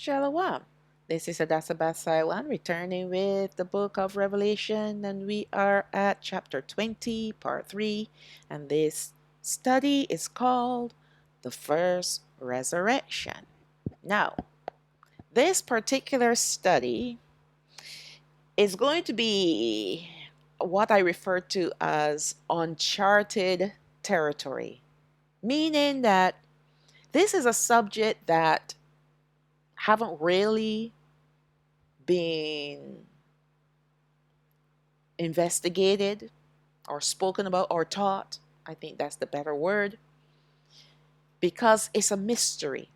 Shalawam. This is Adasa Basaiwan returning with the book of Revelation, and we are at chapter 20, part 3, and this study is called The First Resurrection. Now, this particular study is going to be what I refer to as uncharted territory, meaning that this is a subject that haven't really been investigated or spoken about or taught. I think that's the better word, because it's a mystery.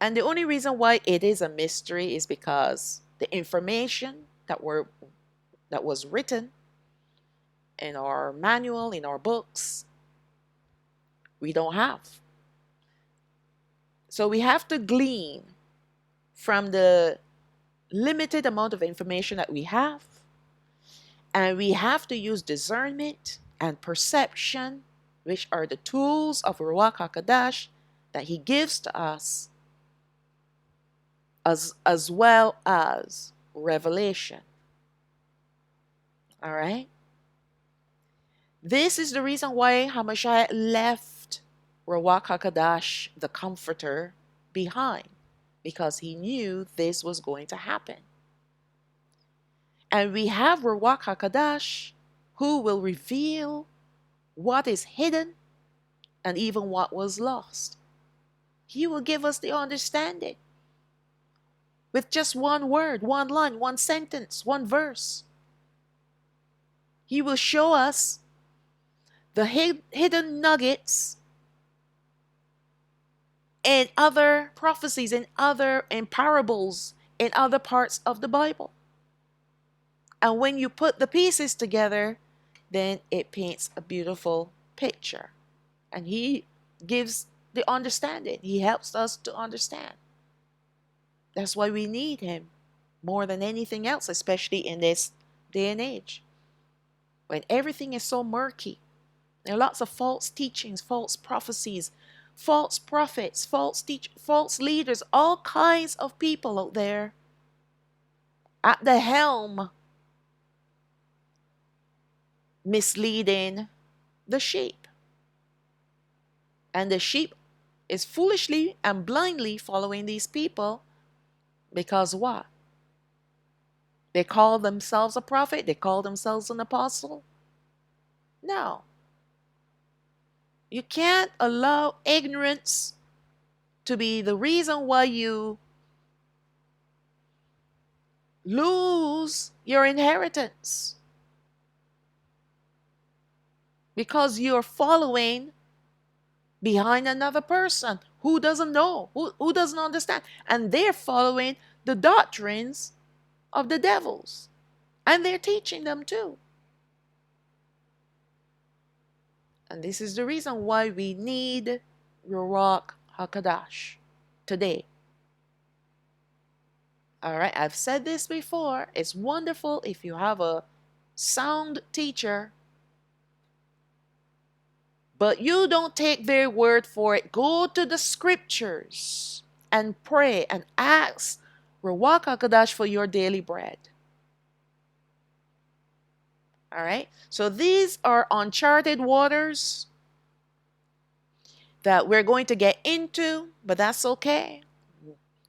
And the only reason why it is a mystery is because the information that was written in our manual, in our books, we don't have. So we have to glean from the limited amount of information that we have, and we have to use discernment and perception, which are the tools of Ruach HaKodesh that He gives to us, as well as revelation. All right? This is the reason why Hamashiach left Ruach HaKodesh, the Comforter, behind, because He knew this was going to happen. And we have Ruach HaKodesh, who will reveal what is hidden and even what was lost. He will give us the understanding with just one word, one line, one sentence, one verse. He will show us the hidden nuggets in other prophecies, in parables, in other parts of the Bible. And when you put the pieces together, then it paints a beautiful picture. And He gives the understanding. He helps us to understand. That's why we need Him more than anything else, especially in this day and age, when everything is so murky. There are lots of false teachings, false prophecies, false prophets, false leaders, all kinds of people out there at the helm, misleading the sheep. And the sheep is foolishly and blindly following these people because what? They call themselves a prophet? They call themselves an apostle? No. You can't allow ignorance to be the reason why you lose your inheritance, because you're following behind another person who doesn't know, who doesn't understand, and they're following the doctrines of the devils, and they're teaching them too. And this is the reason why we need Ruach HaKodesh today. All right, I've said this before. It's wonderful if you have a sound teacher, but you don't take their word for it. Go to the scriptures and pray and ask Ruach HaKodesh for your daily bread. All right, so these are uncharted waters that we're going to get into, but that's okay.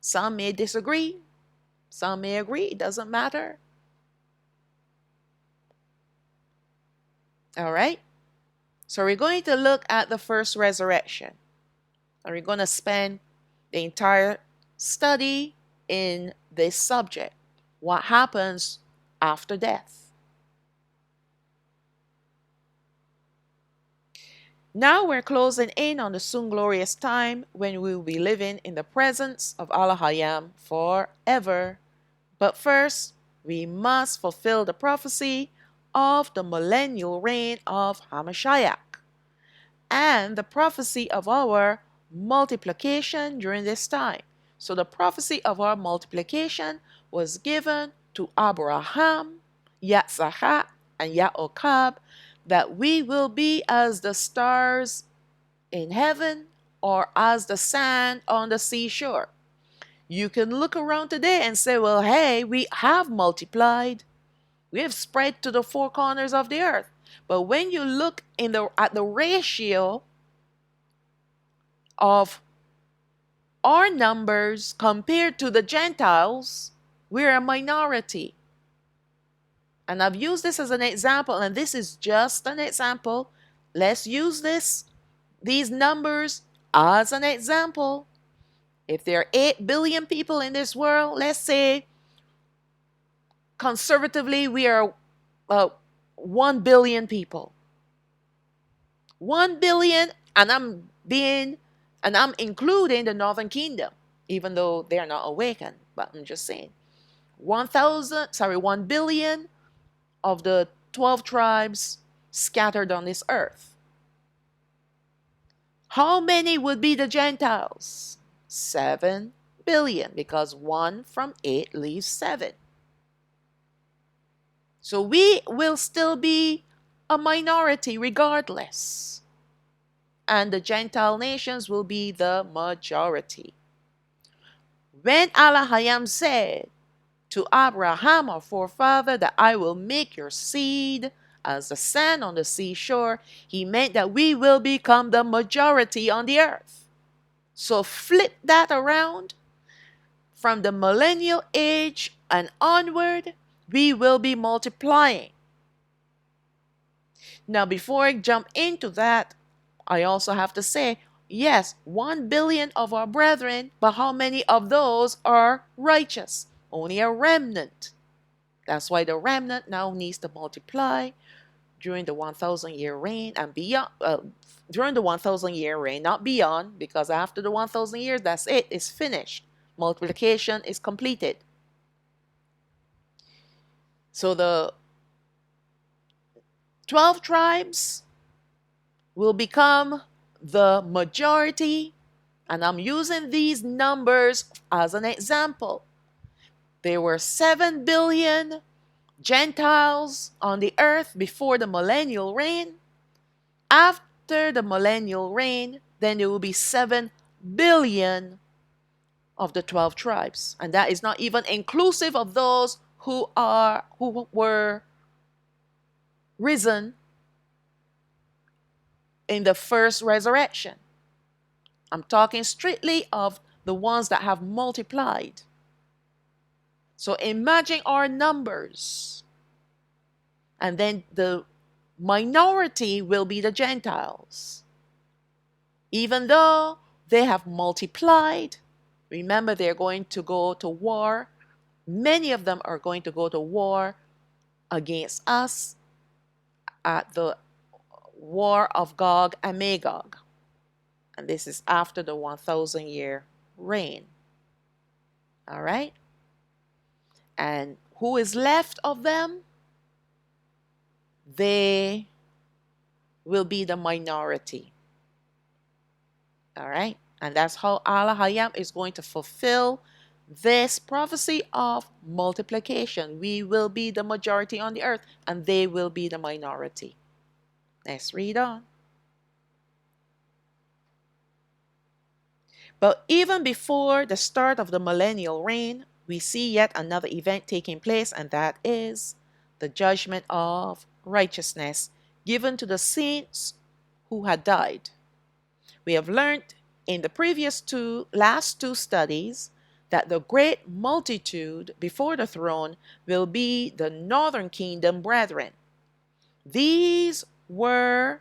Some may disagree, some may agree, it doesn't matter. All right, so we're going to look at the first resurrection, and we're going to spend the entire study in this subject: what happens after death. Now we're closing in on the soon glorious time when we will be living in the presence of Alahayam forever. But first, we must fulfill the prophecy of the millennial reign of Hamashiach and the prophecy of our multiplication during this time. So the prophecy of our multiplication was given to Abraham, Yitzhak, and Yaakov, that we will be as the stars in heaven or as the sand on the seashore. You can look around today and say, well, hey, we have multiplied. We have spread to the four corners of the earth. But when you look at the ratio of our numbers compared to the Gentiles, we're a minority. And I've used this as an example, and this is just an example. Let's use these numbers as an example. If there are 8 billion people in this world, let's say conservatively we are 1 billion people. 1 billion, and I'm including the Northern Kingdom, even though they're not awakened, but I'm just saying 1 billion of the 12 tribes scattered on this earth. How many would be the Gentiles? 7 billion, because 1 from 8 leaves 7. So we will still be a minority regardless. And the Gentile nations will be the majority. When Alahayam said to Abraham, our forefather, that I will make your seed as the sand on the seashore, he meant that we will become the majority on the earth. So flip that around. From the millennial age and onward, we will be multiplying. Now, before I jump into that, I also have to say, yes, 1 billion of our brethren, but how many of those are righteous? Only a remnant. That's why the remnant now needs to multiply during the 1,000-year reign and beyond. During the 1,000-year reign, not beyond, because after the 1,000 years, that's it. It's finished. Multiplication is completed. So the 12 tribes will become the majority, and I'm using these numbers as an example. There were 7 billion Gentiles on the earth before the millennial reign. After the millennial reign, then there will be 7 billion of the 12 tribes, and that is not even inclusive of those who were risen in the first resurrection. I'm talking strictly of the ones that have multiplied. So imagine our numbers. And then the minority will be the Gentiles. Even though they have multiplied, remember they're going to go to war. Many of them are going to go to war against us at the war of Gog and Magog. And this is after the 1,000-year reign. All right? And who is left of them? They will be the minority. All right? And that's how Alahayam is going to fulfill this prophecy of multiplication. We will be the majority on the earth, and they will be the minority. Let's read on. But even before the start of the millennial reign, we see yet another event taking place, and that is the judgment of righteousness given to the saints who had died. We have learned in the previous last two studies that the great multitude before the throne will be the northern kingdom brethren. These were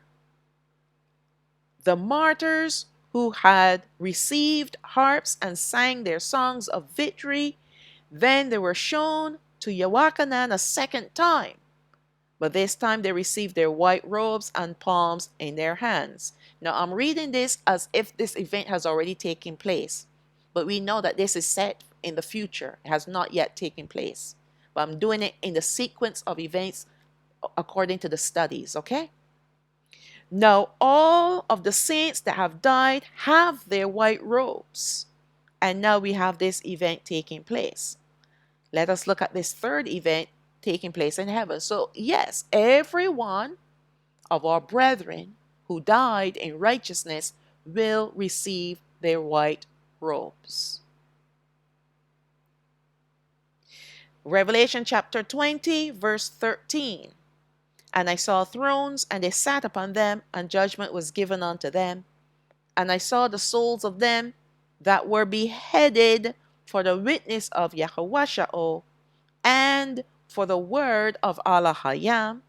the martyrs who had received harps and sang their songs of victory. Then they were shown to Yawachanan a second time, but this time they received their white robes and palms in their hands. Now I'm reading this as if this event has already taken place, but we know that this is set in the future. It has not yet taken place, but I'm doing it in the sequence of events according to the studies, okay? Now all of the saints that have died have their white robes, and now we have this event taking place. Let us look at this third event taking place in heaven. So yes, every one of our brethren who died in righteousness will receive their white robes. Revelation chapter 20, verse 13. And I saw thrones, and they sat upon them, and judgment was given unto them. And I saw the souls of them that were beheaded for the witness of Yahushua and for the word of Alahayam,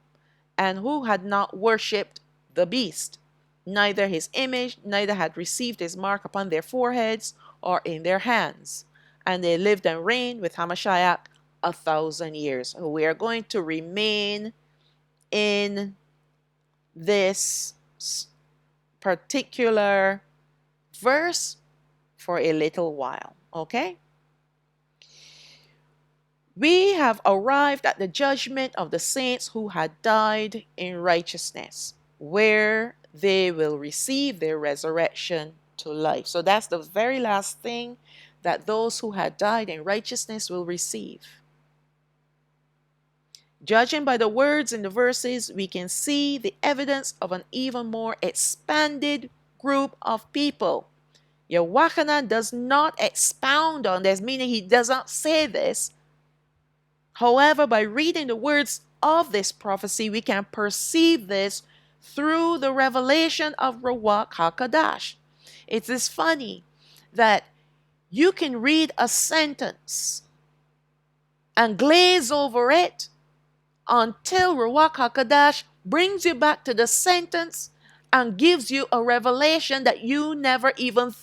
and who had not worshipped the beast, neither his image, neither had received his mark upon their foreheads or in their hands. And they lived and reigned with Hamashiach 1,000 years. We are going to remain in this particular verse for a little while, okay? We have arrived at the judgment of the saints who had died in righteousness, where they will receive their resurrection to life. So that's the very last thing that those who had died in righteousness will receive. Judging by the words in the verses, we can see the evidence of an even more expanded group of people. Yahushua does not expound on this, meaning he does not say this. However, by reading the words of this prophecy, we can perceive this through the revelation of Ruach HaKodesh. It is funny that you can read a sentence and glaze over it until Ruach HaKodesh brings you back to the sentence and gives you a revelation that you never even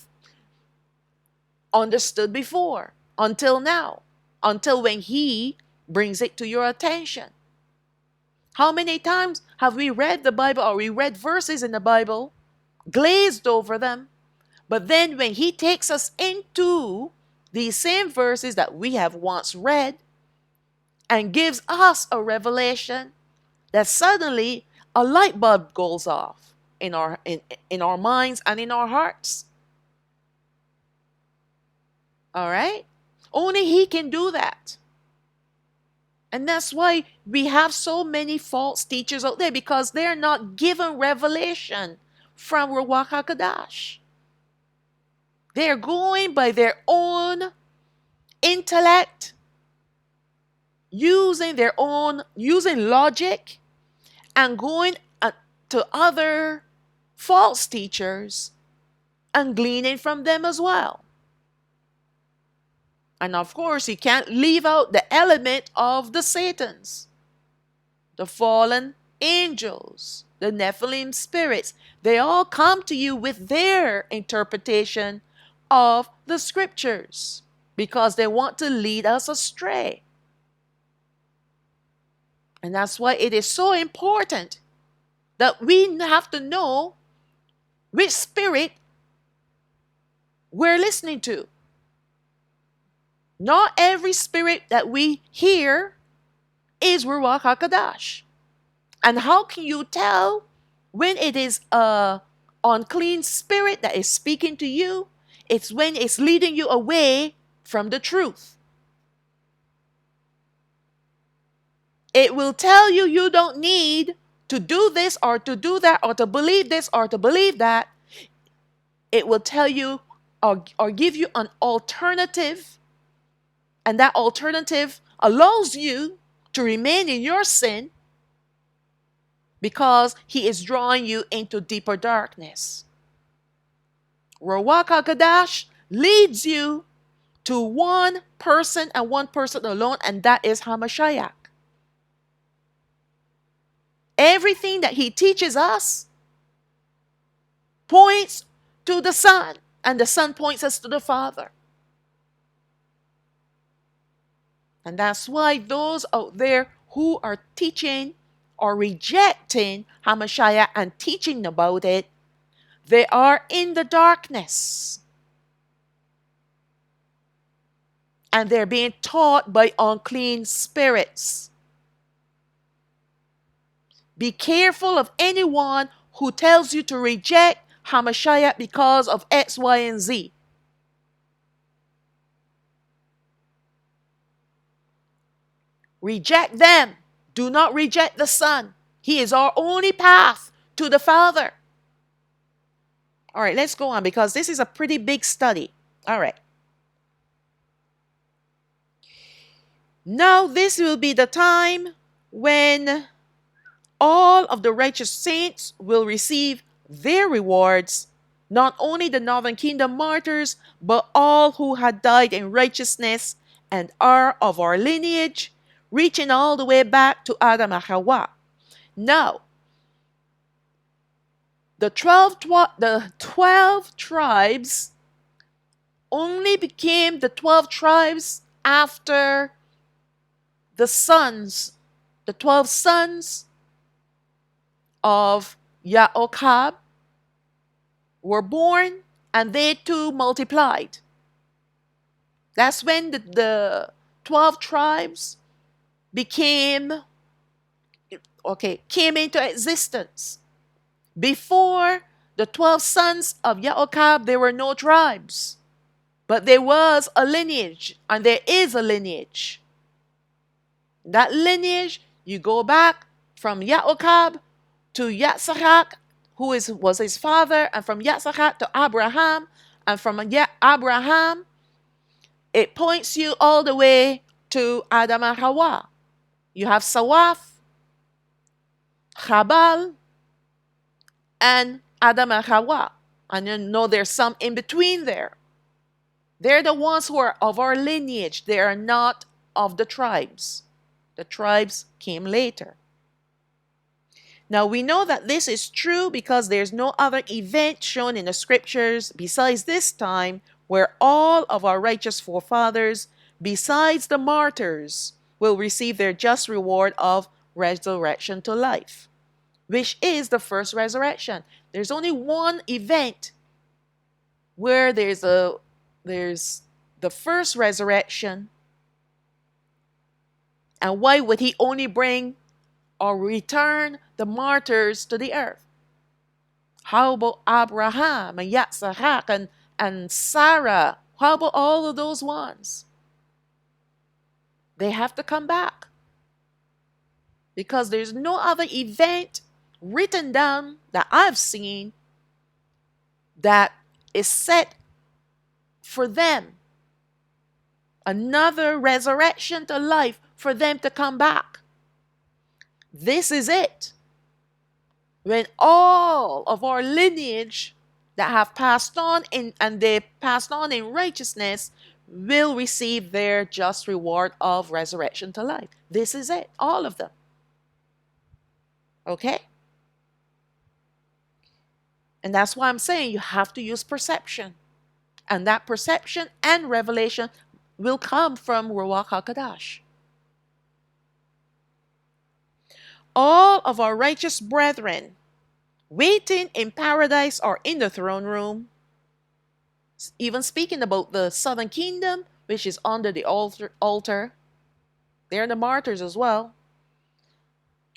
understood before, until now, until when he brings it to your attention. How many times have we read the Bible, or we read verses in the Bible, glazed over them, but then when he takes us into these same verses that we have once read and gives us a revelation, that suddenly a light bulb goes off in our minds and in our hearts. All right? Only he can do that. And that's why we have so many false teachers out there, because they're not given revelation from Ruach HaKodesh. They're going by their own intellect, using logic, and going to other false teachers and gleaning from them as well. And of course, you can't leave out the element of the Satans, the fallen angels, the Nephilim spirits. They all come to you with their interpretation of the scriptures because they want to lead us astray. And that's why it is so important that we have to know which spirit we're listening to. Not every spirit that we hear is Ruach HaKodesh. And how can you tell when it is an unclean spirit that is speaking to you? It's when it's leading you away from the truth. It will tell you you don't need to do this or to do that or to believe this or to believe that. It will tell you or give you an alternative. And that alternative allows you to remain in your sin because he is drawing you into deeper darkness. Ruach HaKodesh leads you to one person and one person alone, and that is Hamashiach. Everything that he teaches us points to the Son, and the Son points us to the Father. And that's why those out there who are teaching or rejecting Hamashiach and teaching about it, they are in the darkness. And they're being taught by unclean spirits. Be careful of anyone who tells you to reject Hamashiach because of X, Y, and Z. Reject them. Do not reject the Son. He is our only path to the Father. All right, let's go on because this is a pretty big study. All right. Now this will be the time when all of the righteous saints will receive their rewards, not only the northern kingdom martyrs, but all who had died in righteousness and are of our lineage, reaching all the way back to Adam and Hawa. Now, the 12 tribes only became the 12 tribes after the 12 sons of Yaakov were born, and they too multiplied. That's when the 12 tribes came into existence. Before the 12 sons of Yaakov, there were no tribes. But there was a lineage, and there is a lineage. That lineage, you go back from Yaakov to Yitzhak, who was his father, and from Yitzhak to Abraham, and from Abraham, it points you all the way to Adam and Hawa. You have Sawaf, Chabal, and Adam and Hawa. And you know there's some in between there. They're the ones who are of our lineage. They are not of the tribes. The tribes came later. Now we know that this is true because there's no other event shown in the scriptures besides this time where all of our righteous forefathers, besides the martyrs, will receive their just reward of resurrection to life, which is the first resurrection. There's only one event where there's the first resurrection. And why would he only bring or return the martyrs to the earth? How about Abraham and Yitzhak and Sarah? How about all of those ones? They have to come back. Because there's no other event written down that I've seen that is set for them. Another resurrection to life for them to come back. This is it. When all of our lineage that have passed on and they passed on in righteousness will receive their just reward of resurrection to life. This is it. All of them. Okay? And that's why I'm saying you have to use perception. And that perception and revelation will come from Ruach HaKodesh. All of our righteous brethren waiting in paradise or in the throne room, even speaking about the southern kingdom, which is under the altar, they're the martyrs as well.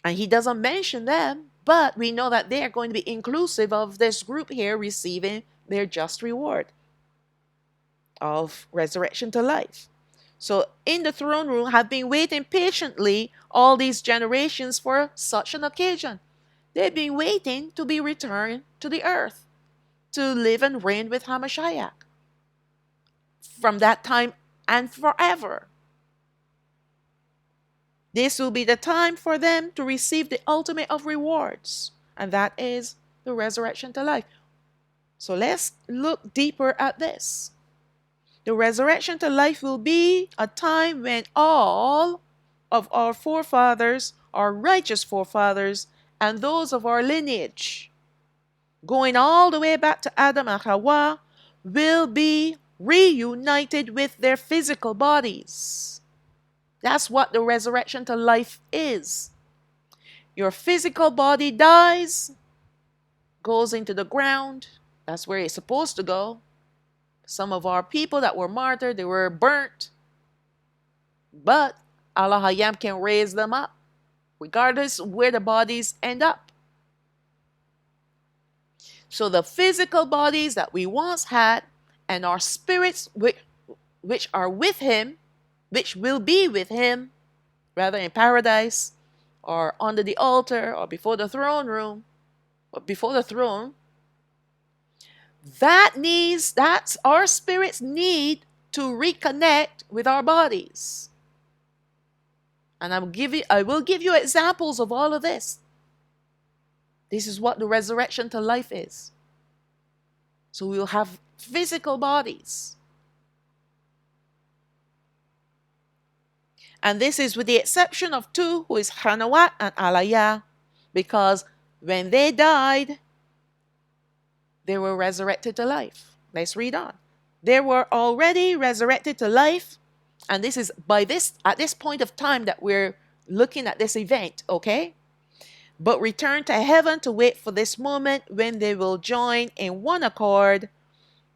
And he doesn't mention them, but we know that they are going to be inclusive of this group here receiving their just reward of resurrection to life. So in the throne room have been waiting patiently all these generations for such an occasion. They've been waiting to be returned to the earth, to live and reign with Hamashiach from that time and forever. This will be the time for them to receive the ultimate of rewards, and that is the resurrection to life. So let's look deeper at this. The resurrection to life will be a time when all of our forefathers, our righteous forefathers, and those of our lineage, going all the way back to Adam and Hawa, will be reunited with their physical bodies. That's what the resurrection to life is. Your physical body dies, goes into the ground. That's where it's supposed to go. Some of our people that were martyred, they were burnt. But Alahayam can raise them up, regardless where the bodies end up. So the physical bodies that we once had and our spirits which are with him, which will be with him, rather in paradise or under the altar or before the throne room, or before the throne, that's our spirits need to reconnect with our bodies. And I will give you examples of all of this. This is what the resurrection to life is. So we will have physical bodies. And this is with the exception of two, who is Hanawat and Alahayam, because when they died, they were resurrected to life. Let's read on. They were already resurrected to life, and this is at this point of time that we're looking at this event, okay? But return to heaven to wait for this moment when they will join in one accord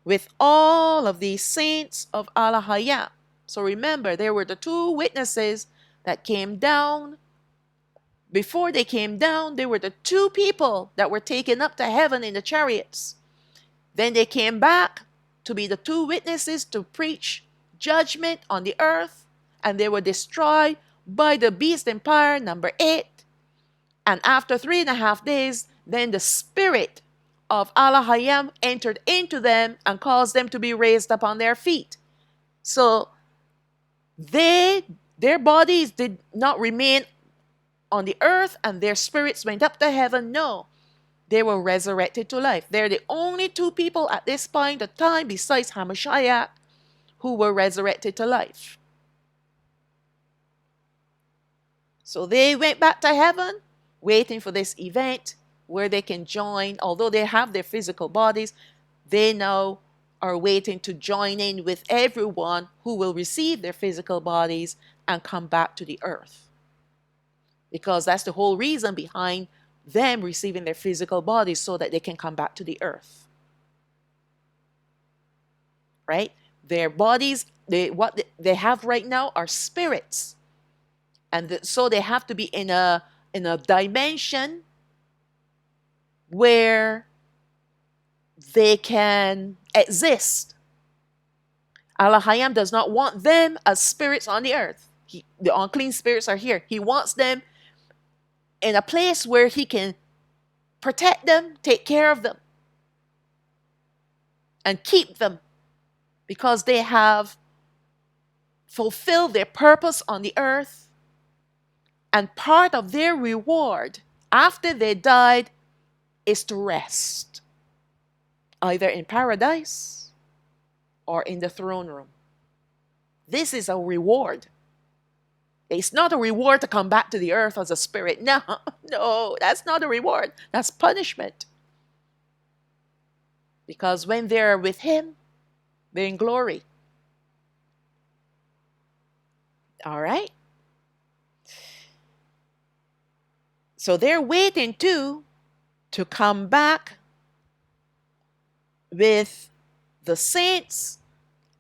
with all of the saints of Alahayam. So remember, there were the two witnesses that came down. Before they came down, there were the two people that were taken up to heaven in the chariots. Then they came back to be the two witnesses to preach judgment on the earth, and they were destroyed by the beast empire, number 8. And after 3.5 days, then the spirit of Alahayam entered into them and caused them to be raised up on their feet. So their bodies did not remain on the earth and their spirits went up to heaven. No, they were resurrected to life. They're the only two people at this point of time besides Hamashiach who were resurrected to life. So they went back to heaven, waiting for this event where they can join. Although they have their physical bodies, they now are waiting to join in with everyone who will receive their physical bodies and come back to the earth. Because that's the whole reason behind them receiving their physical bodies, so that they can come back to the earth. Right? Their bodies, what they have right now are spirits. And so they have to be in a dimension where they can exist. Alahayam does not want them as spirits on the earth. The unclean spirits are here. He wants them in a place where he can protect them, take care of them, and keep them, because they have fulfilled their purpose on the earth. And part of their reward after they died is to rest, either in paradise or in the throne room. This is a reward. It's not a reward to come back to the earth as a spirit. No, that's not a reward. That's punishment. Because when they're with him, they're in glory. All right? So they're waiting to come back with the saints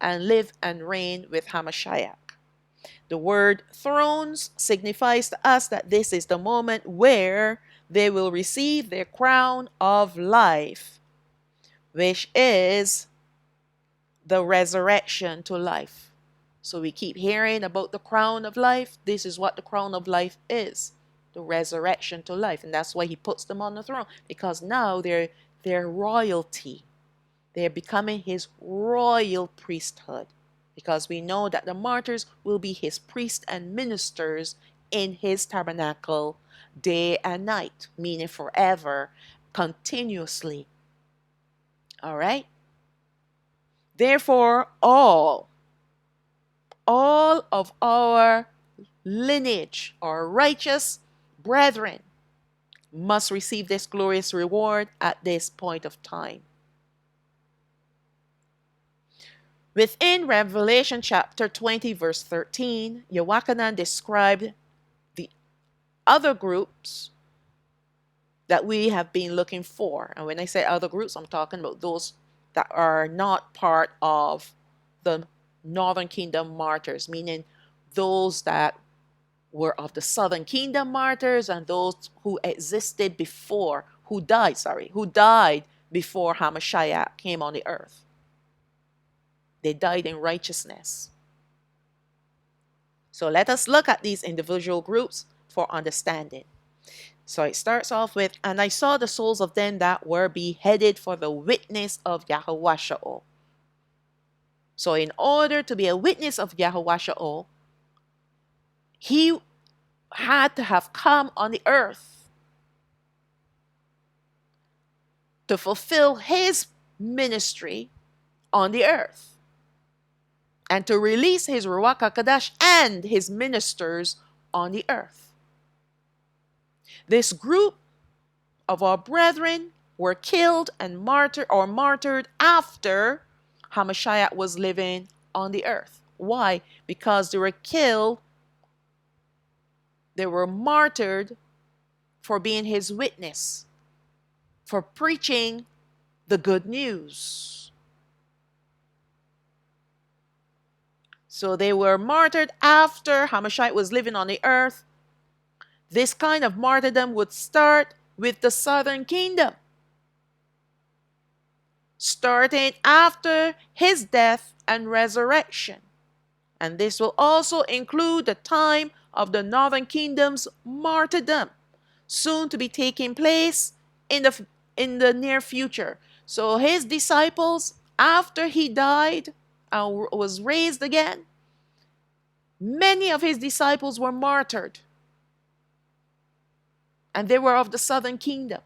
and live and reign with Hamashiach. The word thrones signifies to us that this is the moment where they will receive their crown of life, which is the resurrection to life. So we keep hearing about the crown of life. This is what the crown of life is, the resurrection to life. And that's why he puts them on the throne, because now they're royalty. They're becoming his royal priesthood, because we know that the martyrs will be his priests and ministers in his tabernacle day and night, meaning forever, continuously. All right? Therefore, all of our lineage, our righteous brethren, must receive this glorious reward at this point of time. Within Revelation chapter 20, verse 13, Yahuwahanan described the other groups that we have been looking for. And when I say other groups, I'm talking about those that are not part of the Northern Kingdom martyrs, meaning those that were of the Southern Kingdom martyrs and those who existed before, who died before Hamashiach came on the earth. They died in righteousness. So let us look at these individual groups for understanding. So it starts off with, and I saw the souls of them that were beheaded for the witness of Yahuwah. So in order to be a witness of Yahuwah, he had to have come on the earth to fulfill his ministry on the earth and to release his Ruach HaKodesh and his ministers on the earth. This group of our brethren were killed and martyred after Hamashiach was living on the earth. Why? Because they were killed, they were martyred for being his witness, for preaching the good news. So they were martyred after Hamashiach was living on the earth. This kind of martyrdom would start with the southern kingdom, starting after his death and resurrection. And this will also include the time of the northern kingdom's martyrdom, soon to be taking place in the near future. So his disciples, after he died and was raised again, many of his disciples were martyred. And they were of the southern kingdom.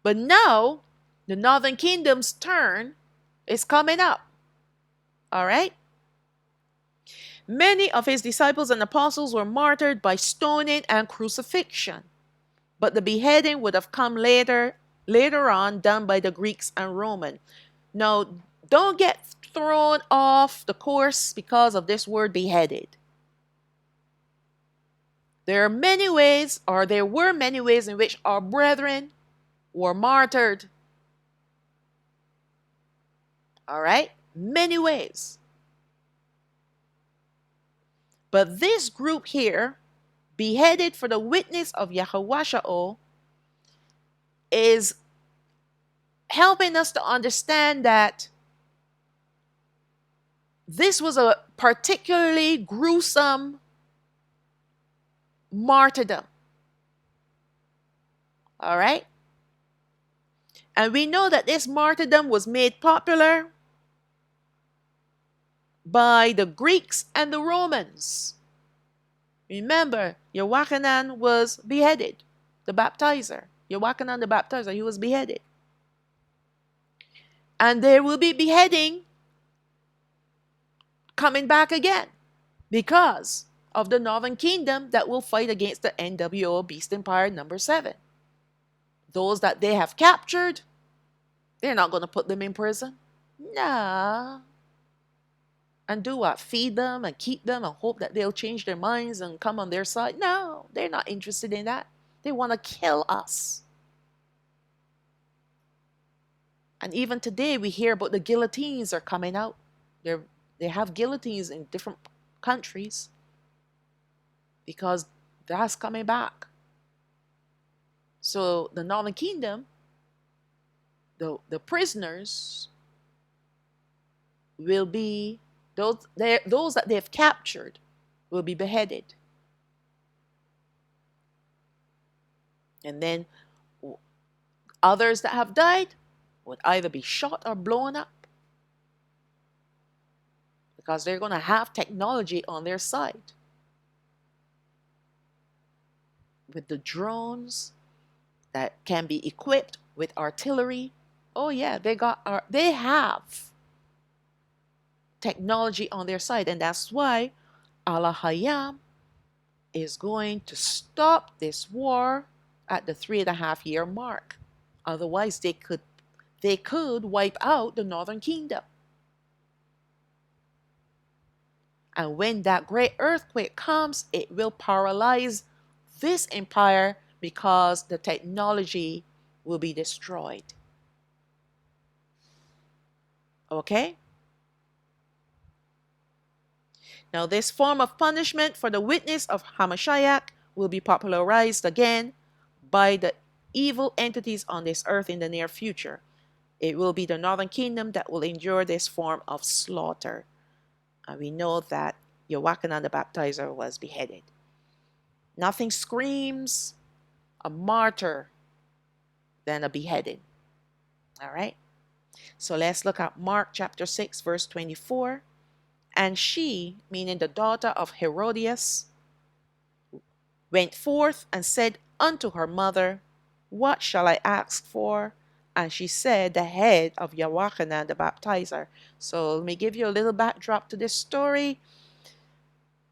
But now, the northern kingdom's turn is coming up. All right? Many of his disciples and apostles were martyred by stoning and crucifixion. But the beheading would have come later on, done by the Greeks and Romans. Now, don't get thrown off the course because of this word beheaded. There were many ways in which our brethren were martyred. All right? Many ways. But this group here, beheaded for the witness of Yahushua, is helping us to understand that this was a particularly gruesome martyrdom. All right? And we know that this martyrdom was made popular by the Greeks and the Romans. Remember, Yochanan was beheaded, the baptizer. Yochanan the baptizer, he was beheaded. And there will be beheading coming back again because of the northern kingdom that will fight against the NWO Beast Empire number 7. Those that they have captured, they're not going to put them in prison. Nah. And do what? Feed them and keep them and hope that they'll change their minds and come on their side? No, they're not interested in that. They want to kill us. And even today we hear about the guillotines are coming out. They have guillotines in different countries because that's coming back. So the northern kingdom, the prisoners will be, those that they've captured will be beheaded. And then others that have died would either be shot or blown up because they're going to have technology on their side. With the drones that can be equipped with artillery. Oh yeah, they have technology on their side, and that's why Alahayam is going to stop this war at the 3.5-year mark. Otherwise, they could wipe out the northern kingdom. And when that great earthquake comes, it will paralyze this empire because the technology will be destroyed. Okay? Now, this form of punishment for the witness of Hamashiach will be popularized again by the evil entities on this earth in the near future. It will be the northern kingdom that will endure this form of slaughter. And we know that Yochanan the baptizer was beheaded. Nothing screams a martyr than a beheading. All right? So let's look at Mark chapter 6, verse 24 And she, meaning the daughter of Herodias, went forth and said unto her mother, What shall I ask for? And she said, The head of Yochanan the baptizer. So let me give you a little backdrop to this story.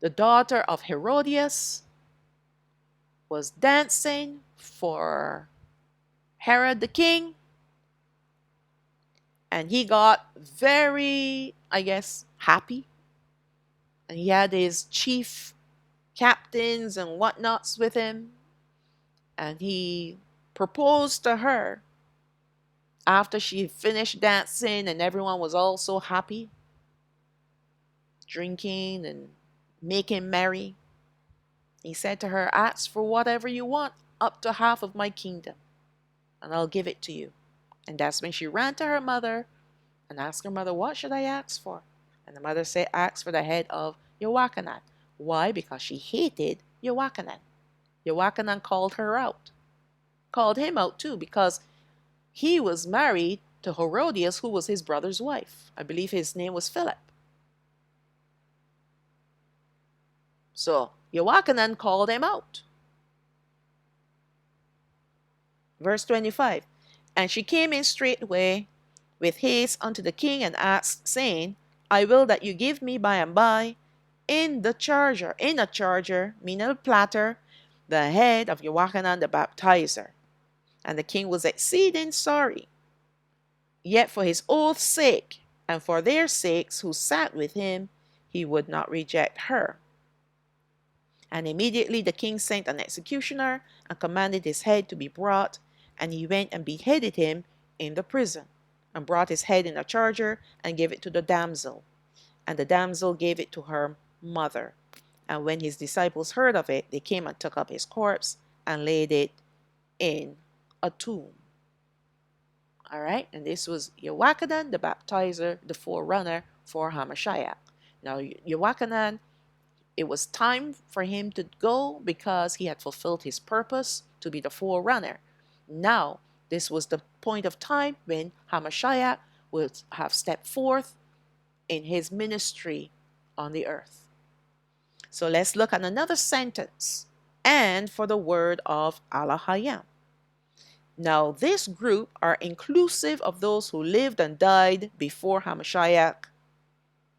The daughter of Herodias was dancing for Herod the king, and he got very, I guess, happy. And he had his chief captains and whatnots with him, and he proposed to her after she finished dancing and everyone was all so happy, drinking and making merry. He said to her, Ask for whatever you want, up to half of my kingdom, and I'll give it to you. And that's when she ran to her mother and asked her mother, What should I ask for? And the mother said, Ask for the head of Yochanan. Why? Because she hated Yochanan. Yochanan called her out, called him out too, because he was married to Herodias, who was his brother's wife. I believe his name was Philip. So Yochanan called him out. Verse 25. And she came in straightway with haste unto the king and asked, saying, I will that you give me by and by in a charger, meaning a platter, the head of Yochanan the baptizer. And the king was exceeding sorry. Yet for his oath's sake, and for their sakes who sat with him, he would not reject her. And immediately the king sent an executioner, and commanded his head to be brought, and he went and beheaded him in the prison, and brought his head in a charger, and gave it to the damsel. And the damsel gave it to her mother. And when his disciples heard of it, they came and took up his corpse, and laid it in a tomb. All right, and this was Yochanan the baptizer, the forerunner for Hamashiach. Now, Yochanan, it was time for him to go because he had fulfilled his purpose to be the forerunner. Now, this was the point of time when Hamashiach would have stepped forth in his ministry on the earth. So let's look at another sentence. And for the word of Alahayam. Now, this group are inclusive of those who lived and died before Hamashiach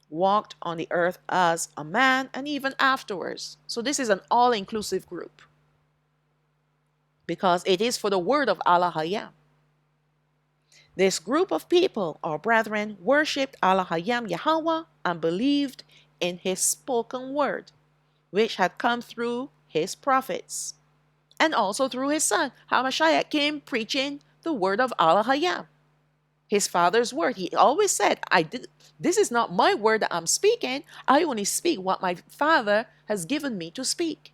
walked on the earth as a man, and even afterwards. So this is an all-inclusive group because it is for the word of Alahayam. This group of people, our brethren, worshipped Alahayam Yahweh and believed in his spoken word, which had come through his prophets, and also through his son. Hamashiach came preaching the word of Alahayam, his father's word. He always said, this is not my word that I'm speaking. I only speak what my father has given me to speak.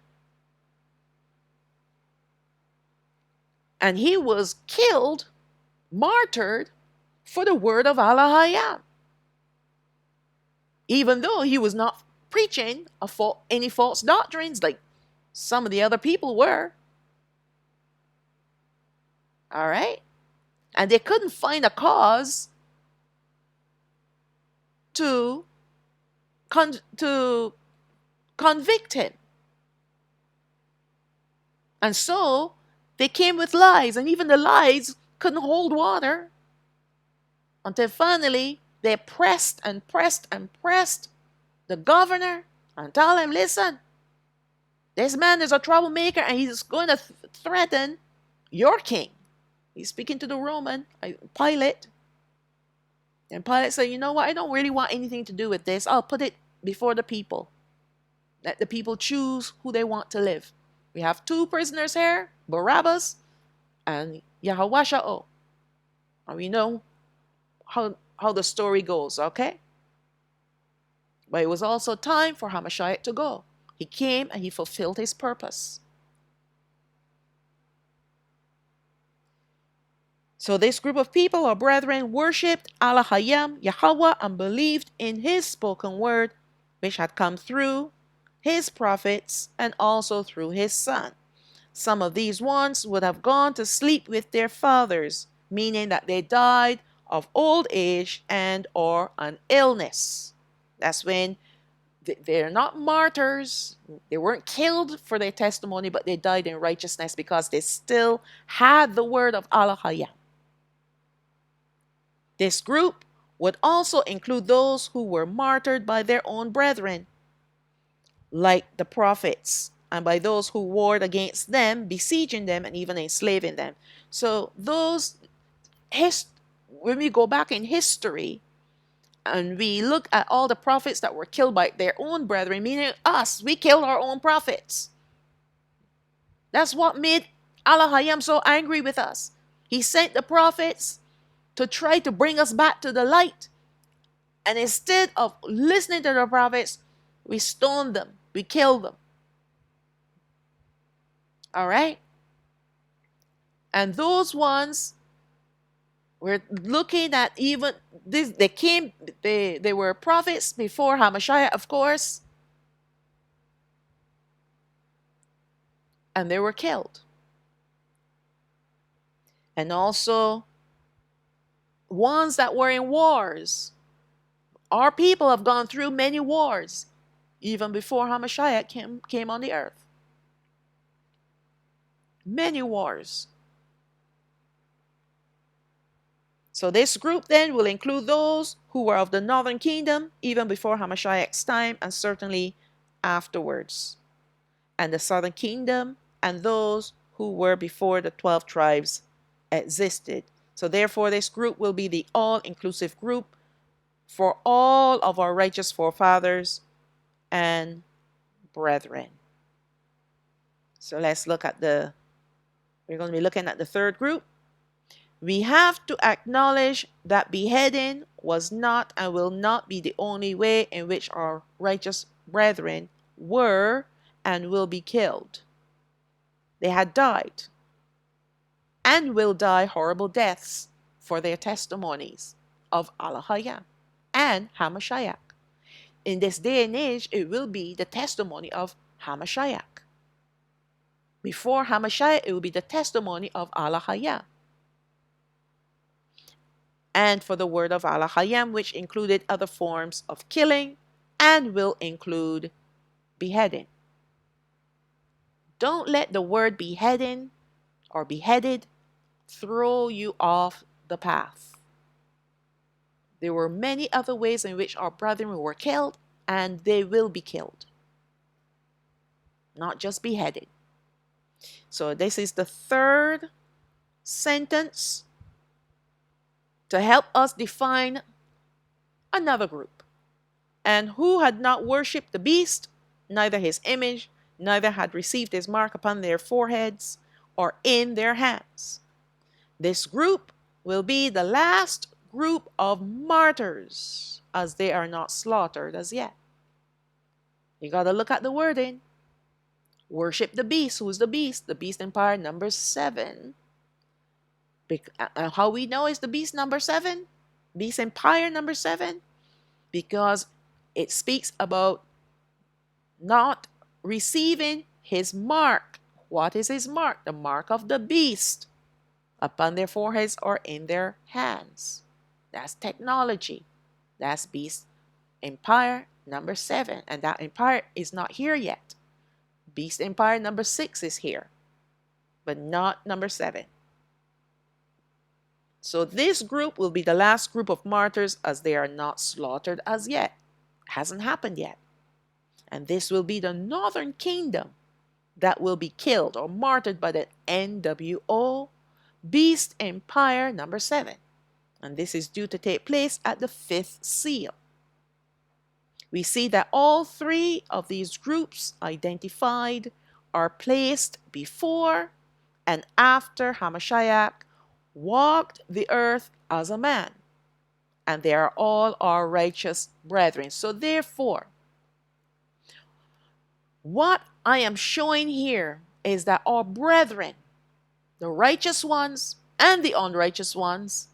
And he was killed, martyred for the word of Alahayam, even though he was not preaching any false doctrines like some of the other people were. All right? And they couldn't find a cause to convict him. And so they came with lies, and even the lies couldn't hold water until finally they pressed and pressed and pressed the governor and told him, listen, this man is a troublemaker and he's going to threaten your king. He's speaking to the Roman, Pilate. And Pilate said, you know what? I don't really want anything to do with this. I'll put it before the people. Let the people choose who they want to live. We have two prisoners here, Barabbas and Yahawasha'o. And we know how the story goes, okay? But it was also time for Hamashiach to go. He came and he fulfilled his purpose. So this group of people, our brethren, worshipped Alahayam, Yahweh, and believed in his spoken word, which had come through his prophets and also through his son. Some of these ones would have gone to sleep with their fathers, meaning that they died of old age and or an illness. That's when they're not martyrs. They weren't killed for their testimony, but they died in righteousness because they still had the word of Alahayam. This group would also include those who were martyred by their own brethren, like the prophets, and by those who warred against them, besieging them, and even enslaving them. So when we go back in history and we look at all the prophets that were killed by their own brethren, meaning us, we killed our own prophets. That's what made Alahayam so angry with us. He sent the prophets to try to bring us back to the light. And instead of listening to the prophets, we stoned them. We killed them. All right? And those ones, we're looking at even this, they were prophets before Hamashiach, of course. And they were killed. And also ones that were in wars. Our people have gone through many wars, even before Hamashiach came on the earth. Many wars. So this group then will include those who were of the northern kingdom, even before Hamashiach's time, and certainly afterwards. And the southern kingdom, and those who were before the 12 tribes existed. So therefore, this group will be the all-inclusive group for all of our righteous forefathers and brethren. So let's look at we're going to be looking at the third group. We have to acknowledge that beheading was not and will not be the only way in which our righteous brethren were and will be killed. They had died and will die horrible deaths for their testimonies of Alahayam and Hamashiach. In this day and age, it will be the testimony of Hamashiach. Before Hamashiach, it will be the testimony of Alahayam. And for the word of Alahayam, which included other forms of killing and will include beheading. Don't let the word beheading or beheaded throw you off the path. There were many other ways in which our brethren were killed, and they will be killed, not just beheaded. So this is the third sentence to help us define another group. And who had not worshipped the beast, neither his image, neither had received his mark upon their foreheads or in their hands. This group will be the last group of martyrs, as they are not slaughtered as yet. You got to look at the wording. Worship the beast. Who's the beast? The beast empire number 7. How we know is the beast number 7? Beast empire number 7? Because it speaks about not receiving his mark. What is his mark? The mark of the beast upon their foreheads or in their hands. That's technology. That's beast empire number 7. And that empire is not here yet. Beast empire number 6 is here, but not number 7. So this group will be the last group of martyrs, as they are not slaughtered as yet. Hasn't happened yet. And this will be the northern kingdom that will be killed or martyred by the NWO, Beast Empire number 7. And this is due to take place at the 5th seal. We see that all 3 of these groups identified are placed before and after Hamashiach walked the earth as a man. And they are all our righteous brethren. So therefore, what I am showing here is that our brethren, the righteous ones and the unrighteous ones,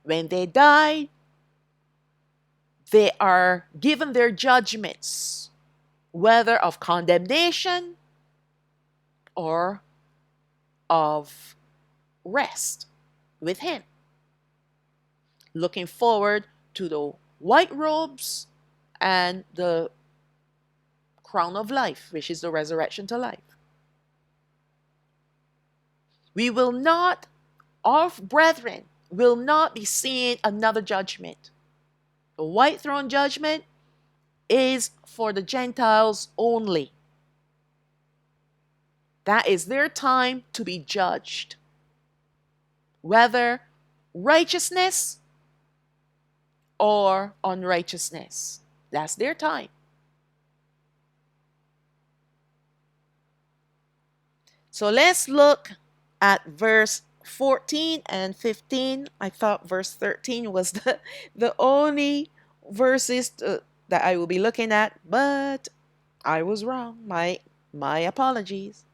when they die, they are given their judgments, whether of condemnation or of rest with him, looking forward to the white robes and the crown of life, which is the resurrection to life. We will not, our brethren will not be seeing another judgment. The white throne judgment is for the Gentiles only. That is their time to be judged. Whether righteousness or unrighteousness. That's their time. So let's look at verse 14 and 15. I thought verse 13 was the only verses that I will be looking at, but I was wrong. My apologies.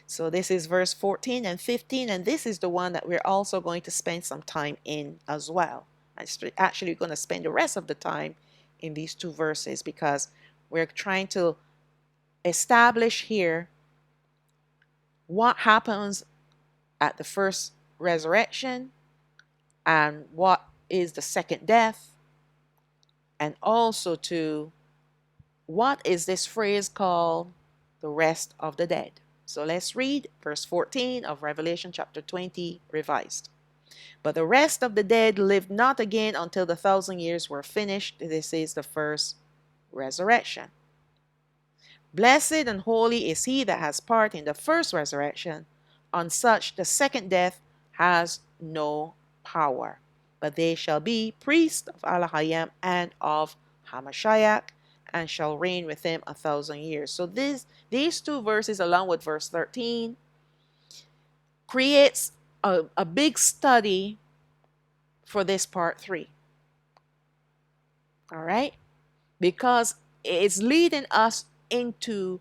So this is verse 14 and 15, and this is the one that we're also going to spend some time in as well. I'm actually going to spend the rest of the time in these two verses because we're trying to establish here what happens at the first resurrection and what is the second death, and also to what is this phrase called the rest of the dead. So let's read verse 14 of Revelation chapter 20 revised. But the rest of the dead lived not again until the 1,000 years were finished. This is the first resurrection. Blessed and holy is he that has part in the first resurrection. On such the second death has no power. But they shall be priests of Alahayam and of Hamashiach, and shall reign with him 1,000 years. So these two verses, along with verse 13, creates a big study for this part 3. All right? Because it's leading us into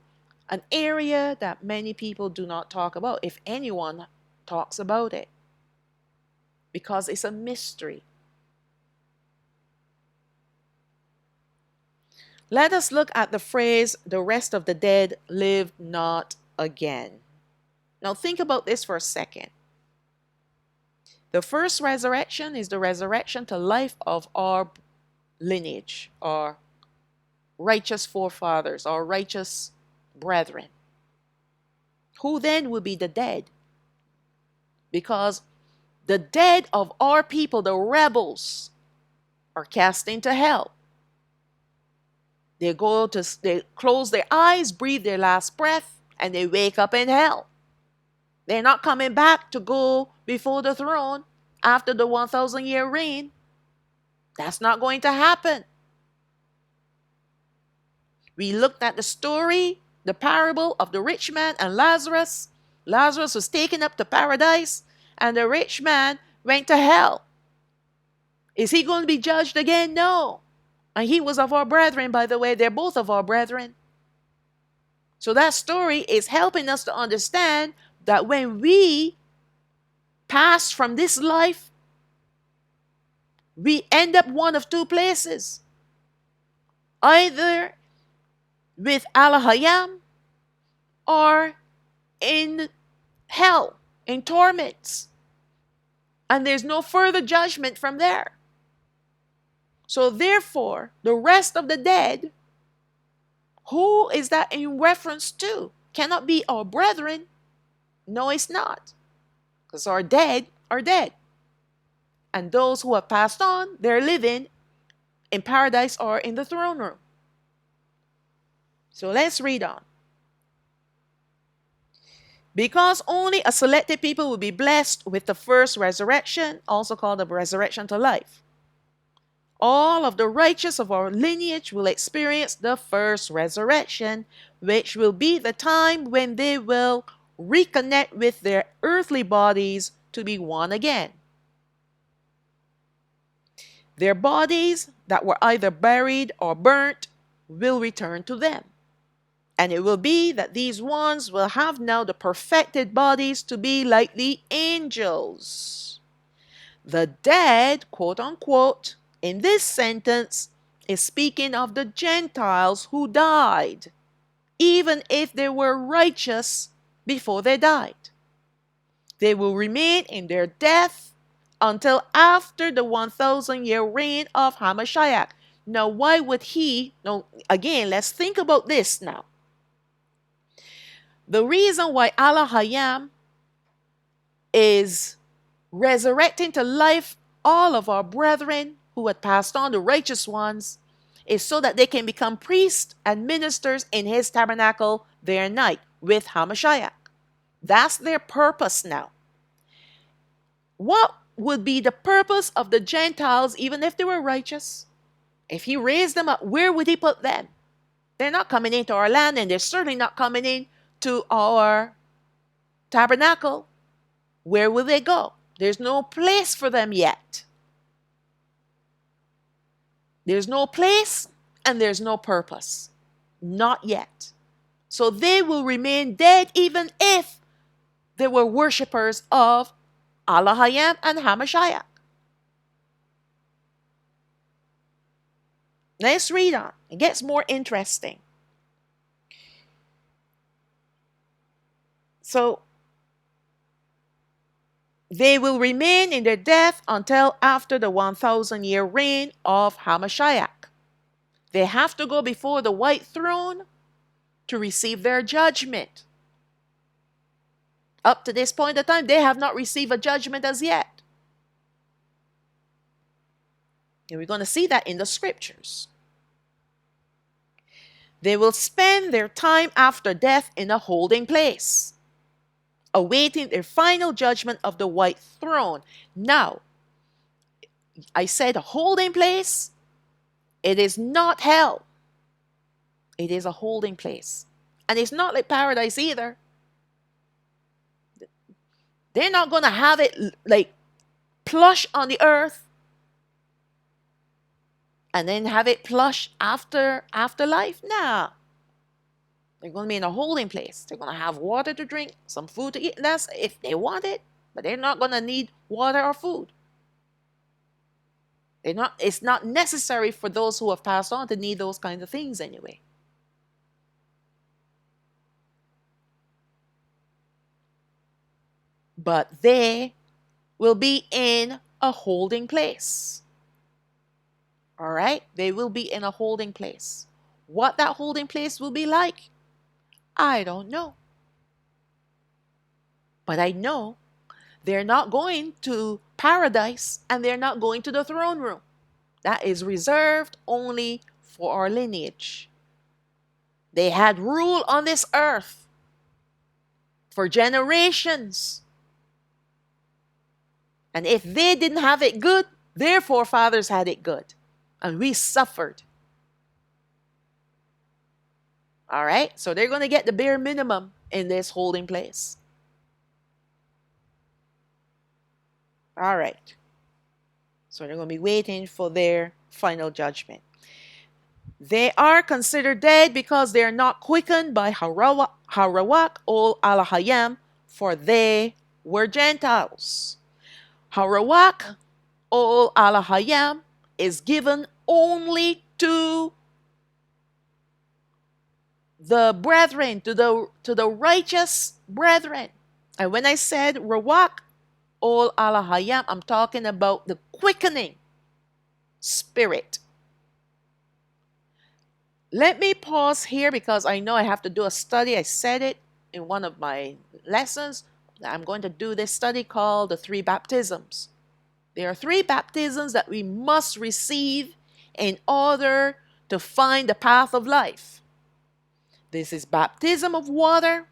an area that many people do not talk about, if anyone talks about it, because it's a mystery. Let us look at the phrase, the rest of the dead live not again. Now think about this for a second. The first resurrection is the resurrection to life of our lineage, our righteous forefathers, our righteous brethren. Who then will be the dead? Because the dead of our people, the rebels, are cast into hell. They close their eyes, breathe their last breath, and they wake up in hell. They're not coming back to go before the throne after the 1,000-year reign. That's not going to happen. We looked at the story, the parable of the rich man and Lazarus. Lazarus was taken up to paradise, and the rich man went to hell. Is he going to be judged again? No. And he was of our brethren, by the way. They're both of our brethren. So that story is helping us to understand that when we pass from this life, we end up one of two places. Either with Alahayam or in hell, in torments. And there's no further judgment from there. So therefore, the rest of the dead, who is that in reference to? Cannot be our brethren. No, it's not. Because our dead are dead. And those who have passed on, they're living in paradise or in the throne room. So let's read on. Because only a selected people will be blessed with the first resurrection, also called the resurrection to life. All of the righteous of our lineage will experience the first resurrection, which will be the time when they will reconnect with their earthly bodies to be one again. Their bodies that were either buried or burnt will return to them. And it will be that these ones will have now the perfected bodies to be like the angels. The dead, quote unquote, in this sentence is speaking of the Gentiles who died, even if they were righteous before they died. They will remain in their death until after the 1,000-year reign of Hamashiach. Now, why would he? No, again, let's think about this now. The reason why Alahayam is resurrecting to life all of our brethren who had passed on, the righteous ones, is so that they can become priests and ministers in his tabernacle their night with Hamashiach. That's their purpose now. What would be the purpose of the Gentiles, even if they were righteous? If he raised them up, where would he put them? They're not coming into our land, and they're certainly not coming in to our tabernacle. Where will they go? There's no place for them yet. There's no place and there's no purpose. Not yet. So they will remain dead even if they were worshippers of Alahayam and Hamashiach. Let's read on. It gets more interesting. So they will remain in their death until after the 1,000-year reign of Hamashiach. They have to go before the white throne to receive their judgment. Up to this point in time, they have not received a judgment as yet. And we're going to see that in the scriptures. They will spend their time after death in a holding place, awaiting their final judgment of the white throne. Now, I said a holding place. It is not hell. It is a holding place. And it's not like paradise either. They're not going to have it like plush on the earth and then have it plush after life. Nah. They're going to be in a holding place. They're going to have water to drink, some food to eat. That's if they want it. But they're not going to need water or food. It's not necessary for those who have passed on to need those kinds of things anyway. But they will be in a holding place. All right? They will be in a holding place. What that holding place will be like, I don't know. But I know they're not going to paradise and they're not going to the throne room. That is reserved only for our lineage. They had rule on this earth for generations. And if they didn't have it good, their forefathers had it good. And we suffered. All right? So they're going to get the bare minimum in this holding place. All right. So they're going to be waiting for their final judgment. They are considered dead because they are not quickened by Harawak ol Alahayam, for they were Gentiles. Harawak ol Alahayam is given only to the brethren, to the righteous brethren. And when I said Rawak ol Alahayam, I'm talking about the quickening spirit. Let me pause here because I know I have to do a study. I said it in one of my lessons. I'm going to do this study called the 3 baptisms. There are 3 baptisms that we must receive in order to find the path of life. This is baptism of water,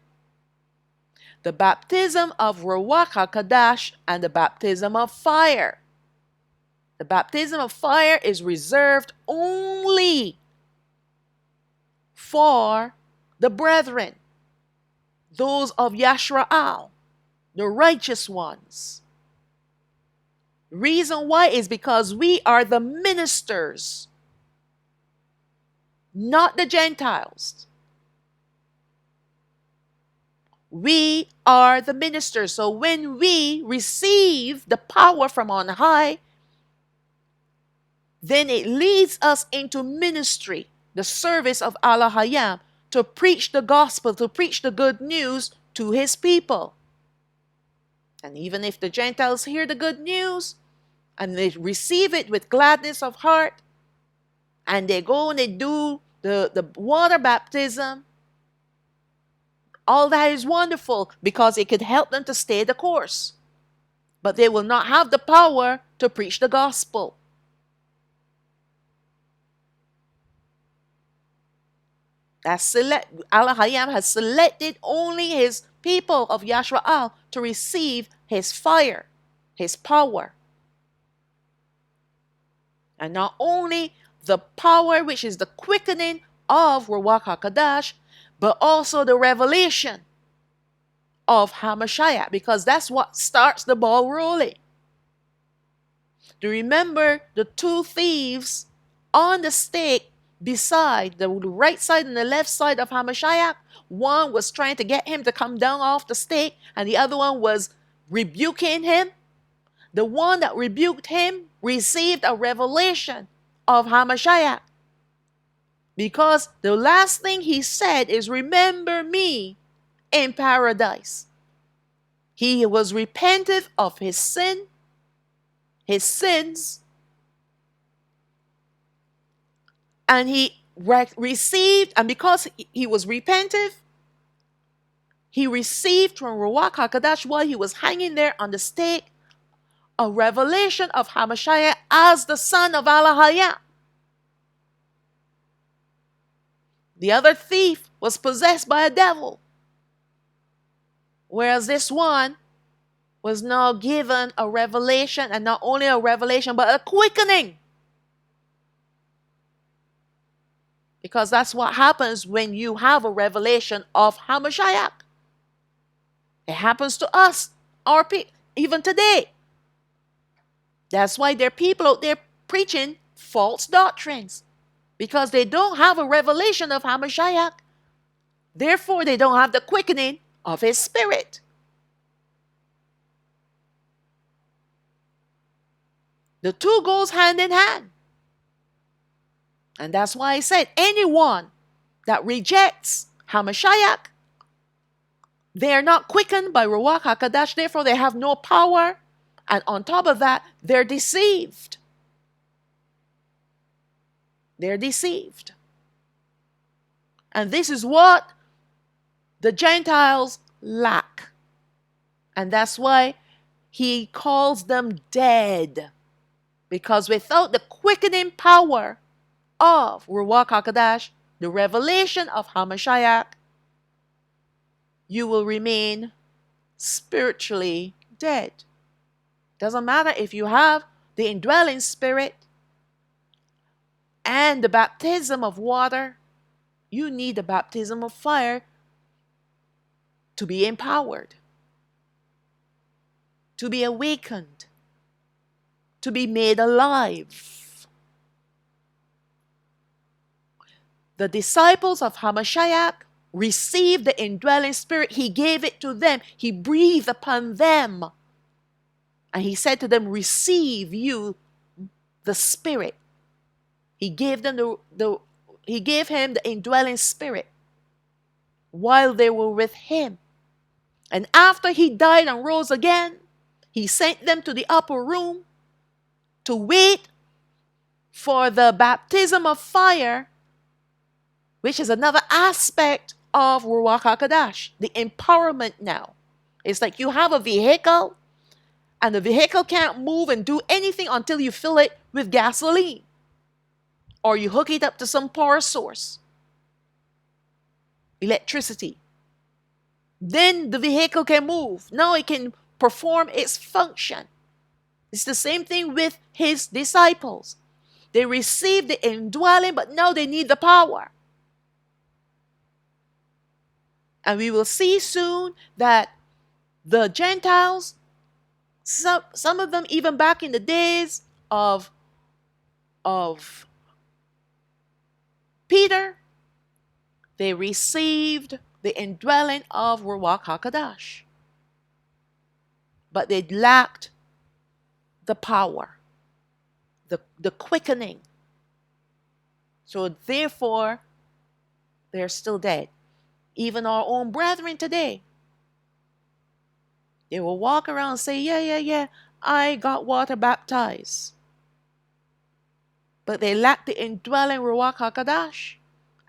the baptism of Ruach HaKadash, and the baptism of fire. The baptism of fire is reserved only for the brethren, those of Yashra'al, the righteous ones. Reason why is because we are the ministers, not the Gentiles. We are the ministers. So when we receive the power from on high, then it leads us into ministry, the service of Alahayam, to preach the gospel, to preach the good news to his people. And even if the Gentiles hear the good news and they receive it with gladness of heart, And they go and they do the water baptism. All that is wonderful because it could help them to stay the course. But they will not have the power to preach the gospel. Alahayam has selected only his people of Yashwa'al to receive his fire, his power. And not only the power which is the quickening of Ruach HaKodesh, but also the revelation of Hamashiach, because that's what starts the ball rolling. Do you remember the two thieves on the stake beside the right side and the left side of Hamashiach? One was trying to get him to come down off the stake, and the other one was rebuking him. The one that rebuked him received a revelation of Hamashiach, because the last thing he said is, remember me in paradise. He was repentant of his sins, and he received, and because he was repentant, he received from Ruach HaKodesh while he was hanging there on the stake a revelation of Hamashiach as the son of Alahayam. The other thief was possessed by a devil, whereas this one was now given a revelation, and not only a revelation, but a quickening. Because that's what happens when you have a revelation of Hamashiach. It happens to us, our people, even today. That's why there are people out there preaching false doctrines, because they don't have a revelation of Hamashiach. Therefore, they don't have the quickening of his spirit. The two goes hand in hand. And that's why I said anyone that rejects Hamashiach, they are not quickened by Ruach HaKodesh, therefore they have no power. And on top of that, they're deceived. They're deceived. And this is what the Gentiles lack. And that's why he calls them dead. Because without the quickening power of Ruach HaKodesh, the revelation of Hamashiach, you will remain spiritually dead. Doesn't matter if you have the indwelling spirit and the baptism of water, you need the baptism of fire to be empowered, to be awakened, to be made alive. The disciples of Hamashiach received the indwelling spirit. He gave it to them. He breathed upon them. And he said to them, receive you the spirit. He gave them he gave him the indwelling spirit while they were with him. And after he died and rose again, he sent them to the upper room to wait for the baptism of fire, which is another aspect of Ruach HaKodesh, the empowerment now. It's like you have a vehicle, and the vehicle can't move and do anything until you fill it with gasoline, or you hook it up to some power source, electricity. Then the vehicle can move. Now it can perform its function. It's the same thing with his disciples. They received the indwelling, but now they need the power. And we will see soon that the Gentiles, some of them even back in the days of Peter, they received the indwelling of Ruach HaKodesh. But they lacked the power, the quickening. So therefore, they're still dead. Even our own brethren today, they will walk around and say, yeah, I got water baptized. but they lack the indwelling Ruach HaKodesh,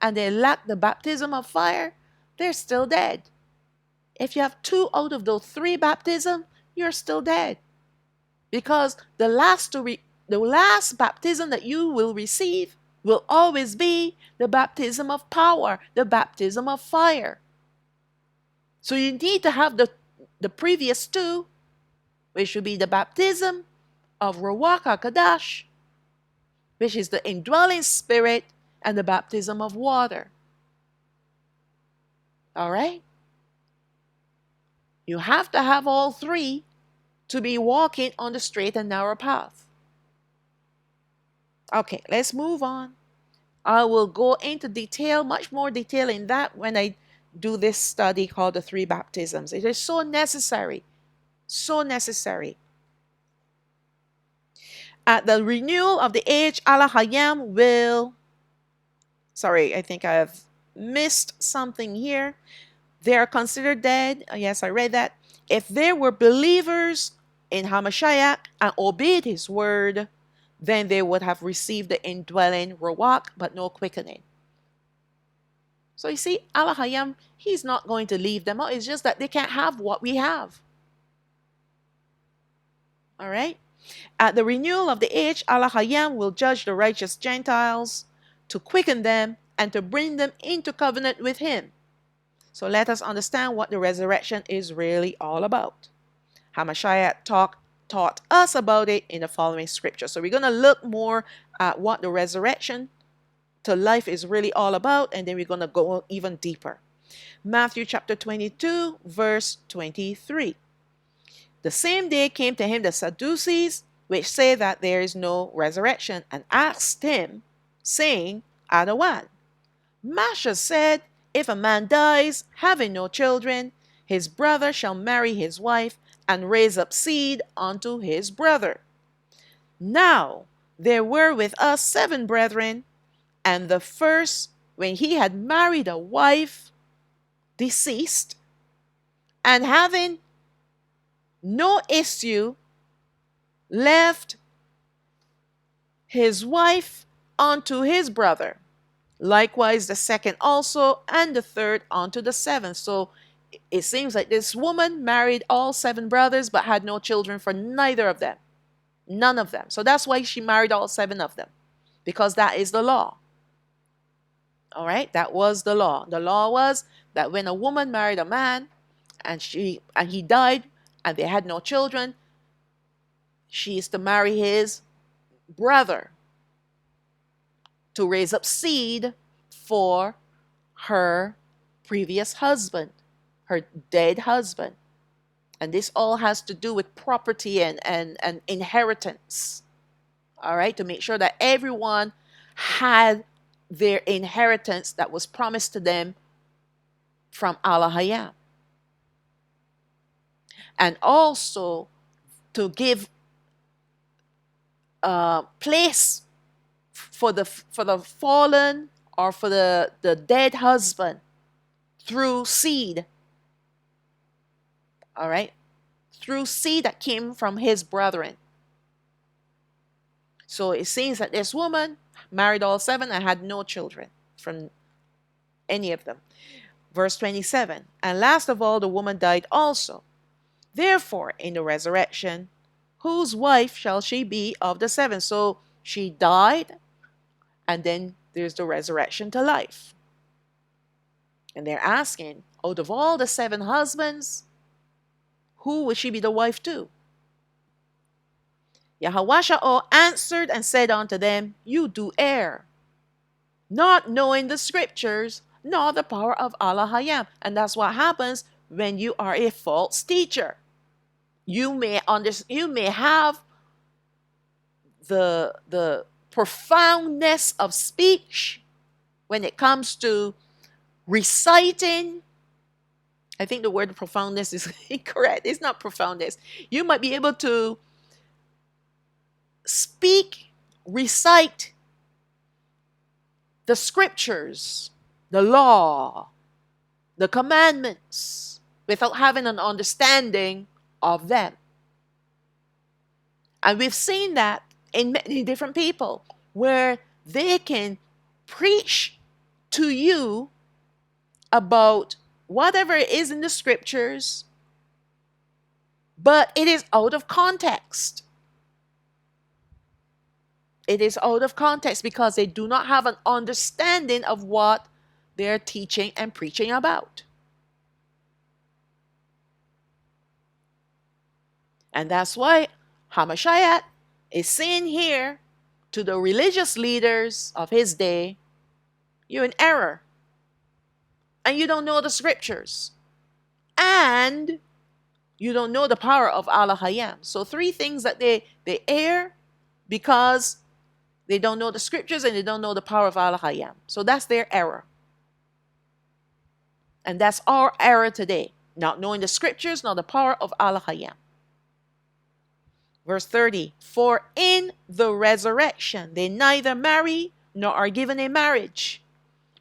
and they lack the baptism of fire, they're still dead. If you have 2 out of those 3 baptisms, you're still dead. Because the last baptism that you will receive will always be the baptism of power, the baptism of fire. So you need to have the previous 2, which would be the baptism of Ruach HaKodesh, which is the indwelling spirit, and the baptism of water. All right? You have to have all 3 to be walking on the straight and narrow path. Okay, let's move on. I will go into detail, much more detail in that when I do this study called the 3 baptisms. It is so necessary. So necessary. At the renewal of the age, Alahayam will... Sorry, I think I have missed something here. They are considered dead. Yes, I read that. If there were believers in Hamashiach and obeyed his word, then they would have received the indwelling Ruach, but no quickening. So you see, Alahayam, he's not going to leave them out. It's just that they can't have what we have. All right? At the renewal of the age, Alahayam will judge the righteous Gentiles to quicken them and to bring them into covenant with him. So let us understand what the resurrection is really all about. Hamashiach taught us about it in the following scripture. So we're going to look more at what the resurrection to life is really all about, and then we're going to go even deeper. Matthew chapter 22, verse 23. The same day came to him the Sadducees, which say that there is no resurrection, and asked him, saying, Adawan. Masha said, if a man dies, having no children, his brother shall marry his wife, and raise up seed unto his brother. Now there were with us 7 brethren, and the first, when he had married a wife, deceased, and having no issue, left his wife unto his brother. Likewise the second also, and the third unto the 7th. So it seems like this woman married all 7 brothers, but had no children for neither of them. None of them. So that's why she married all 7 of them, because that is the law. All right, that was the law. The law was that when a woman married a man and he died and they had no children, she is to marry his brother to raise up seed for her previous husband, her dead husband. And this all has to do with property and inheritance. All right, to make sure that everyone had their inheritance that was promised to them from Alahayam. And also to give place for the fallen or for the dead husband through seed. All right, through seed that came from his brethren. So it seems that this woman married all 7 and had no children from any of them. Verse 27, and last of all the woman died also. Therefore in the resurrection, whose wife shall she be of the 7? So she died, and then there's the resurrection to life. And they're asking, out of all the 7 husbands, who would she be the wife to? Yahawasha'o answered and said unto them, you do err, not knowing the scriptures, nor the power of Alahayam. And that's what happens when you are a false teacher. You may have the profoundness of speech when it comes to reciting. I think the word profoundness is incorrect. It's not profoundness. You might be able to speak, recite the scriptures, the law, the commandments, without having an understanding of them. And we've seen that in many different people. where they can preach to you about whatever it is in the scriptures, but it is out of context. It is out of context because they do not have an understanding of what they're teaching and preaching about. And that's why Hamashiach is saying here to the religious leaders of his day, you're in error. And you don't know the scriptures. And you don't know the power of Alahayam. So 3 things that they err because they don't know the scriptures and they don't know the power of Alahayam. So that's their error. And that's our error today. Not knowing the scriptures, nor the power of Alahayam. Verse 30, for in the resurrection they neither marry nor are given in marriage,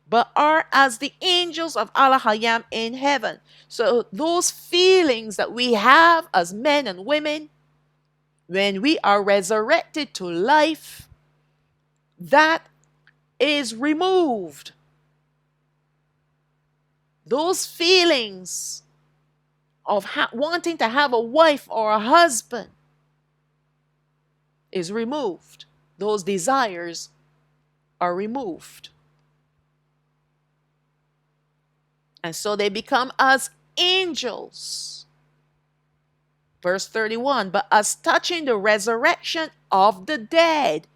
but are as the angels of Alahayam in heaven. So those feelings that we have as men and women, when we are resurrected to life, that is removed. Those feelings of wanting to have a wife or a husband is removed. Those desires are removed. And so they become as angels. Verse 31, but as touching the resurrection of the dead,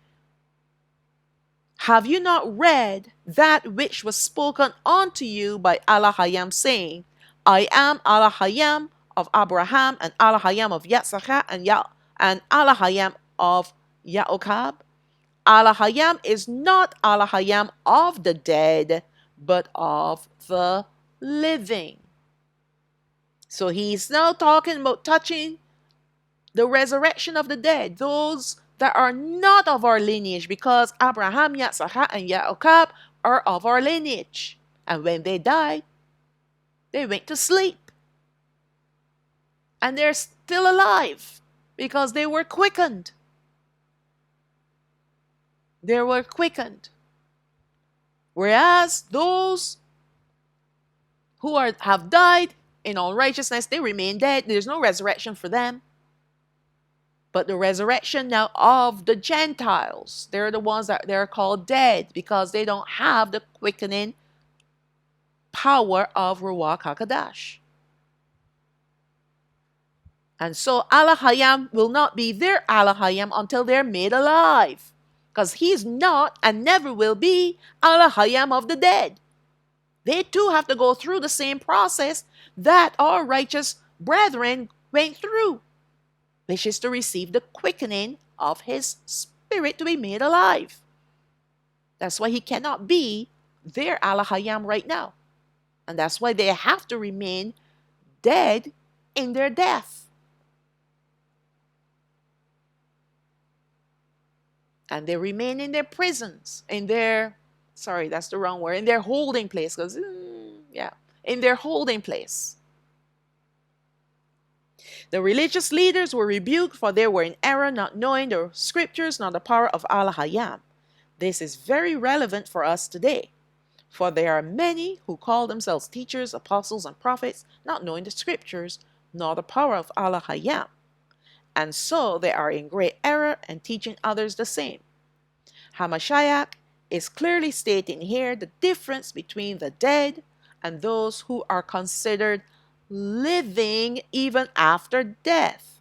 have you not read that which was spoken unto you by Alahayam, saying, I am Alahayam of Abraham, and Alahayam of Yitzchak, and Alahayam of Yaakov? Alahayam is not Alahayam of the dead, but of the living. So he's now talking about touching the resurrection of the dead, those that are not of our lineage, because Abraham, Yitzchak, and Yaakov are of our lineage. And when they died, they went to sleep. And they're still alive because they were quickened. They were quickened. Whereas those who have died in unrighteousness, they remain dead. There's no resurrection for them. But the resurrection now of the Gentiles, they're the ones that they're called dead because they don't have the quickening power of Ruach HaKodesh. And so Alahayam will not be their Alahayam until they're made alive, because he's not and never will be Alahayam of the dead. They too have to go through the same process that our righteous brethren went through, which is to receive the quickening of his spirit to be made alive. That's why he cannot be their Alahayam right now. And that's why they have to remain dead in their death. And they remain in their prisons, in their, sorry, that's the wrong word, in their holding place, because, in their holding place. The religious leaders were rebuked, for they were in error, not knowing the scriptures nor the power of Alahayam. This is very relevant for us today, for there are many who call themselves teachers, apostles, and prophets, not knowing the scriptures nor the power of Alahayam. And so they are in great error and teaching others the same. Hamashiach is clearly stating here the difference between the dead and those who are considered living even after death.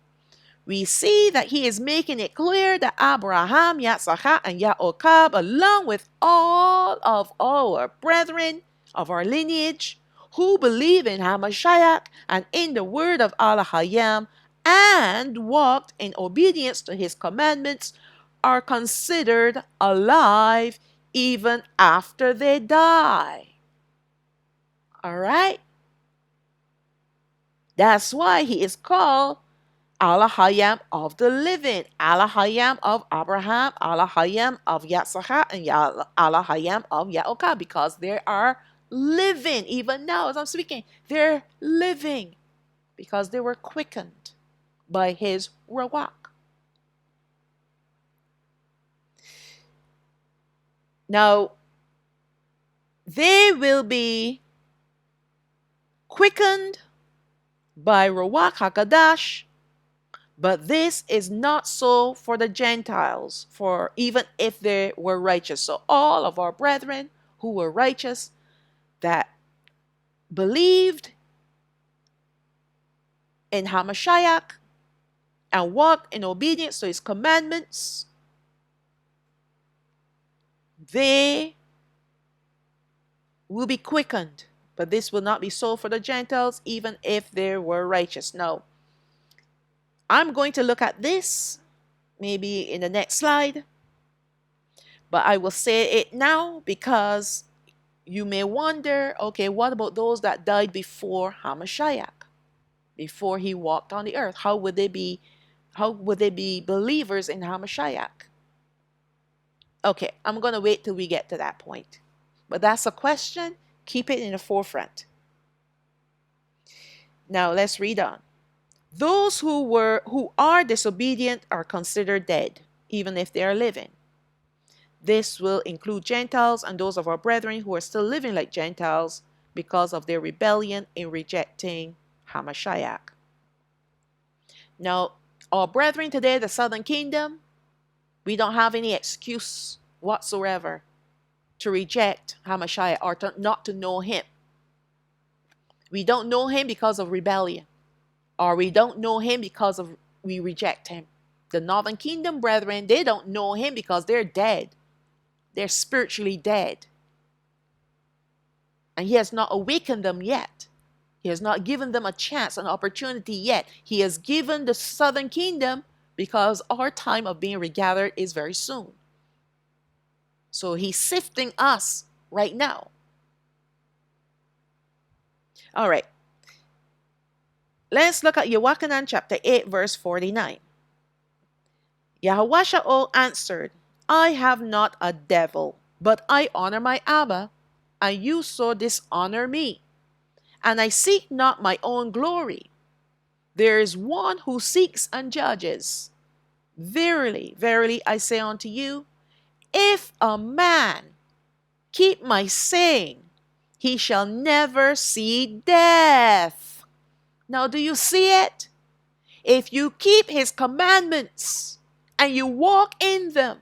We see that he is making it clear that Abraham, Yitzchak, and Yaakov, along with all of our brethren of our lineage who believe in Hamashiach and in the word of Alahayam and walked in obedience to his commandments, are considered alive even after they die. All right? That's why he is called Alahayam of the living, Alahayam of Abraham, Alahayam of Yitzchak, and Alahayam of Yaakov, because they are living. Even now as I'm speaking, they're living because they were quickened by his Ruach. Now, they will be quickened by Ruach HaKadosh, but this is not so for the Gentiles, for even if they were righteous. So all of our brethren who were righteous, that believed in Hamashiach and walked in obedience to his commandments, they will be quickened. But this will not be so for the Gentiles, even if they were righteous. Now, I'm going to look at this maybe in the next slide, but I will say it now because you may wonder, okay, what about those that died before Hamashiach, before he walked on the earth? How would they be believers in Hamashiach? Okay, I'm going to wait till we get to that point. But that's a question. Keep it in the forefront. Now let's read on. Those who are disobedient are considered dead, even if they are living. This will include Gentiles and those of our brethren who are still living like Gentiles because of their rebellion in rejecting Hamashiach. Now, our brethren today, the southern kingdom, we don't have any excuse whatsoever to reject Hamashiach or not to know him. We don't know him because of rebellion, or we don't know him because of we reject him. The northern kingdom brethren, they don't know him because they're dead. They're spiritually dead. And he has not awakened them yet. He has not given them a chance, an opportunity yet. He has given the southern kingdom because our time of being regathered is very soon. So he's sifting us right now. All right. Let's look at Yochanan chapter 8, verse 49. Yahushua answered, I have not a devil, but I honor my Abba, and you so dishonor me. And I seek not my own glory. There is one who seeks and judges. Verily, verily, I say unto you, if a man keep my saying, he shall never see death. Now, do you see it? If you keep his commandments and you walk in them,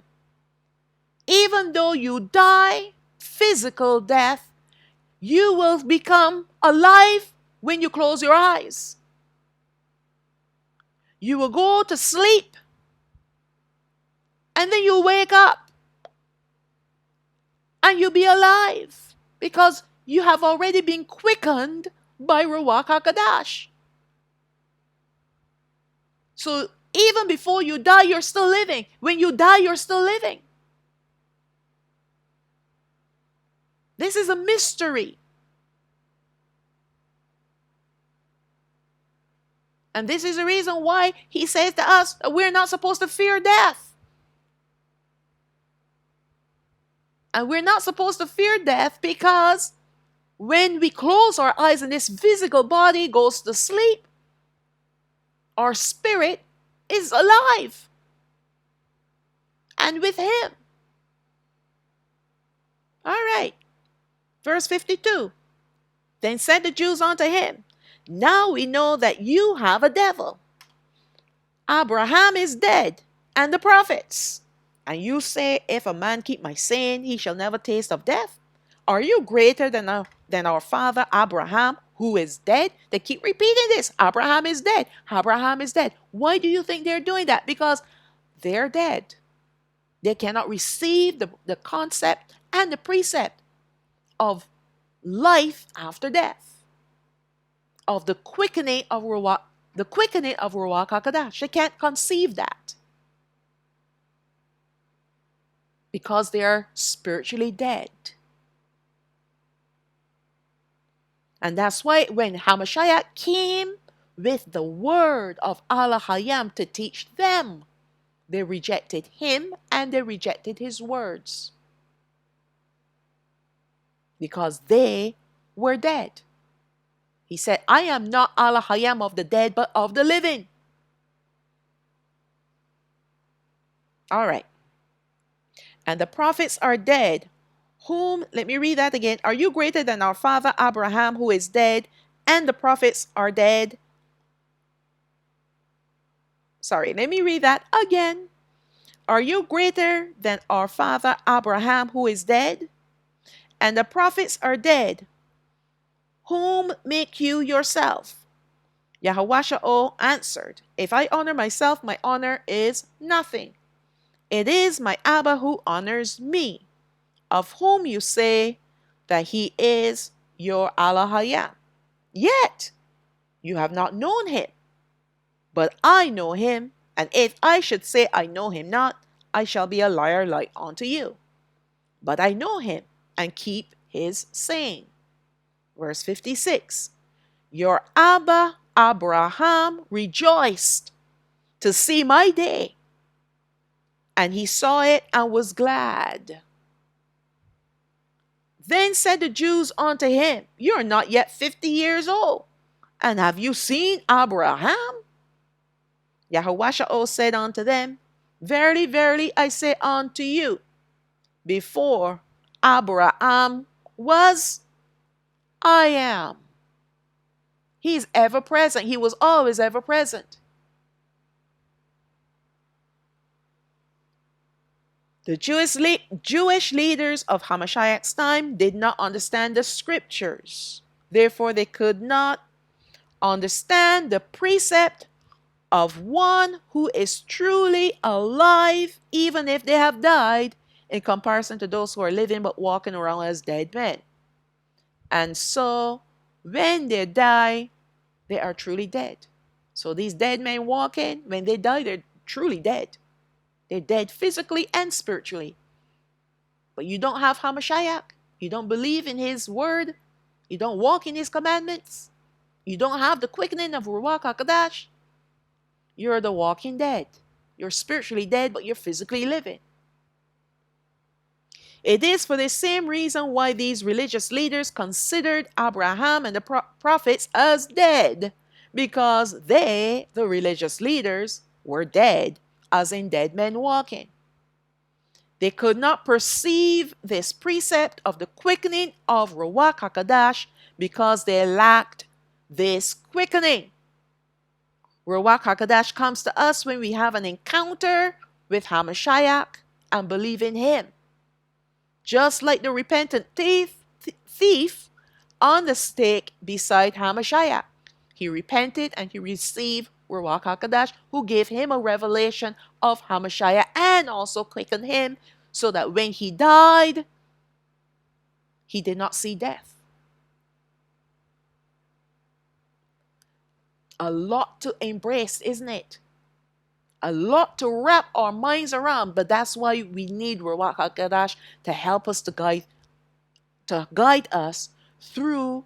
even though you die physical death, you will become alive when you close your eyes. You will go to sleep and then you'll wake up and you'll be alive because you have already been quickened by Ruach HaKadosh. So even before you die, you're still living. When you die, you're still living. This is a mystery. And this is the reason why he says to us that we're not supposed to fear death. And we're not supposed to fear death because when we close our eyes and this physical body goes to sleep, our spirit is alive and with him. All right. Verse 52. Then said the Jews unto him, now we know that you have a devil. Abraham is dead, and the prophets. And you say, if a man keep my saying, he shall never taste of death. Are you greater than our father Abraham, who is dead? They keep repeating this. Abraham is dead. Abraham is dead. Why do you think they're doing that? Because they're dead. They cannot receive the concept and the precept of life after death, of the quickening of Ruach HaKadosh. They can't conceive that because they are spiritually dead. And that's why when Hamashiach came with the word of Alahayam to teach them, they rejected him and they rejected his words because they were dead. He said, I am not Alahayam of the dead, but of the living. All right. And the prophets are dead Whom, let me read that again. Are you greater than our father Abraham, who is dead, and the prophets are dead? Sorry, let me read that again. Are you greater than our father Abraham, who is dead, and the prophets are dead? Whom make you yourself? Yahweh answered, if I honor myself, my honor is nothing. It is my Abba who honors me, of whom you say that he is your Alahayam. Yet you have not known him, but I know him, and if I should say I know him not, I shall be a liar like unto you. But I know him, and keep his saying. Verse 56, your Abba Abraham rejoiced to see my day, and he saw it and was glad. Then said the Jews unto him, you are not yet 50 years old, and have you seen Abraham? Yahweh said unto them, verily, verily, I say unto you, before Abraham was, I am. He is ever present. He was always ever present. The Jewish leaders of Hamashiach's time did not understand the scriptures. Therefore, they could not understand the precept of one who is truly alive, even if they have died, in comparison to those who are living but walking around as dead men. And so, when they die, they are truly dead. So these dead men walking, when they die, they're truly dead. They're dead physically and spiritually. But you don't have Hamashiach. You don't believe in his word. You don't walk in his commandments. You don't have the quickening of Ruach HaKodesh. You're the walking dead. You're spiritually dead, but you're physically living. It is for the same reason why these religious leaders considered Abraham and the prophets as dead, because they, the religious leaders, were dead, as in dead men walking. They could not perceive this precept of the quickening of Ruach HaKodesh because they lacked this quickening. Ruach HaKodesh comes to us when we have an encounter with Hamashiach and believe in him. Just like the repentant thief on the stake beside Hamashiach. He repented and he received Ruach HaKodesh, who gave him a revelation of Hamashiach and also quickened him so that when he died, he did not see death. A lot to embrace, isn't it? A lot to wrap our minds around, but that's why we need Ruach HaKodesh to help us to guide us through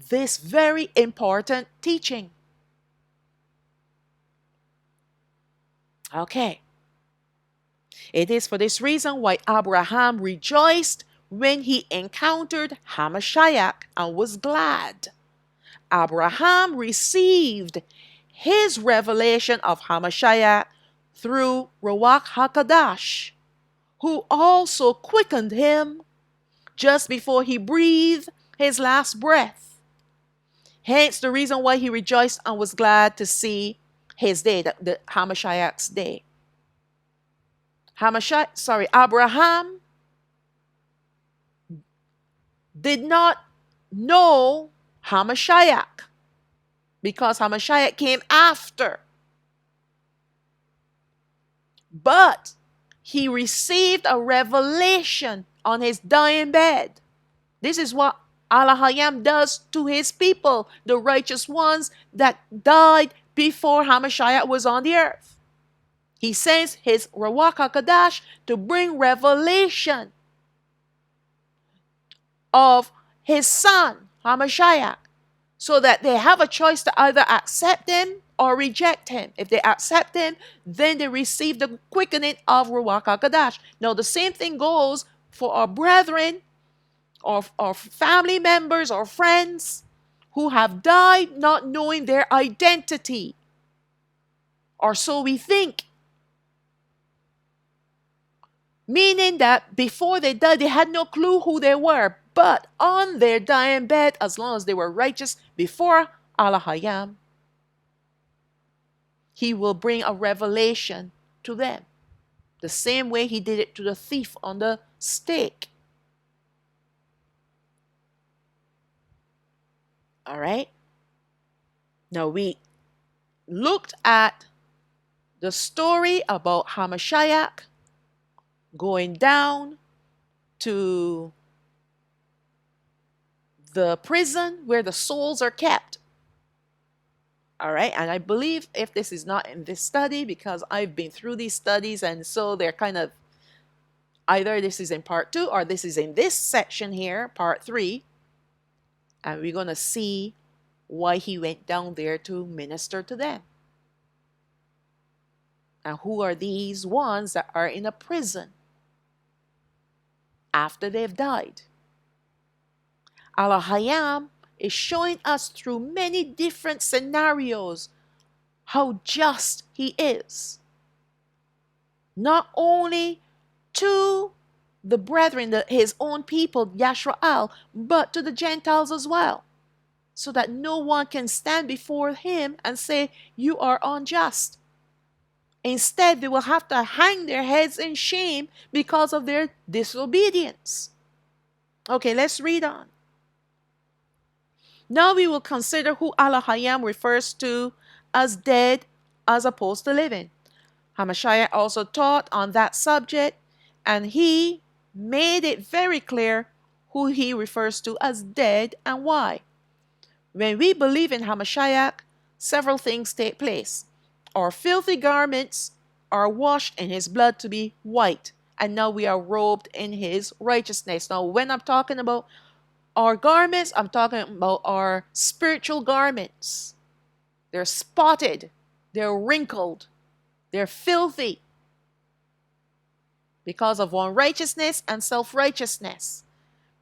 this very important teaching. Okay. It is for this reason why Abraham rejoiced when he encountered Hamashiach and was glad. Abraham received his revelation of Hamashiach through Ruach HaKodesh, who also quickened him just before he breathed his last breath. Hence the reason why he rejoiced and was glad to see his day, the Hamashiach's day. Abraham did not know Hamashiach because Hamashiach came after. But he received a revelation on his dying bed. This is what Alahayam does to his people, the righteous ones that died before Hamashiach was on the earth. He sends his Ruach HaKodesh to bring revelation of his son, Hamashiach, so that they have a choice to either accept him or reject him. If they accept him, then they receive the quickening of Ruach HaKodesh. Now, the same thing goes for our brethren, or family members, or friends who have died not knowing their identity, or so we think. Meaning that before they died, they had no clue who they were. But on their dying bed, as long as they were righteous before Alahayam, he will bring a revelation to them. The same way he did it to the thief on the stake. All right? Now we looked at the story about Hamashiach going down to the prison where the souls are kept. All right, and I believe if this is not in this study, because I've been through these studies, and so they're kind of either this is in part 2 or this is in this section here, part 3, and we're going to see why he went down there to minister to them. And who are these ones that are in a prison after they've died? Alahayam is showing us through many different scenarios how just he is. Not only to the brethren, his own people, Yashrael, but to the Gentiles as well. So that no one can stand before him and say, you are unjust. Instead, they will have to hang their heads in shame because of their disobedience. Okay, let's read on. Now we will consider who Alahayam refers to as dead as opposed to living. Hamashiach also taught on that subject, and he made it very clear who he refers to as dead and why. When we believe in Hamashiach, several things take place. Our filthy garments are washed in his blood to be white, and now we are robed in his righteousness. Now, when I'm talking about our garments, I'm talking about our spiritual garments. They're spotted, they're wrinkled, they're filthy because of unrighteousness and self-righteousness.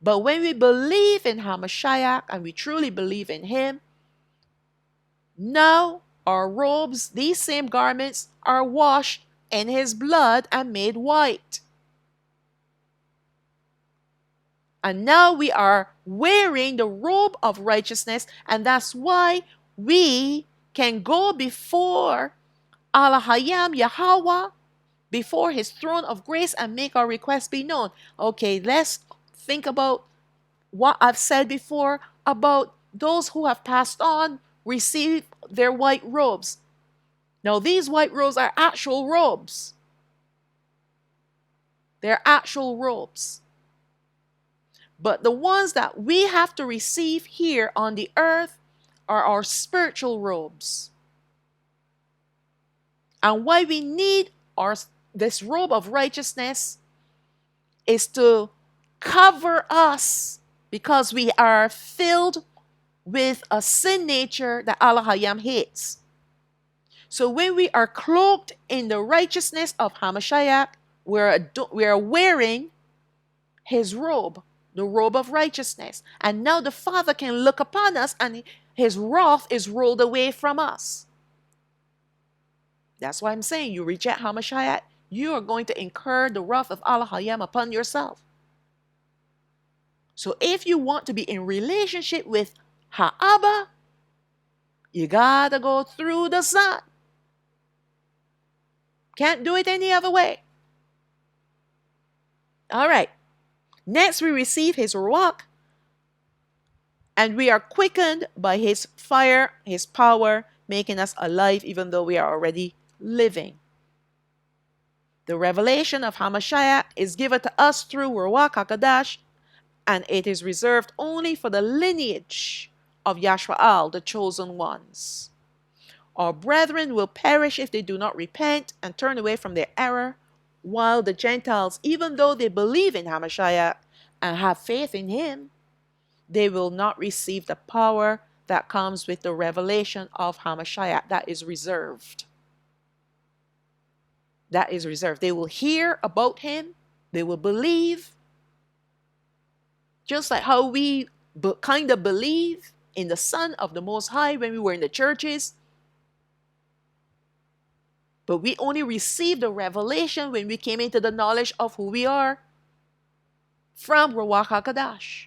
But when we believe in Hamashiach and we truly believe in him, now our robes, these same garments, are washed in his blood and made white. And now we are wearing the robe of righteousness, and that's why we can go before Alahayam Yahweh, before his throne of grace, and make our requests be known. Okay, let's think about what I've said before about those who have passed on, receive their white robes. Now, these white robes are actual robes. They're actual robes. But the ones that we have to receive here on the earth are our spiritual robes. And why we need this robe of righteousness is to cover us, because we are filled with a sin nature that Alahayam hates. So when we are cloaked in the righteousness of Hamashiach, we are wearing his robe, the robe of righteousness. And now the Father can look upon us and his wrath is rolled away from us. That's why I'm saying you reject Hamashiach, you are going to incur the wrath of Alahayam upon yourself. So if you want to be in relationship with Ha'aba, you gotta go through the Son. Can't do it any other way. All right. Next, we receive his Ruach, and we are quickened by his fire, his power, making us alive even though we are already living. The revelation of Hamashiach is given to us through Ruach HaKadosh, and it is reserved only for the lineage of Yashrael, the chosen ones. Our brethren will perish if they do not repent and turn away from their error, while the Gentiles, even though they believe in Hamashiach and have faith in him, they will not receive the power that comes with the revelation of Hamashiach. That is reserved. That is reserved. They will hear about him. They will believe. Just like how we kind of believe in the Son of the Most High when we were in the churches. But we only received the revelation when we came into the knowledge of who we are from Ruach HaKodesh.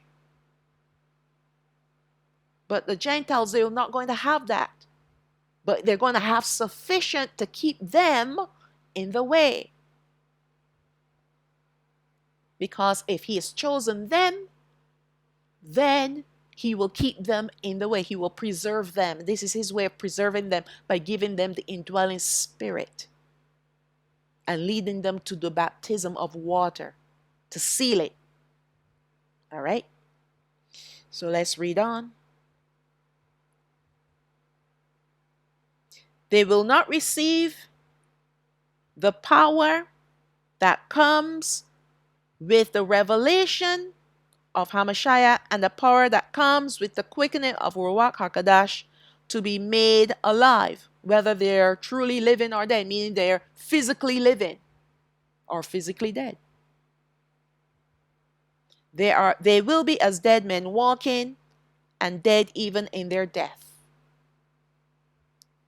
But the Gentiles, they're not going to have that. But they're going to have sufficient to keep them in the way. Because if he has chosen them, then he will keep them in the way. He will preserve them. This is his way of preserving them by giving them the indwelling spirit and leading them to the baptism of water to seal it. All right? So let's read on. They will not receive the power that comes with the revelation of Hamashiach and the power that comes with the quickening of Ruach HaKodesh to be made alive, whether they're truly living or dead, meaning they're physically living or physically dead. They will be as dead men walking and dead even in their death.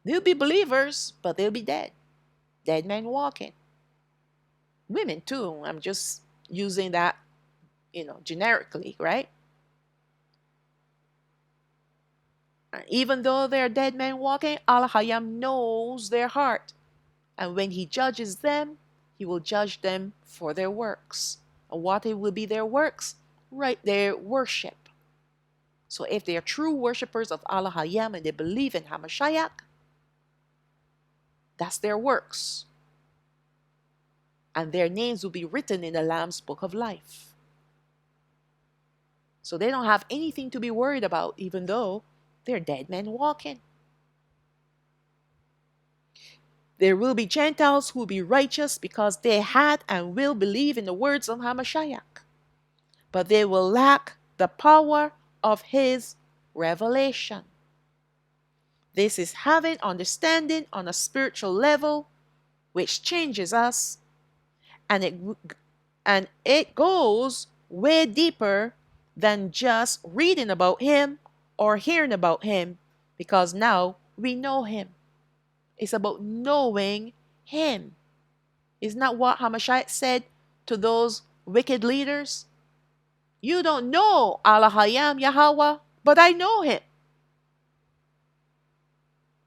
They'll be believers, but they'll be dead. Dead men walking. Women too. I'm just using that, generically, right? Even though they're dead men walking, Alahayam knows their heart. And when he judges them, he will judge them for their works. And what will be their works? Right, their worship. So if they are true worshippers of Alahayam and they believe in Hamashiach, that's their works. And their names will be written in the Lamb's Book of Life. So they don't have anything to be worried about, even though they're dead men walking. There will be Gentiles who will be righteous because they had and will believe in the words of Hamashiach. But they will lack the power of his revelation. This is having understanding on a spiritual level, which changes us, and it goes way deeper than just reading about him or hearing about him, because now we know him. It's about knowing him. Isn't that what Hamashiach said to those wicked leaders? You don't know Alahayam Yahweh, but I know him.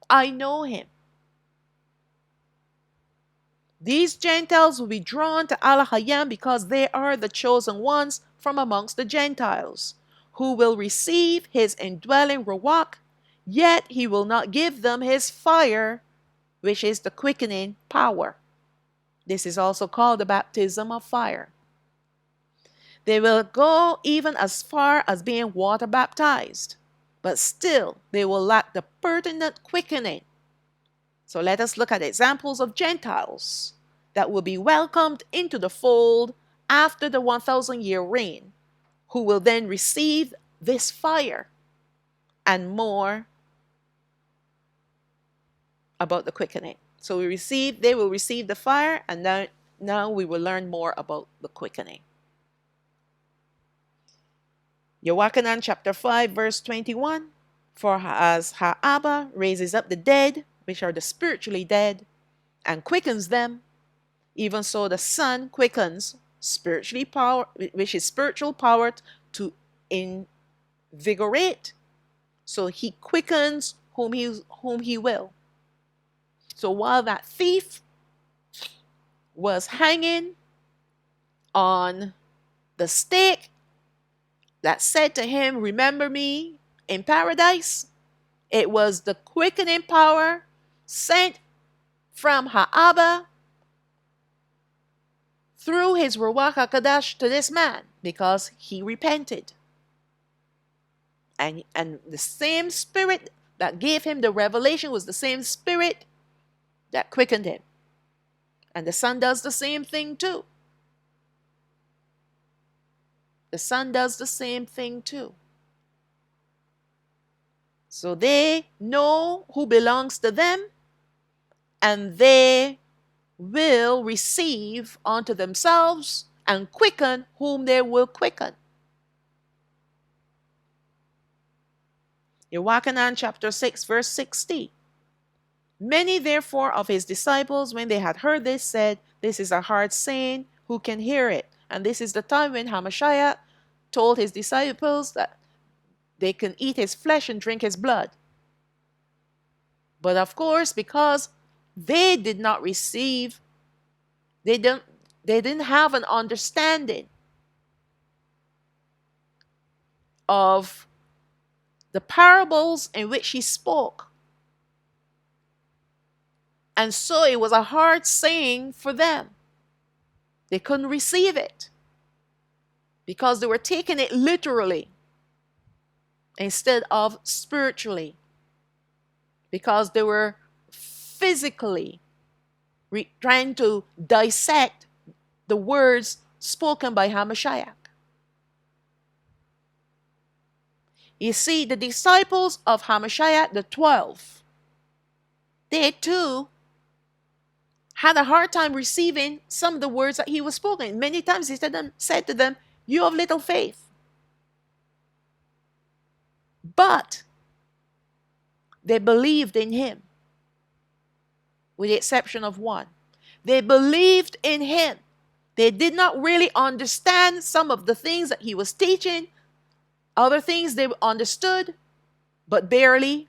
I know him. These Gentiles will be drawn to Alahayam because they are the chosen ones from amongst the Gentiles, who will receive his indwelling Ruach, yet he will not give them his fire, which is the quickening power. This is also called the baptism of fire. They will go even as far as being water baptized, but still they will lack the pertinent quickening. So let us look at examples of Gentiles that will be welcomed into the fold after the 1,000-year reign, who will then receive this fire and more about the quickening. So they will receive the fire, and now we will learn more about the quickening. Yochanan chapter 5 verse 21, for as Ha'abba raises up the dead, which are the spiritually dead, and quickens them, even so the Son quickens spiritually power, which is spiritual power to invigorate. So he quickens whom he will. So while that thief was hanging on the stake that said to him, remember me in paradise, it was the quickening power sent from Ha'abba through his Ruach HaKodesh to this man, because he repented. And the same spirit that gave him the revelation was the same spirit that quickened him. And the Son does the same thing too. The Son does the same thing too. So they know who belongs to them, and they will receive unto themselves and quicken whom they will quicken. Yochanan chapter 6 verse 60. Many therefore of his disciples, when they had heard this, said, "This is a hard saying, who can hear it?" And this is the time when Hamashiach told his disciples that they can eat his flesh and drink his blood. But of course, because they did not receive, they didn't have an understanding of the parables in which he spoke. And so it was a hard saying for them. They couldn't receive it because they were taking it literally instead of spiritually, because they were physically trying to dissect the words spoken by Hamashiach. You see, the disciples of Hamashiach, the 12, they too had a hard time receiving some of the words that he was spoken. Many times he said to them, "You have little faith." But they believed in him, with the exception of one. They believed in him. They did not really understand some of the things that he was teaching. Other things they understood, but barely.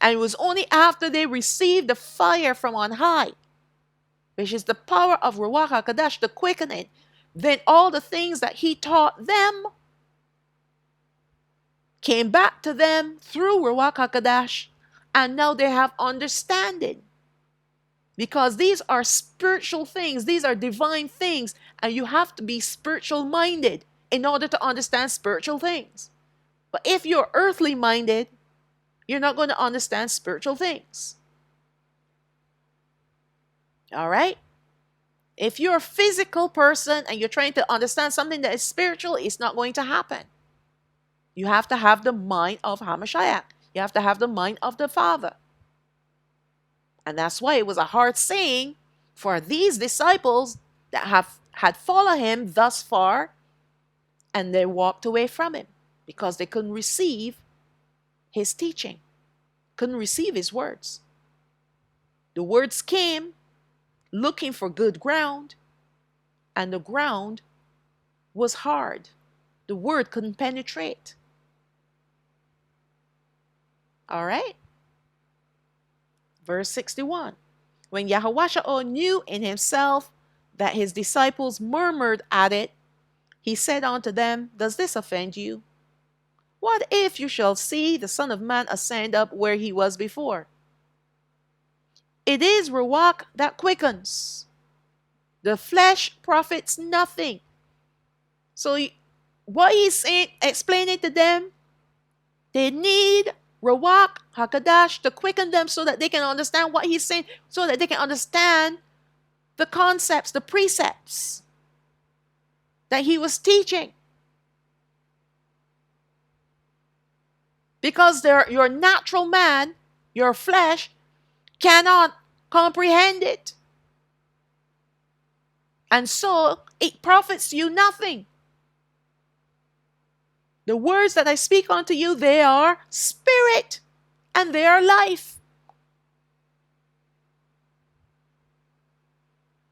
And it was only after they received the fire from on high, which is the power of Ruach HaKadosh, the quickening, then all the things that he taught them came back to them through Ruach HaKadosh, and now they have understanding. Because these are spiritual things, these are divine things, and you have to be spiritual minded in order to understand spiritual things. But if you're earthly minded, you're not going to understand spiritual things. All right? If you're a physical person and you're trying to understand something that is spiritual, it's not going to happen. You have to have the mind of Hamashiach. You have to have the mind of the Father. And that's why it was a hard saying for these disciples that had followed him thus far, and they walked away from him because they couldn't receive his teaching, couldn't receive his words. The words came looking for good ground, and the ground was hard. The word couldn't penetrate. All right? Verse 61. When Yahushua knew in himself that his disciples murmured at it, he said unto them, "Does this offend you? What if you shall see the Son of Man ascend up where he was before? It is Ruach that quickens. The flesh profits nothing." So what he's saying, explaining to them, they need Ruach HaKadosh to quicken them so that they can understand what he's saying, so that they can understand the concepts, the precepts that he was teaching. Because your natural man, your flesh, cannot comprehend it. And so it profits you nothing. The words that I speak unto you, they are spirit and they are life.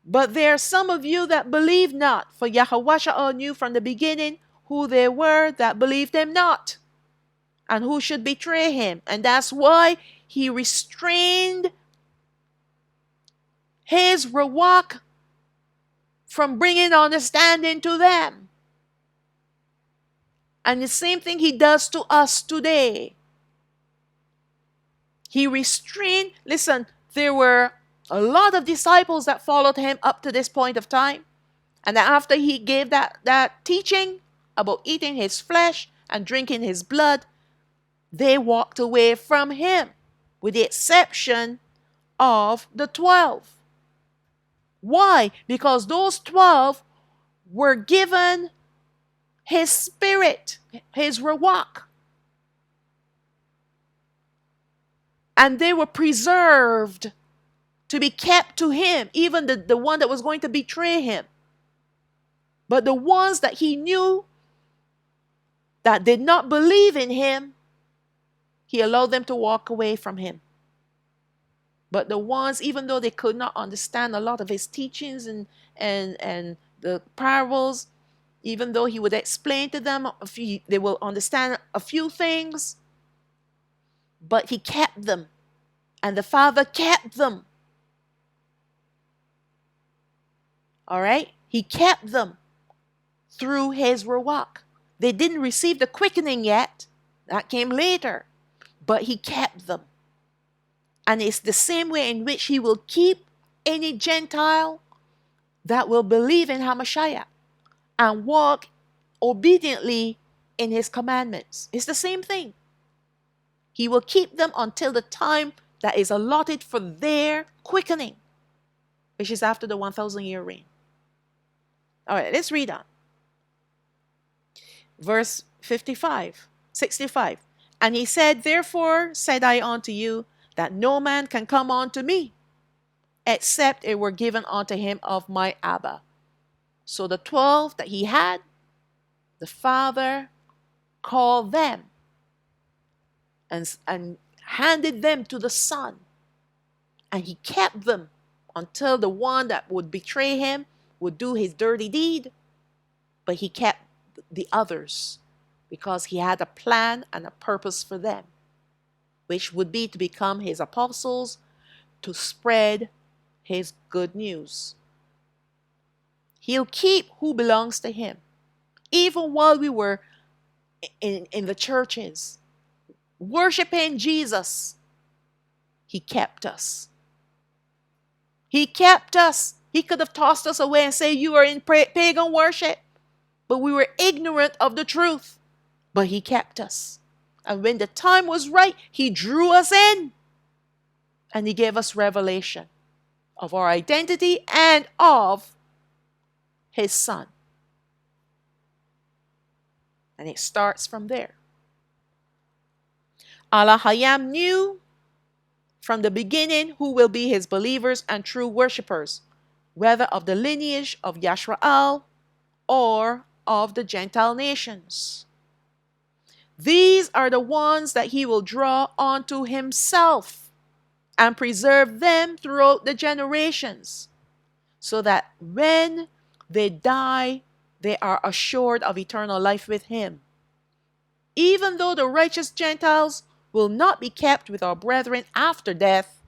But there are some of you that believe not, for Yahushua knew from the beginning who they were that believed him not, and who should betray him. And that's why he restrained his Ruach from bringing understanding to them. And the same thing he does to us today. He restrained, listen, there were a lot of disciples that followed him up to this point of time. And after he gave that teaching about eating his flesh and drinking his blood, they walked away from him, with the exception of the 12. Why? Because those 12 were given his spirit, his Ruach. And they were preserved to be kept to him, even the one that was going to betray him. But the ones that he knew that did not believe in him, he allowed them to walk away from him. But the ones, even though they could not understand a lot of his teachings and the parables, even though he would explain to them a few, they will understand a few things, but he kept them, and the Father kept them. All right? He kept them through his ruach. They didn't receive the quickening yet. That came later. But he kept them. And it's the same way in which he will keep any Gentile that will believe in Hamashiach and walk obediently in his commandments. It's the same thing. He will keep them until the time that is allotted for their quickening, which is after the 1,000-year reign. All right, let's read on. Verse 65. And he said, therefore said I unto you, that no man can come unto me, except it were given unto him of my Abba. So the 12 that he had, the Father called them and handed them to the Son. And he kept them until the one that would betray him would do his dirty deed. But he kept the others because he had a plan and a purpose for them, which would be to become his apostles, to spread his good news. He'll keep who belongs to him. Even while we were in the churches, worshiping Jesus, he kept us. He kept us. He could have tossed us away and say, you are in pagan worship. But we were ignorant of the truth. But he kept us. And when the time was right, he drew us in. And he gave us revelation of our identity and of his Son. And it starts from there. Alahayam knew from the beginning who will be his believers and true worshippers, whether of the lineage of Yashrael or of the Gentile nations. These are the ones that he will draw unto himself and preserve them throughout the generations, so that when they die, they are assured of eternal life with him. Even though the righteous Gentiles will not be kept with our brethren after death,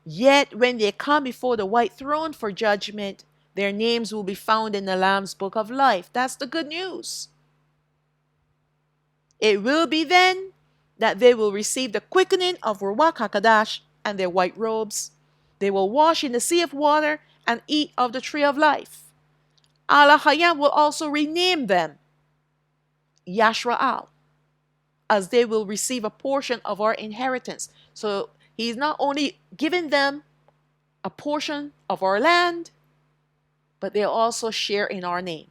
yet when they come before the white throne for judgment, their names will be found in the Lamb's book of life. That's the good news. It will be then that they will receive the quickening of Ruach HaKadosh and their white robes. They will wash in the sea of water and eat of the tree of life. Alahayam will also rename them Yashraal, as they will receive a portion of our inheritance. So he's not only giving them a portion of our land, but they'll also share in our name.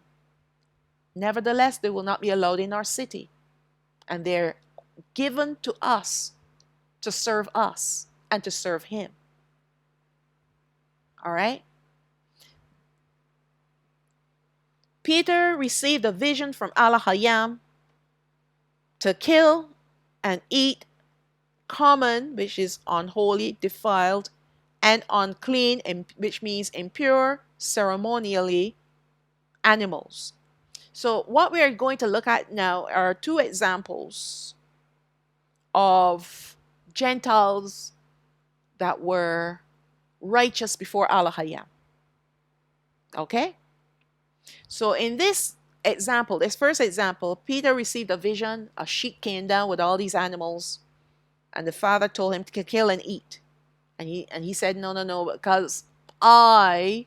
Nevertheless, they will not be allowed in our city. And they're given to us to serve us and to serve him. All right? Peter received a vision from Alahayam to kill and eat common, which is unholy, defiled, and unclean, which means impure, ceremonially, animals. So what we are going to look at now are two examples of Gentiles that were righteous before Alahayam. Okay? So in this example, this first example, Peter received a vision. A sheep came down with all these animals, and the Father told him to kill and eat. And he said, no, because I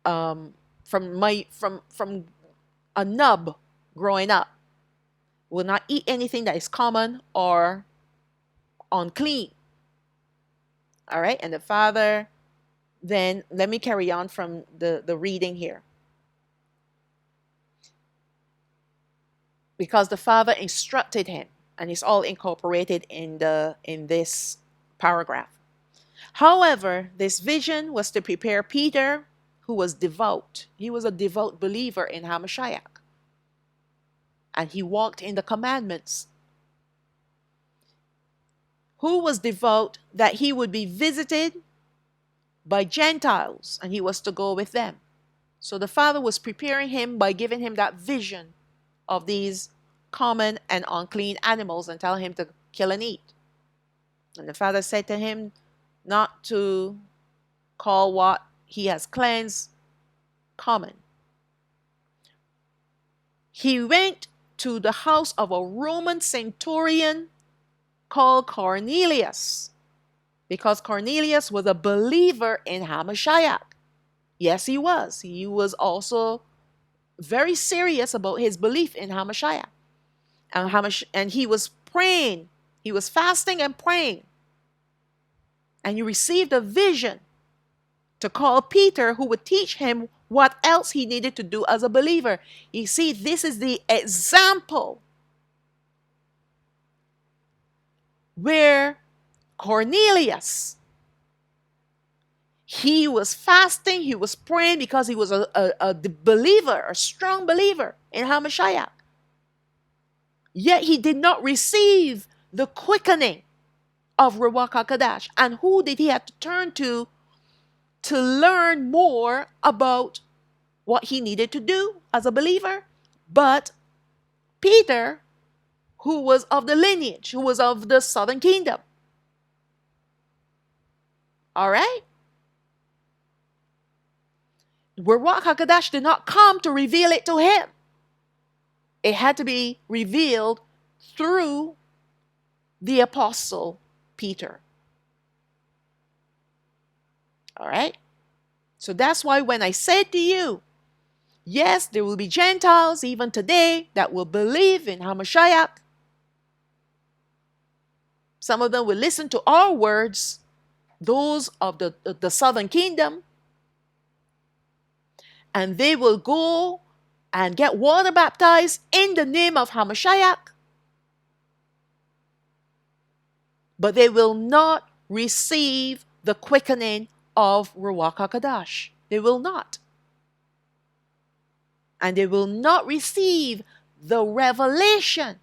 from a nub growing up will not eat anything that is common or unclean. All right, and the Father, then let me carry on from the reading here. Because the Father instructed him, and it's all incorporated in this paragraph. However, this vision was to prepare Peter, who was devout. He was a devout believer in Hamashiach. And he walked in the commandments. who was devout, that he would be visited by Gentiles and he was to go with them. So the Father was preparing him by giving him that vision of these common and unclean animals and telling him to kill and eat. And the Father said to him not to call what he has cleansed common. He went to the house of a Roman centurion called Cornelius, because Cornelius was a believer in Hamashiach. Yes, he was. He was also very serious about his belief in Hamashiach. And he was praying. He was fasting and praying. And he received a vision to call Peter, who would teach him what else he needed to do as a believer. You see, this is the example where Cornelius, he was fasting, he was praying because he was a believer, a strong believer in Hamashiach. Yet he did not receive the quickening of Ruach HaKodesh. And who did he have to turn to learn more about what he needed to do as a believer? But Peter, who was of the lineage, who was of the southern kingdom. All right? Ruach HaKodesh did not come to reveal it to him. It had to be revealed through the apostle Peter. All right? So that's why when I said to you, yes, there will be Gentiles even today that will believe in Hamashiach. Some of them will listen to our words, those of the southern kingdom, and they will go and get water baptized in the name of Hamashiach. But they will not receive the quickening of Ruach HaKodesh. They will not. And they will not receive the revelation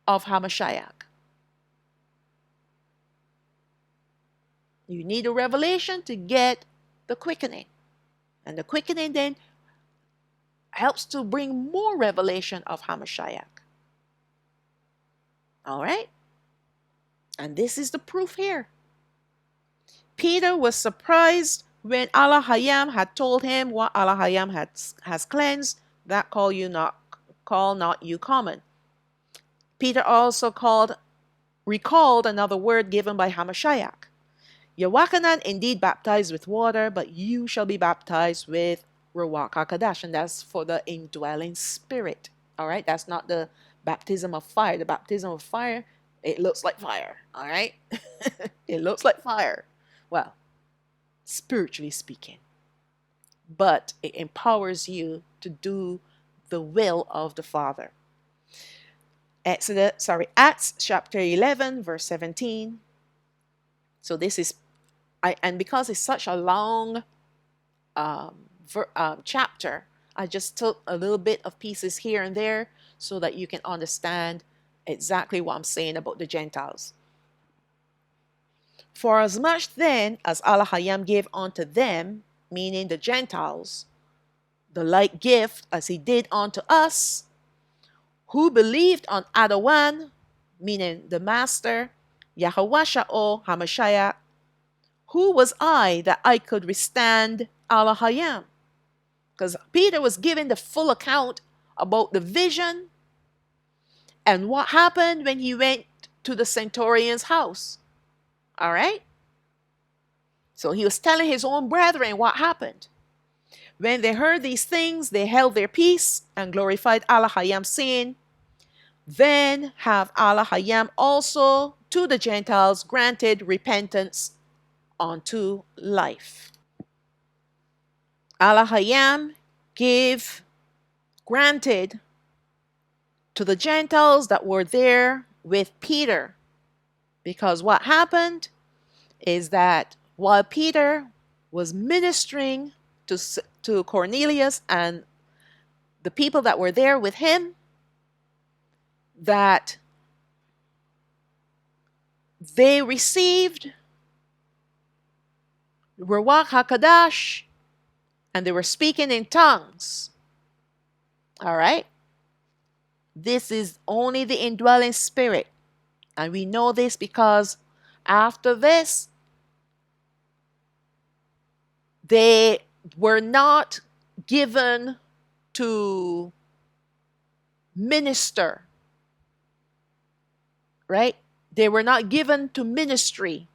of Hamashiach. You need a revelation to get the quickening. And the quickening then helps to bring more revelation of Hamashiach. All right? And this is the proof here. Peter was surprised when Alahayam had told him what Alahayam has cleansed, that call not you common. Peter also recalled another word given by Hamashiach. Yawakanan indeed baptized with water, but you shall be baptized with Ruach HaKodesh, and that's for the indwelling spirit. All right, that's not the baptism of fire. The baptism of fire, it looks like fire. All right, it looks like fire. Well, spiritually speaking, but it empowers you to do the will of the Father. Acts chapter 11, verse 17. So this is, and because it's such a long chapter, I just took a little bit of pieces here and there so that you can understand exactly what I'm saying about the Gentiles. For as much then as Alahayam gave unto them, meaning the Gentiles, the like gift as he did unto us, who believed on Adawan, meaning the Master, Yahawasha'o Hamashiach, who was I that I could withstand Alahayam? Because Peter was giving the full account about the vision and what happened when he went to the centurion's house. All right? So he was telling his own brethren what happened. When they heard these things, they held their peace and glorified Alahayam, saying, then have Alahayam also to the Gentiles granted repentance unto life. Alahayam granted to the Gentiles that were there with Peter. Because what happened is that while Peter was ministering to Cornelius and the people that were there with him, that they received Ruach HaKadosh, and they were speaking in tongues. All right? This is only the indwelling spirit. And we know this because after this, they were not given to minister, right? They were not given to ministry.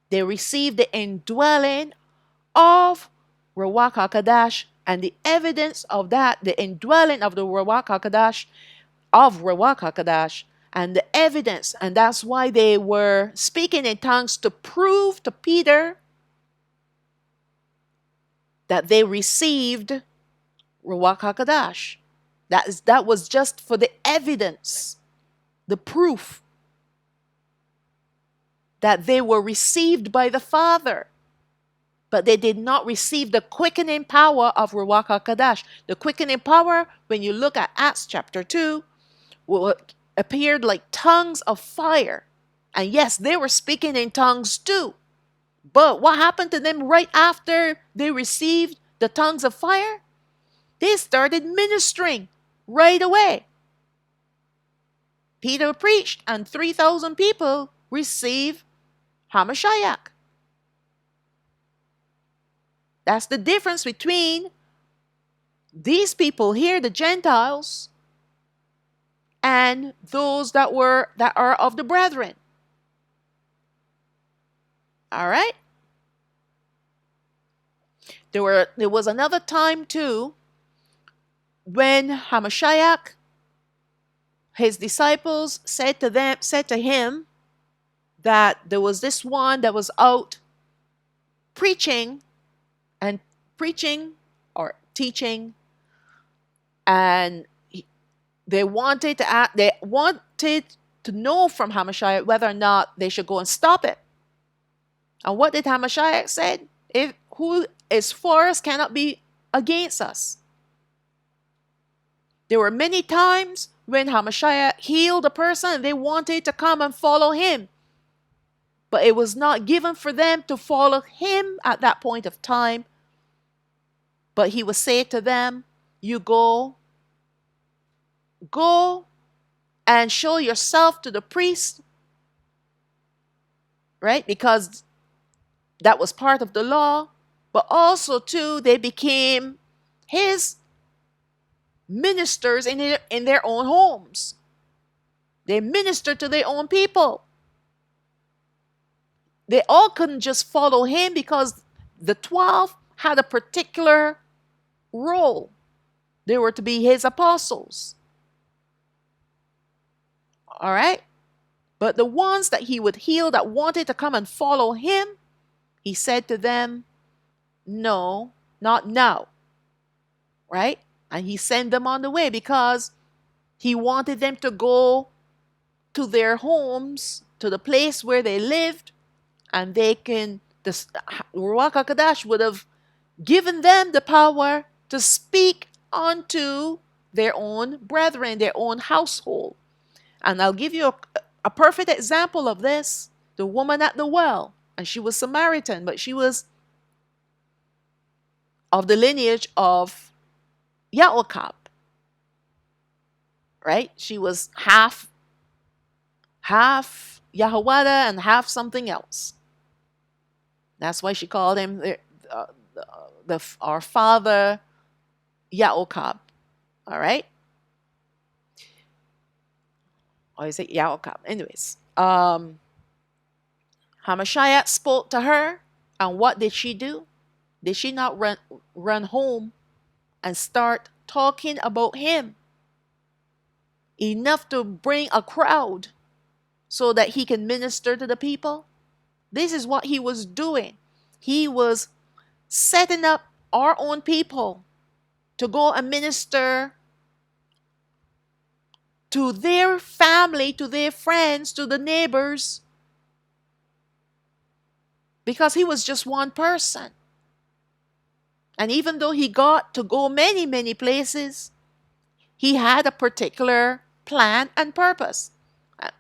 They received the indwelling of Ruach HaKadosh, and the evidence of that, the indwelling of the Ruach HaKadosh, and the evidence, and that's why they were speaking in tongues to prove to Peter that they received Ruach HaKadosh. That was just for the evidence, the proof that they were received by the Father. But they did not receive the quickening power of Ruach HaKadosh. The quickening power, when you look at Acts chapter 2, appeared like tongues of fire. And yes, they were speaking in tongues too. But what happened to them right after they received the tongues of fire? They started ministering right away. Peter preached, and 3,000 people received Hamashiach. That's the difference between these people here, the Gentiles, and those that are of the brethren. All right? There was another time too when Hamashiach, his disciples said to him that there was this one that was out preaching or teaching, and they wanted to know from Hamashiach whether or not they should go and stop it. And what did Hamashiach say? If who is for us cannot be against us. There were many times when Hamashiach healed a person and they wanted to come and follow him. But it was not given for them to follow him at that point of time. But he would say to them, you go and show yourself to the priest, right? Because that was part of the law. But also too, they became his ministers in their own homes. They ministered to their own people. They all couldn't just follow him because the 12 had a particular role. They were to be his apostles. All right? But the ones that he would heal that wanted to come and follow him, he said to them, no, not now. Right? And he sent them on the way because he wanted them to go to their homes, to the place where they lived, and the Ruach HaKadosh would have given them the power to speak unto their own brethren, their own household. And I'll give you a perfect example of this. The woman at the well, and she was Samaritan, but she was of the lineage of Yaakov, right? She was half Yahweh and half something else. That's why she called him our father Yaakov. All right? Or is it Yaakov? Anyways, Hamashiach spoke to her, and what did she do? Did she not run home and start talking about him? Enough to bring a crowd so that he can minister to the people? This is what he was doing. He was setting up our own people to go and minister to their family, to their friends, to the neighbors, because he was just one person. And even though he got to go many, many places, he had a particular plan and purpose.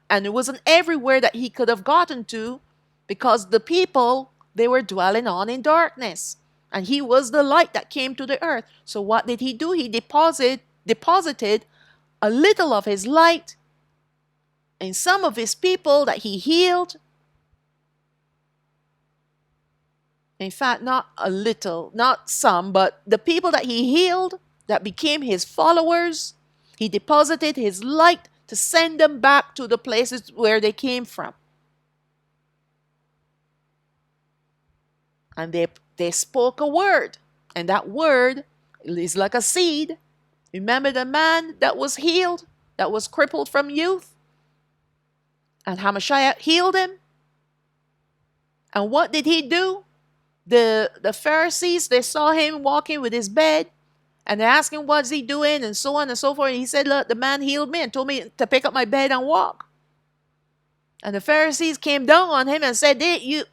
And it wasn't everywhere that he could have gotten to, because the people, they were dwelling on in darkness. And he was the light that came to the earth. So what did he do? He deposited a little of his light in some of his people that he healed. In fact, not a little, not some, but the people that he healed, that became his followers, he deposited his light to send them back to the places where they came from. And they spoke a word. And that word is like a seed. Remember the man that was healed, that was crippled from youth? And Hamashiach healed him. And what did he do? The Pharisees, they saw him walking with his bed, and they asked him, what's he doing, and so on and so forth. And he said, look, the man healed me and told me to pick up my bed and walk. And the Pharisees came down on him and said,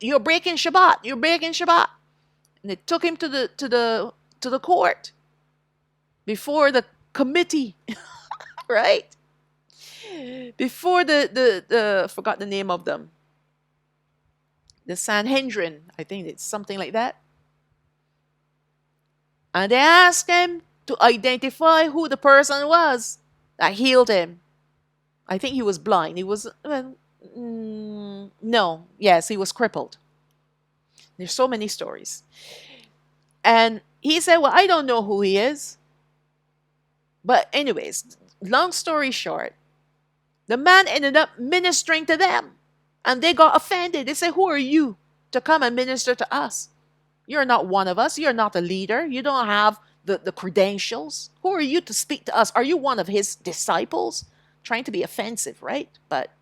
you're breaking Shabbat. You're breaking Shabbat. And they took him to the court before the committee, right? Before the forgot the name of them. The Sanhedrin, I think it's something like that. And they asked him to identify who the person was that healed him. I think he was blind. He was, no, yes, he was crippled. There's so many stories. And he said, well, I don't know who he is. But anyways, long story short, the man ended up ministering to them. And they got offended. They said, who are you to come and minister to us? You're not one of us. You're not a leader. You don't have the credentials. Who are you to speak to us? Are you one of his disciples? Trying to be offensive, right? But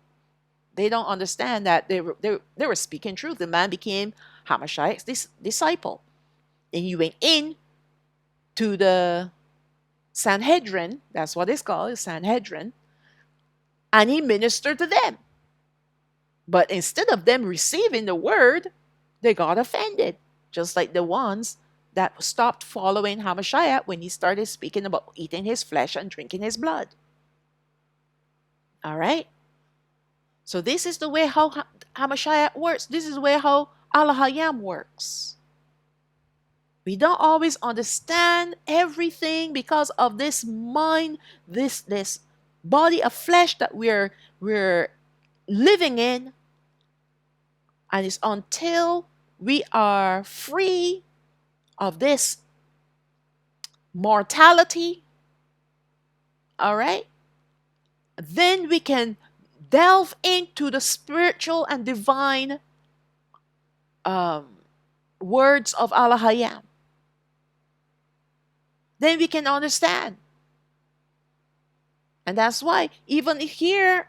they don't understand that they were speaking truth. The man became Hamashiach's disciple. And he went in to the Sanhedrin. That's what it's called, Sanhedrin. And he ministered to them. But instead of them receiving the word, they got offended. Just like the ones that stopped following Hamashiach when he started speaking about eating his flesh and drinking his blood. All right? So this is the way how Hamashiach works. This is the way how Alahayam works. We don't always understand everything because of this mind, this body of flesh that we're living in. And it's until we are free of this mortality, all right, then we can delve into the spiritual and divine words of Alahayam. Then we can understand. And that's why even here,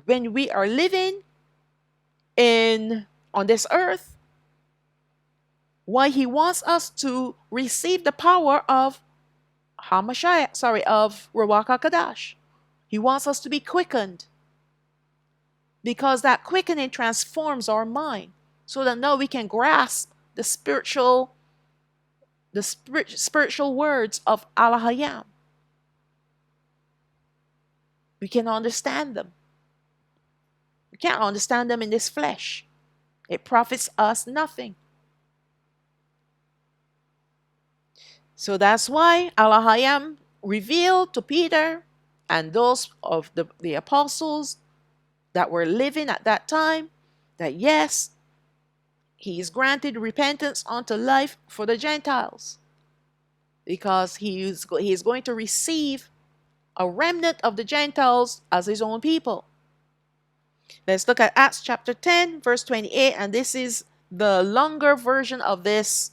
when we are living on this earth, why he wants us to receive the power of Hamashiach, of Ruach HaKodesh. He wants us to be quickened, because that quickening transforms our mind, so that now we can grasp the spiritual words of Alahayam. We can understand them. We can't understand them in this flesh. It profits us nothing. So that's why Alahayam revealed to Peter and those of the apostles that were living at that time that yes, he is granted repentance unto life for the Gentiles, because he is going to receive a remnant of the Gentiles as his own people. Let's look at Acts chapter 10, verse 28, and this is the longer version of this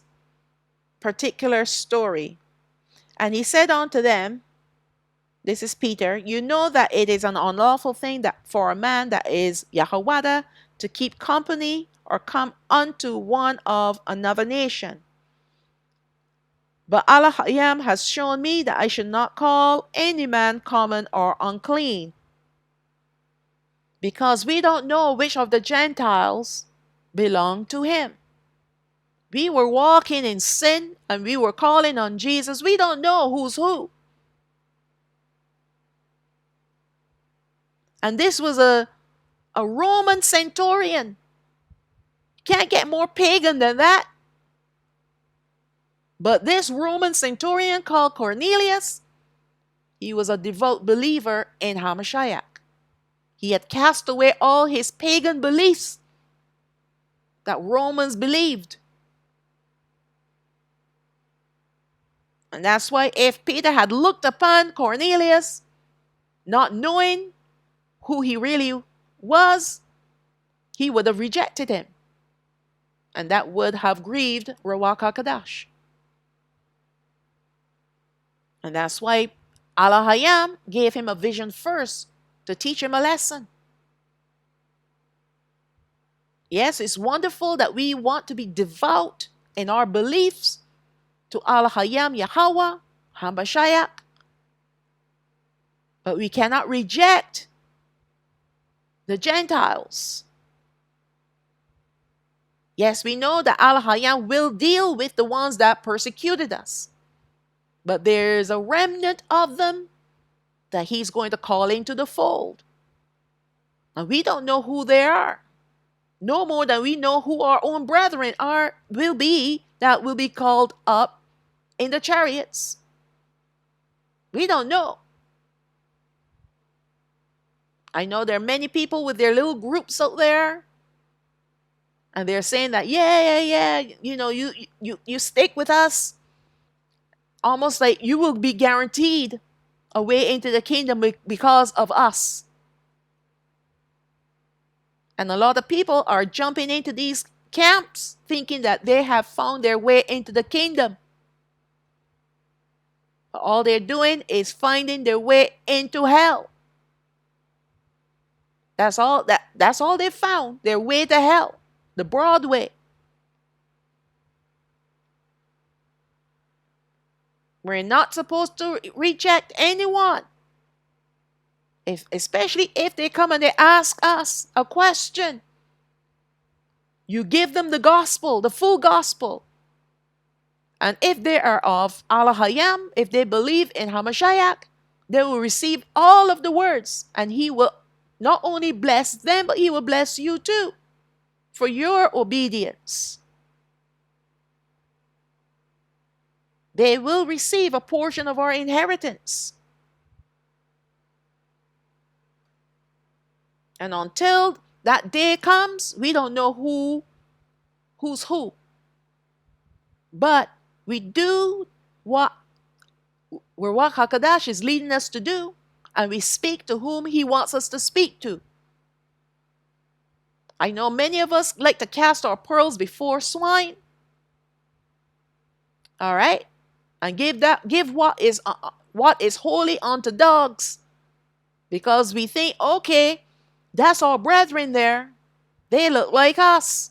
particular story. And he said unto them, this is Peter, you know that it is an unlawful thing that for a man that is Yahawada to keep company or come unto one of another nation. But Alahayam has shown me that I should not call any man common or unclean, because we don't know which of the Gentiles belong to him. We were walking in sin and we were calling on Jesus. We don't know who's who. And this was a Roman centurion. Can't get more pagan than that. But this Roman centurion called Cornelius, he was a devout believer in Hamashiach. He had cast away all his pagan beliefs that Romans believed. And that's why if Peter had looked upon Cornelius, not knowing who he really was, he would have rejected him. And that would have grieved Ruach HaKodesh. And that's why Alahayam gave him a vision first to teach him a lesson. Yes, it's wonderful that we want to be devout in our beliefs to Alahayam Yahweh, Hamashiach, but we cannot reject the Gentiles. Yes, we know that Alahayam will deal with the ones that persecuted us, but there's a remnant of them that he's going to call into the fold. And we don't know who they are. No more than we know who our own brethren will be that will be called up in the chariots. We don't know. I know there are many people with their little groups out there, and they're saying that, yeah, you stick with us. Almost like you will be guaranteed a way into the kingdom because of us. And a lot of people are jumping into these camps thinking that they have found their way into the kingdom. But all they're doing is finding their way into hell. That's all they found, their way to hell, the broad way. We're not supposed to reject anyone. Especially if they come and they ask us a question. You give them the gospel, the full gospel. And if they are of Alahayam, if they believe in Hamashiach, they will receive all of the words. And he will not only bless them, but he will bless you too for your obedience. They will receive a portion of our inheritance. And until that day comes, we don't know who's who. But we do what Ruach HaKodesh is leading us to do, and we speak to whom he wants us to speak to. I know many of us like to cast our pearls before swine. All right? And give what is holy unto dogs. Because we think, okay, that's our brethren there. They look like us.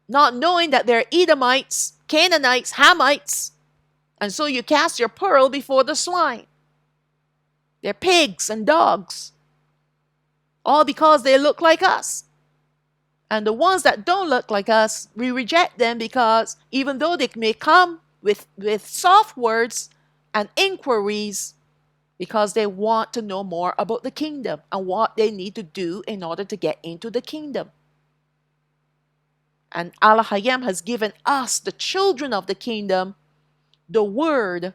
Not knowing that they're Edomites, Canaanites, Hamites. And so you cast your pearl before the swine. They're pigs and dogs. All because they look like us. And the ones that don't look like us, we reject them because even though they may come with soft words and inquiries, because they want to know more about the kingdom and what they need to do in order to get into the kingdom. And Alahayam has given us, the children of the kingdom, the word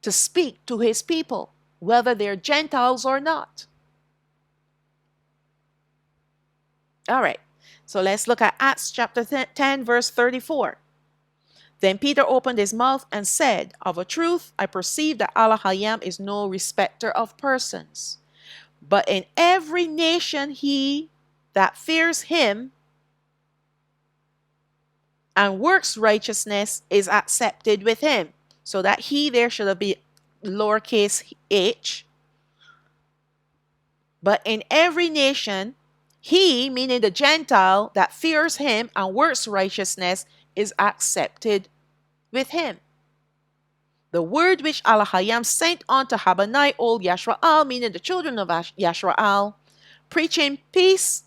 to speak to his people, whether they're Gentiles or not. All right, so let's look at Acts chapter 10, verse 34. Then Peter opened his mouth and said, of a truth, I perceive that Alahayam is no respecter of persons, but in every nation he that fears him and works righteousness is accepted with him. So that he there should be lowercase h. But in every nation, he, meaning the Gentile, that fears him and works righteousness is accepted with him. The word which Alahayam sent unto Habanai old Yashraal, meaning the children of Yashraal, preaching peace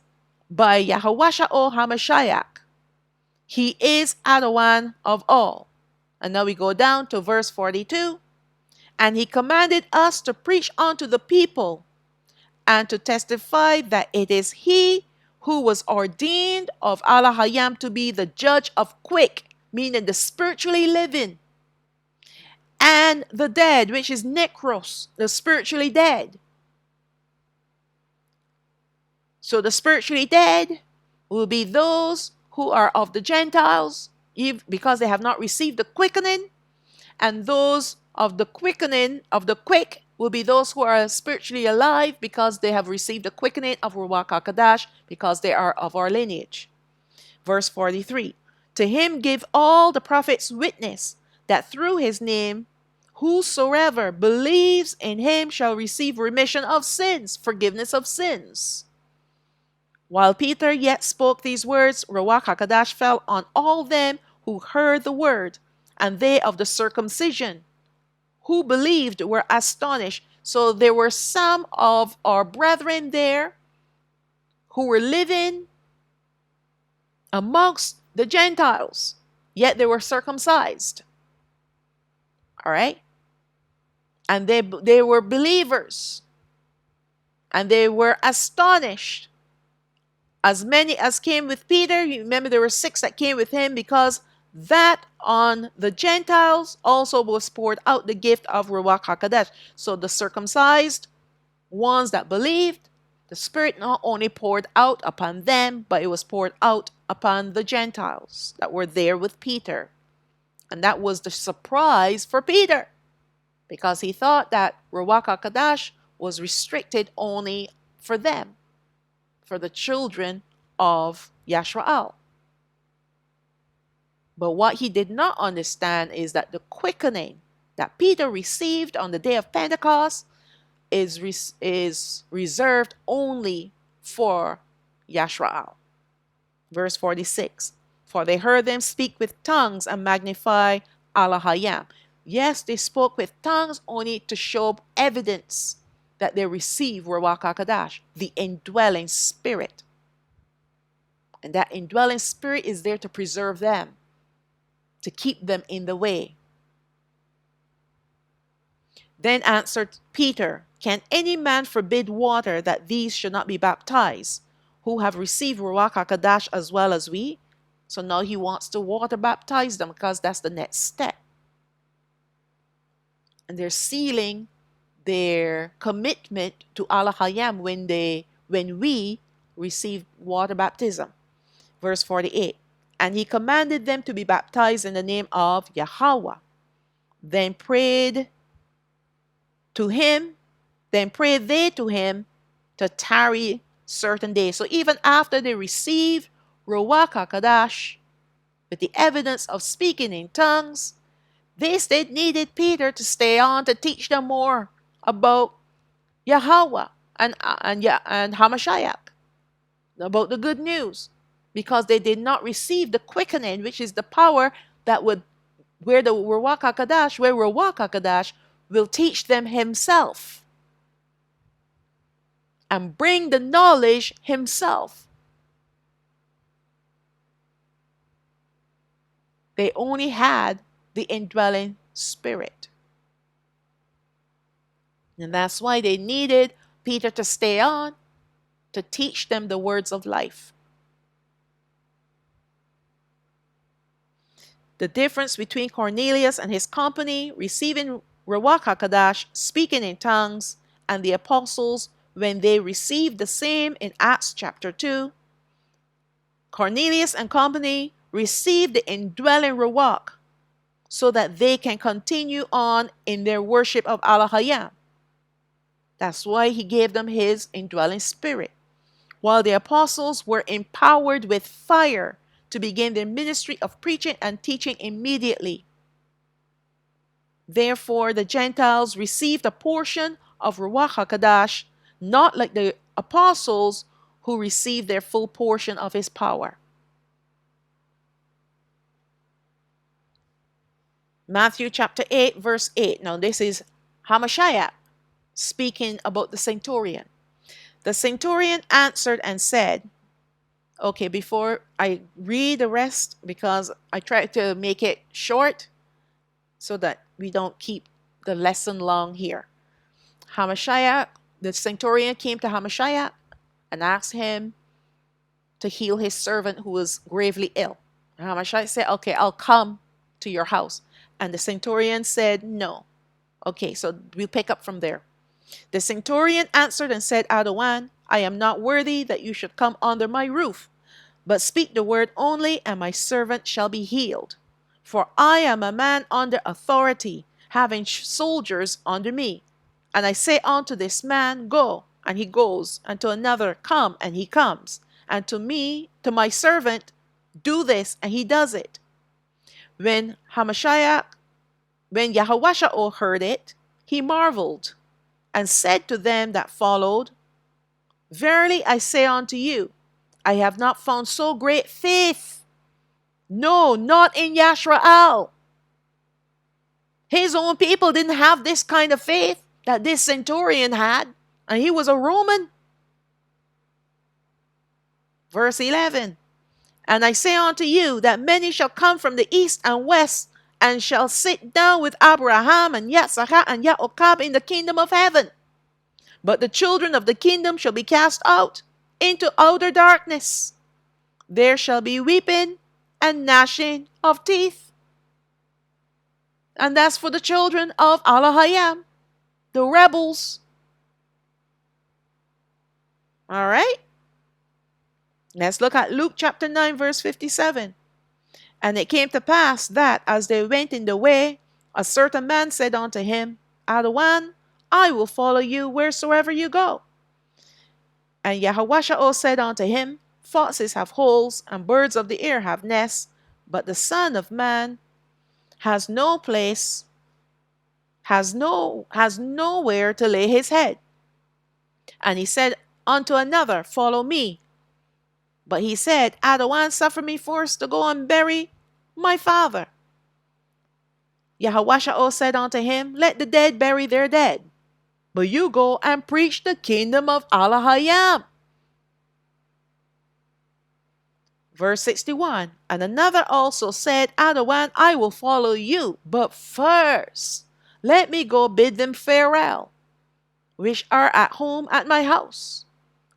by Yahawasha o Hamashiach. He is Adawan of all. And now we go down to verse 42. And he commanded us to preach unto the people and to testify that it is he who was ordained of Alahayam to be the judge of quick, meaning the spiritually living, and the dead, which is necros, the spiritually dead. So the spiritually dead will be those who are of the Gentiles, because they have not received the quickening, and those of the quickening of the quick will be those who are spiritually alive because they have received the quickening of Ruach HaKodesh, because they are of our lineage. Verse 43, to him give all the prophets witness that through his name whosoever believes in him shall receive remission of sins, forgiveness of sins. While Peter yet spoke these words, Ruach HaKodesh fell on all them who heard the word, and they of the circumcision who believed were astonished. So there were some of our brethren there who were living amongst the Gentiles, yet they were circumcised. All right? And they were believers, and they were astonished. As many as came with Peter, you remember there were 6 that came with him, because that on the Gentiles also was poured out the gift of Ruach HaKodesh. So the circumcised ones that believed, the Spirit not only poured out upon them, but it was poured out upon the Gentiles that were there with Peter. And that was the surprise for Peter, because he thought that Ruach HaKodesh was restricted only for them, for the children of Yashrael. But what he did not understand is that the quickening that Peter received on the day of Pentecost is reserved only for Yashrael. Verse 46, for they heard them speak with tongues and magnify Alahayam. Yes, they spoke with tongues only to show evidence that they receive Ruach HaKodesh, the indwelling spirit. And that indwelling spirit is there to preserve them, to keep them in the way. Then answered Peter, can any man forbid water that these should not be baptized, who have received Ruach HaKodesh as well as we? So now he wants to water baptize them, because that's the next step. And they're sealing their commitment to Alahayam when we receive water baptism. Verse 48, and he commanded them to be baptized in the name of Yahweh. Then prayed they to him to tarry certain days. So even after they received Ruach HaKodesh with the evidence of speaking in tongues, they still needed Peter to stay on to teach them more about Yahweh and Hamashiach, about the good news, because they did not receive the quickening, which is the power that would, where Ruach HaKodesh will teach them himself and bring the knowledge himself. They only had the indwelling spirit. And that's why they needed Peter to stay on to teach them the words of life. The difference between Cornelius and his company receiving Ruach HaKodesh, speaking in tongues, and the apostles when they received the same in Acts chapter 2. Cornelius and company received the indwelling Ruach so that they can continue on in their worship of Alahayam. That's why he gave them his indwelling spirit, while the apostles were empowered with fire to begin their ministry of preaching and teaching immediately. Therefore, the Gentiles received a portion of Ruach HaKodesh, not like the apostles who received their full portion of his power. Matthew chapter 8, verse 8. Now this is Hamashiach speaking about the centurion. The centurion answered and said, okay, before I read the rest, because I try to make it short so that we don't keep the lesson long here. Hamashiach The centurion came to Hamashiach and asked him to heal his servant who was gravely ill. And Hamashiach said, okay, I'll come to your house. And the centurion said, no. Okay, so we'll pick up from there. The centurion answered and said, Adawan, I am not worthy that you should come under my roof, but speak the word only, and my servant shall be healed. For I am a man under authority, having soldiers under me. And I say unto this man, go, and he goes, and to another, come, and he comes. And to me, to my servant, do this, and he does it. When Yahweh heard it, he marveled, and said to them that followed, verily I say unto you, I have not found so great faith. No, not in Yashrael. His own people didn't have this kind of faith that this centurion had, and he was a Roman. Verse 11, and I say unto you that many shall come from the east and west, and shall sit down with Abraham and Yitzchak and Jacob in the kingdom of heaven. But the children of the kingdom shall be cast out into outer darkness. There shall be weeping and gnashing of teeth. And that's for the children of Alahayam, the rebels. All right. Let's look at Luke chapter 9, verse 57. And it came to pass that as they went in the way, a certain man said unto him, Adawan, I will follow you wheresoever you go. And Yahweh said unto him, foxes have holes, and birds of the air have nests, but the Son of Man has no place, has nowhere to lay his head. And he said unto another, follow me. But he said, Adawan, suffer me first to go and bury my father. Yahweh said unto him, let the dead bury their dead, but you go and preach the kingdom of Alahayam. Verse 61, and another also said, Adawan, I will follow you, but first let me go bid them farewell, which are at home at my house.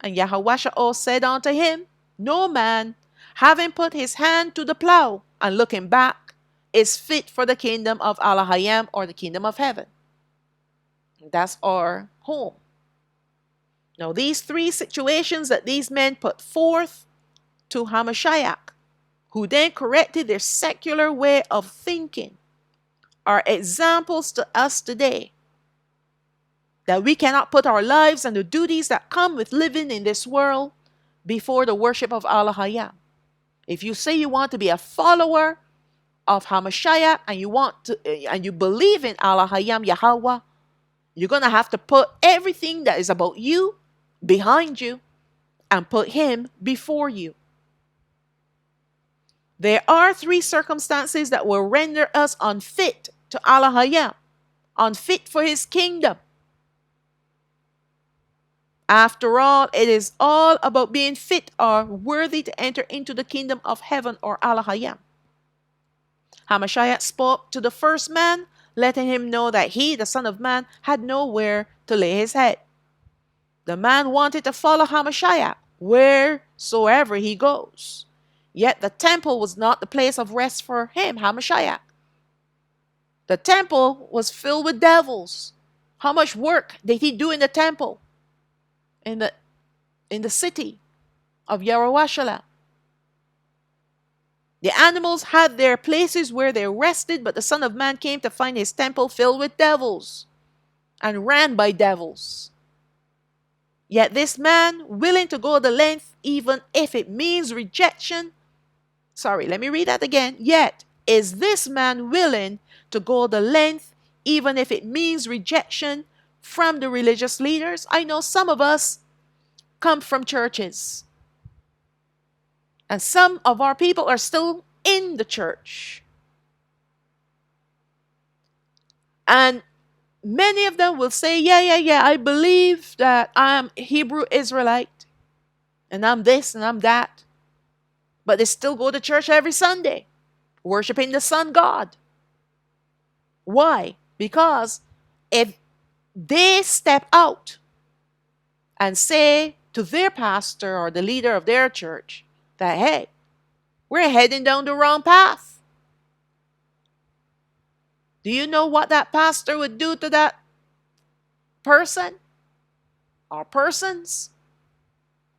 And Yahweh said unto him, no man, having put his hand to the plow and looking back, is fit for the kingdom of Alahayam, or the kingdom of heaven. That's our home. Now, these three situations that these men put forth to Hamashiach, who then corrected their secular way of thinking, are examples to us today that we cannot put our lives and the duties that come with living in this world before the worship of Alahayam. If you say you want to be a follower of Hamashiach and you believe in Alahayam Yahweh, you're going to have to put everything that is about you behind you and put him before you. There are three circumstances that will render us unfit to Alahayam, unfit for his kingdom. After all, it is all about being fit or worthy to enter into the kingdom of heaven, or Alahayam. Hamashiach spoke to the first man, letting him know that he, the Son of Man, had nowhere to lay his head. The man wanted to follow Hamashiach wheresoever he goes. Yet the temple was not the place of rest for him, Hamashiach. The temple was filled with devils. How much work did he do in the temple? In the city of Yerushalayim. The animals had their places where they rested, but the Son of Man came to find his temple filled with devils and ran by devils. Yet this man, willing to go the length, even if it means rejection. Sorry, let me read that again. Yet is this man willing to go the length, even if it means rejection from the religious leaders? I know some of us come from churches, and some of our people are still in the church. And many of them will say, yeah, I believe that I'm Hebrew Israelite, and I'm this and I'm that. But they still go to church every Sunday, worshiping the sun God. Why? Because if they step out and say to their pastor or the leader of their church that, hey, we're heading down the wrong path. Do you know what that pastor would do to that person or persons?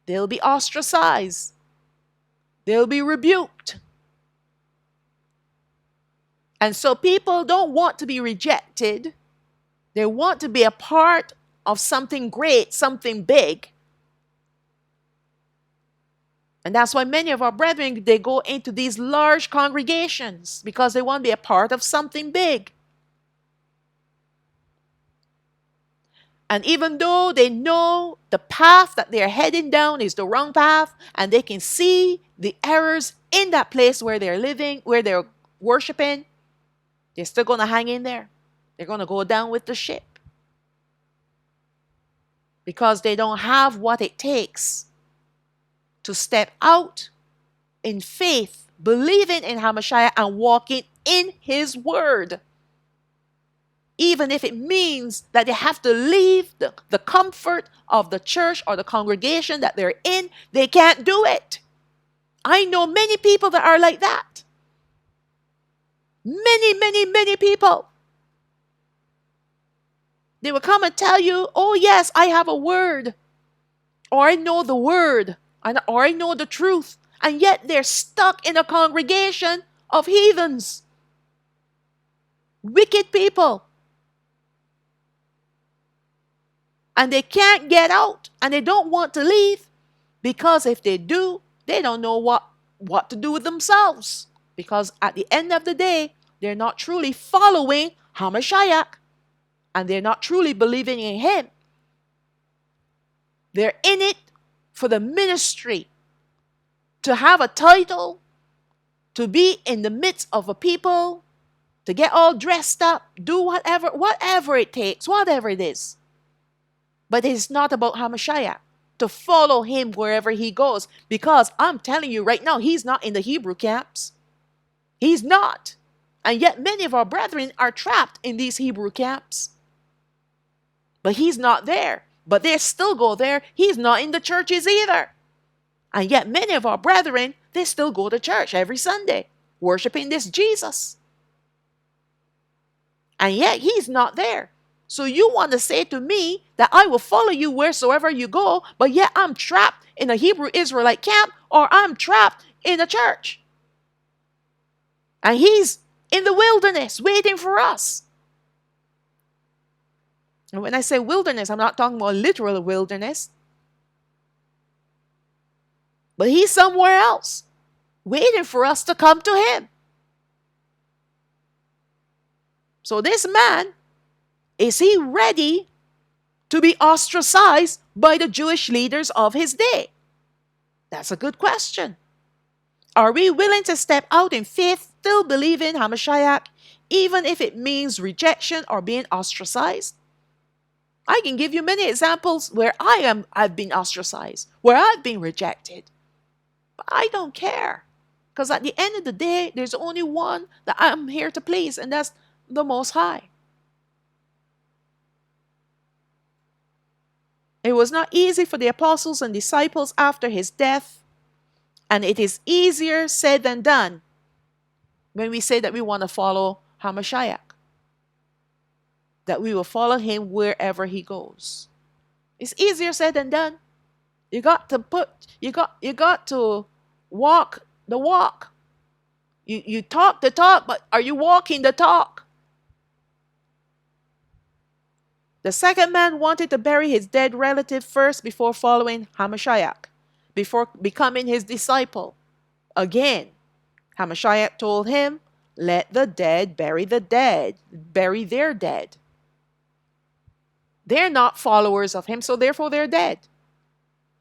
They'll be ostracized. They'll be rebuked. And so people don't want to be rejected. They want to be a part of something great, something big. And that's why many of our brethren, they go into these large congregations because they want to be a part of something big. And even though they know the path that they're heading down is the wrong path, and they can see the errors in that place where they're living, where they're worshiping, they're still going to hang in there. They're going to go down with the ship. Because they don't have what it takes to step out in faith, believing in Hamashiach and walking in his word. Even if it means that they have to leave the comfort of the church or the congregation that they're in, they can't do it. I know many people that are like that. Many people. They will come and tell you, oh yes, I have a word. Or I know the word. Or I know the truth. And yet they're stuck in a congregation of heathens. Wicked people. And they can't get out. And they don't want to leave. Because if they do, they don't know what to do with themselves. Because at the end of the day, they're not truly following Hamashiach. And they're not truly believing in him. They're in it for the ministry. To have a title. To be in the midst of a people. To get all dressed up. Do whatever it takes. Whatever it is. But it's not about Hamashiach. To follow him wherever he goes. Because I'm telling you right now, he's not in the Hebrew camps. He's not. And yet many of our brethren are trapped in these Hebrew camps. But he's not there. But they still go there. He's not in the churches either. And yet many of our brethren, they still go to church every Sunday, worshiping this Jesus. And yet he's not there. So you want to say to me that I will follow you wheresoever you go, but yet I'm trapped in a Hebrew Israelite camp, or I'm trapped in a church. And he's in the wilderness waiting for us. And when I say wilderness, I'm not talking about literal wilderness. But he's somewhere else, waiting for us to come to him. So this man, is he ready to be ostracized by the Jewish leaders of his day? That's a good question. Are we willing to step out in faith, still believing Hamashiach, even if it means rejection or being ostracized? I can give you many examples where I've been ostracized, where I've been rejected. But I don't care. Because at the end of the day, there's only one that I'm here to please, and that's the Most High. It was not easy for the apostles and disciples after his death, and it is easier said than done when we say that we want to follow Hamashiach, that we will follow him wherever he goes. It's easier said than done. You got to walk the walk. You talk the talk, but are you walking the talk? The second man wanted to bury his dead relative first before following Hamashiach, before becoming his disciple. Again, Hamashiach told him, let the dead bury the dead, bury their dead. They're not followers of him, so therefore they're dead.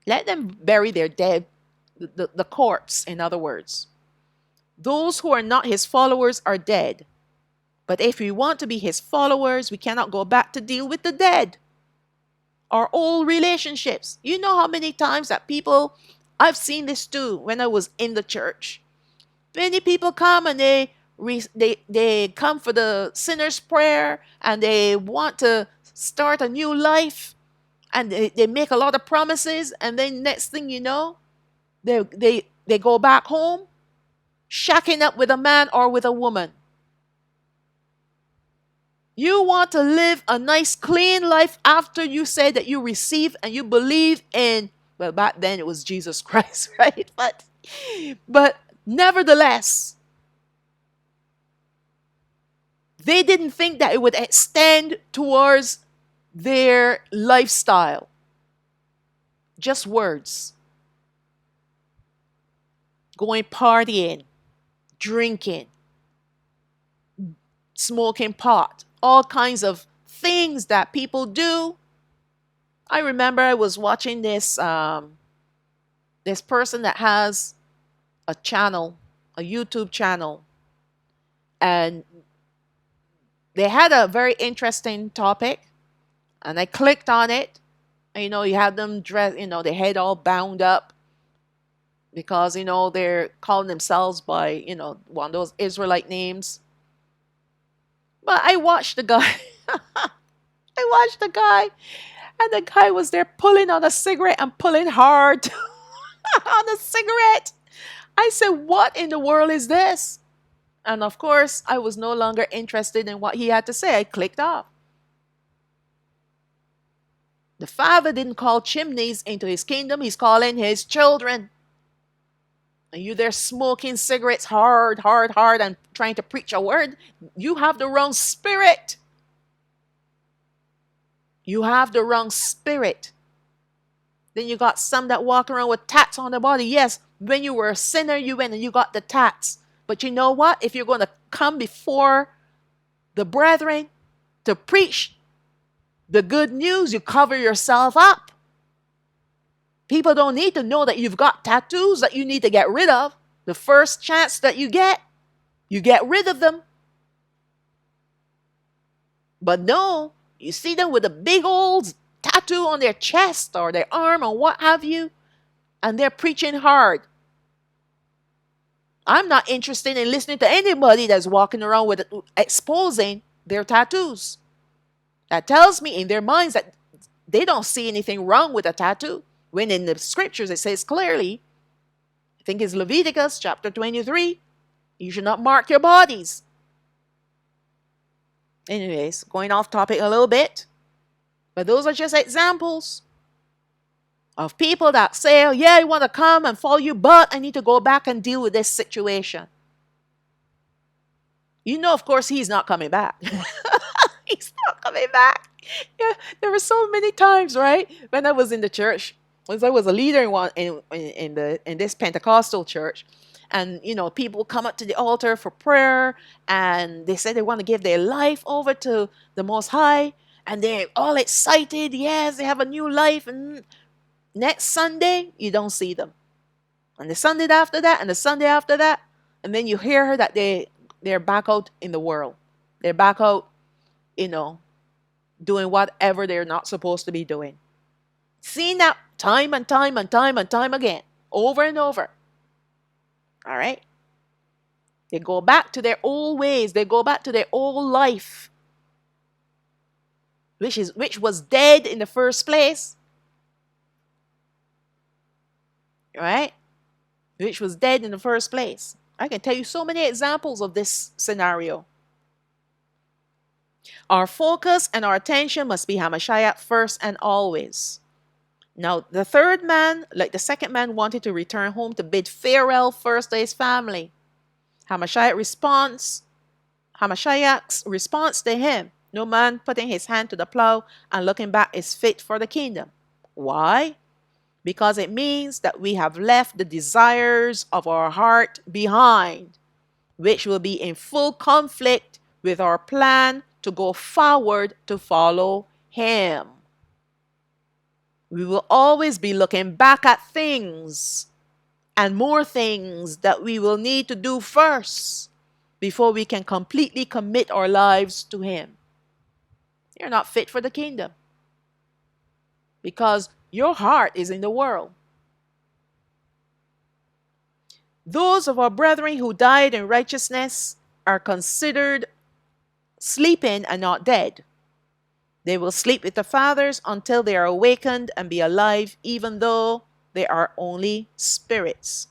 Let them bury their dead, the corpse, in other words. Those who are not his followers are dead. But if we want to be his followers, we cannot go back to deal with the dead. Our old relationships. You know how many times that people, I've seen this too when I was in the church. Many people come and they come for the sinner's prayer and they want to start a new life. and they make a lot of promises, and then next thing you know, they go back home shacking up with a man or with a woman. You want to live a nice, clean life after you say that you receive and you believe in, well, back then it was Jesus Christ, right? But nevertheless, they didn't think that it would extend towards their lifestyle. Just words. Going partying, drinking, smoking pot, all kinds of things that people do. I remember I was watching this person that has a channel, a YouTube channel, and they had a very interesting topic, and I clicked on it. And, you have them dressed, their head all bound up because they're calling themselves by one of those Israelite names. But I watched the guy. I watched the guy, and the guy was there pulling on a cigarette and pulling hard on a cigarette. I said, "What in the world is this?" And of course, I was no longer interested in what he had to say. I clicked off. The Father didn't call chimneys into his kingdom, he's calling his children. And you there smoking cigarettes hard, and trying to preach a word. You have the wrong spirit. You have the wrong spirit. Then you got some that walk around with tats on their body. Yes, when you were a sinner, you went and you got the tats. But you know what? If you're going to come before the brethren to preach the good news, you cover yourself up. People don't need to know that you've got tattoos that you need to get rid of. The first chance that you get rid of them. But no, you see them with a big old tattoo on their chest or their arm or what have you, and they're preaching hard. I'm not interested in listening to anybody that's walking around with exposing their tattoos. That tells me in their minds that they don't see anything wrong with a tattoo. When in the scriptures it says clearly, I think it's Leviticus chapter 23, you should not mark your bodies. Anyways, going off topic a little bit, but those are just examples of people that say, "Oh, yeah, I want to come and follow you, but I need to go back and deal with this situation." Of course, he's not coming back. He's not coming back. Yeah, there were so many times, right, when I was in the church, as I was a leader in this Pentecostal church, and people come up to the altar for prayer, and they say they want to give their life over to the Most High, and they're all excited. Yes, they have a new life, and next Sunday you don't see them, and the Sunday after that, and the Sunday after that, and then you hear that they're back out in the world. They're back out, doing whatever they're not supposed to be doing. Seen that time and time and time and time again, over and over. All right? They go back to their old ways. They go back to their old life, which was dead in the first place. Right? Which was dead in the first place. I can tell you so many examples of this scenario. Our focus and our attention must be Hamashiach first and always. Now, the third man, like the second man, wanted to return home to bid farewell first to his family. Hamashiach's response to him, "No man putting his hand to the plow and looking back is fit for the kingdom." Why? Because it means that we have left the desires of our heart behind, which will be in full conflict with our plan to go forward to follow him. We will always be looking back at things and more things that we will need to do first before we can completely commit our lives to him. You're not fit for the kingdom because your heart is in the world. Those of our brethren who died in righteousness are considered sleeping and not dead. They will sleep with the fathers until they are awakened and be alive, even though they are only spirits.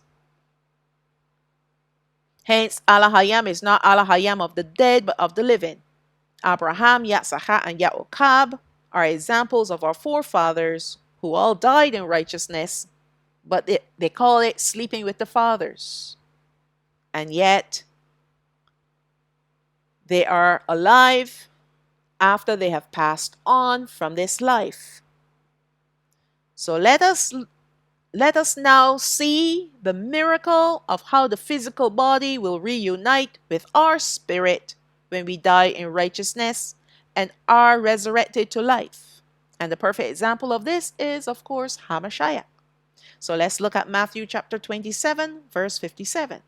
Hence, Alahayam is not Alahayam of the dead, but of the living. Abraham, Yatsachah, and Yaakov are examples of our forefathers who all died in righteousness, but they call it sleeping with the fathers. And yet, they are alive after they have passed on from this life. So let us now see the miracle of how the physical body will reunite with our spirit when we die in righteousness and are resurrected to life. And the perfect example of this is, of course, Hamashiach. So let's look at Matthew chapter 27, verse 57.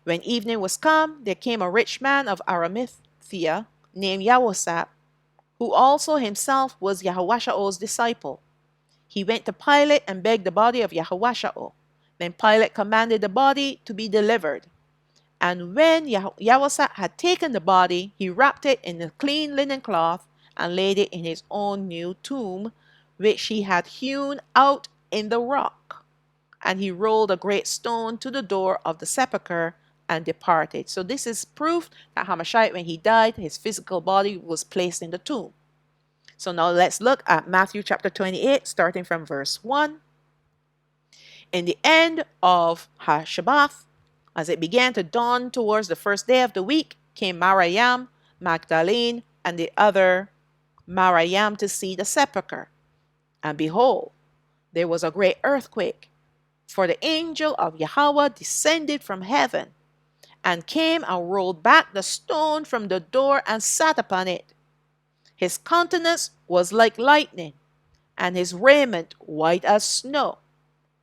When evening was come, there came a rich man of Arimathea named Yahusap, who also himself was Yahushua disciple. He went to Pilate and begged the body of Yahushua. Then Pilate commanded the body to be delivered. And when Yahusap had taken the body, he wrapped it in a clean linen cloth and laid it in his own new tomb, which he had hewn out in the rock. And he rolled a great stone to the door of the sepulchre and departed. So this is proof that Hamashiach, when he died, his physical body was placed in the tomb. So now let's look at Matthew chapter 28, starting from verse 1. In the end of HaShabbath, as it began to dawn towards the first day of the week, came Maryam, Magdalene, and the other Maryam to see the sepulchre. And behold, there was a great earthquake, for the angel of Yahweh descended from heaven, and came and rolled back the stone from the door and sat upon it. His countenance was like lightning, and his raiment white as snow.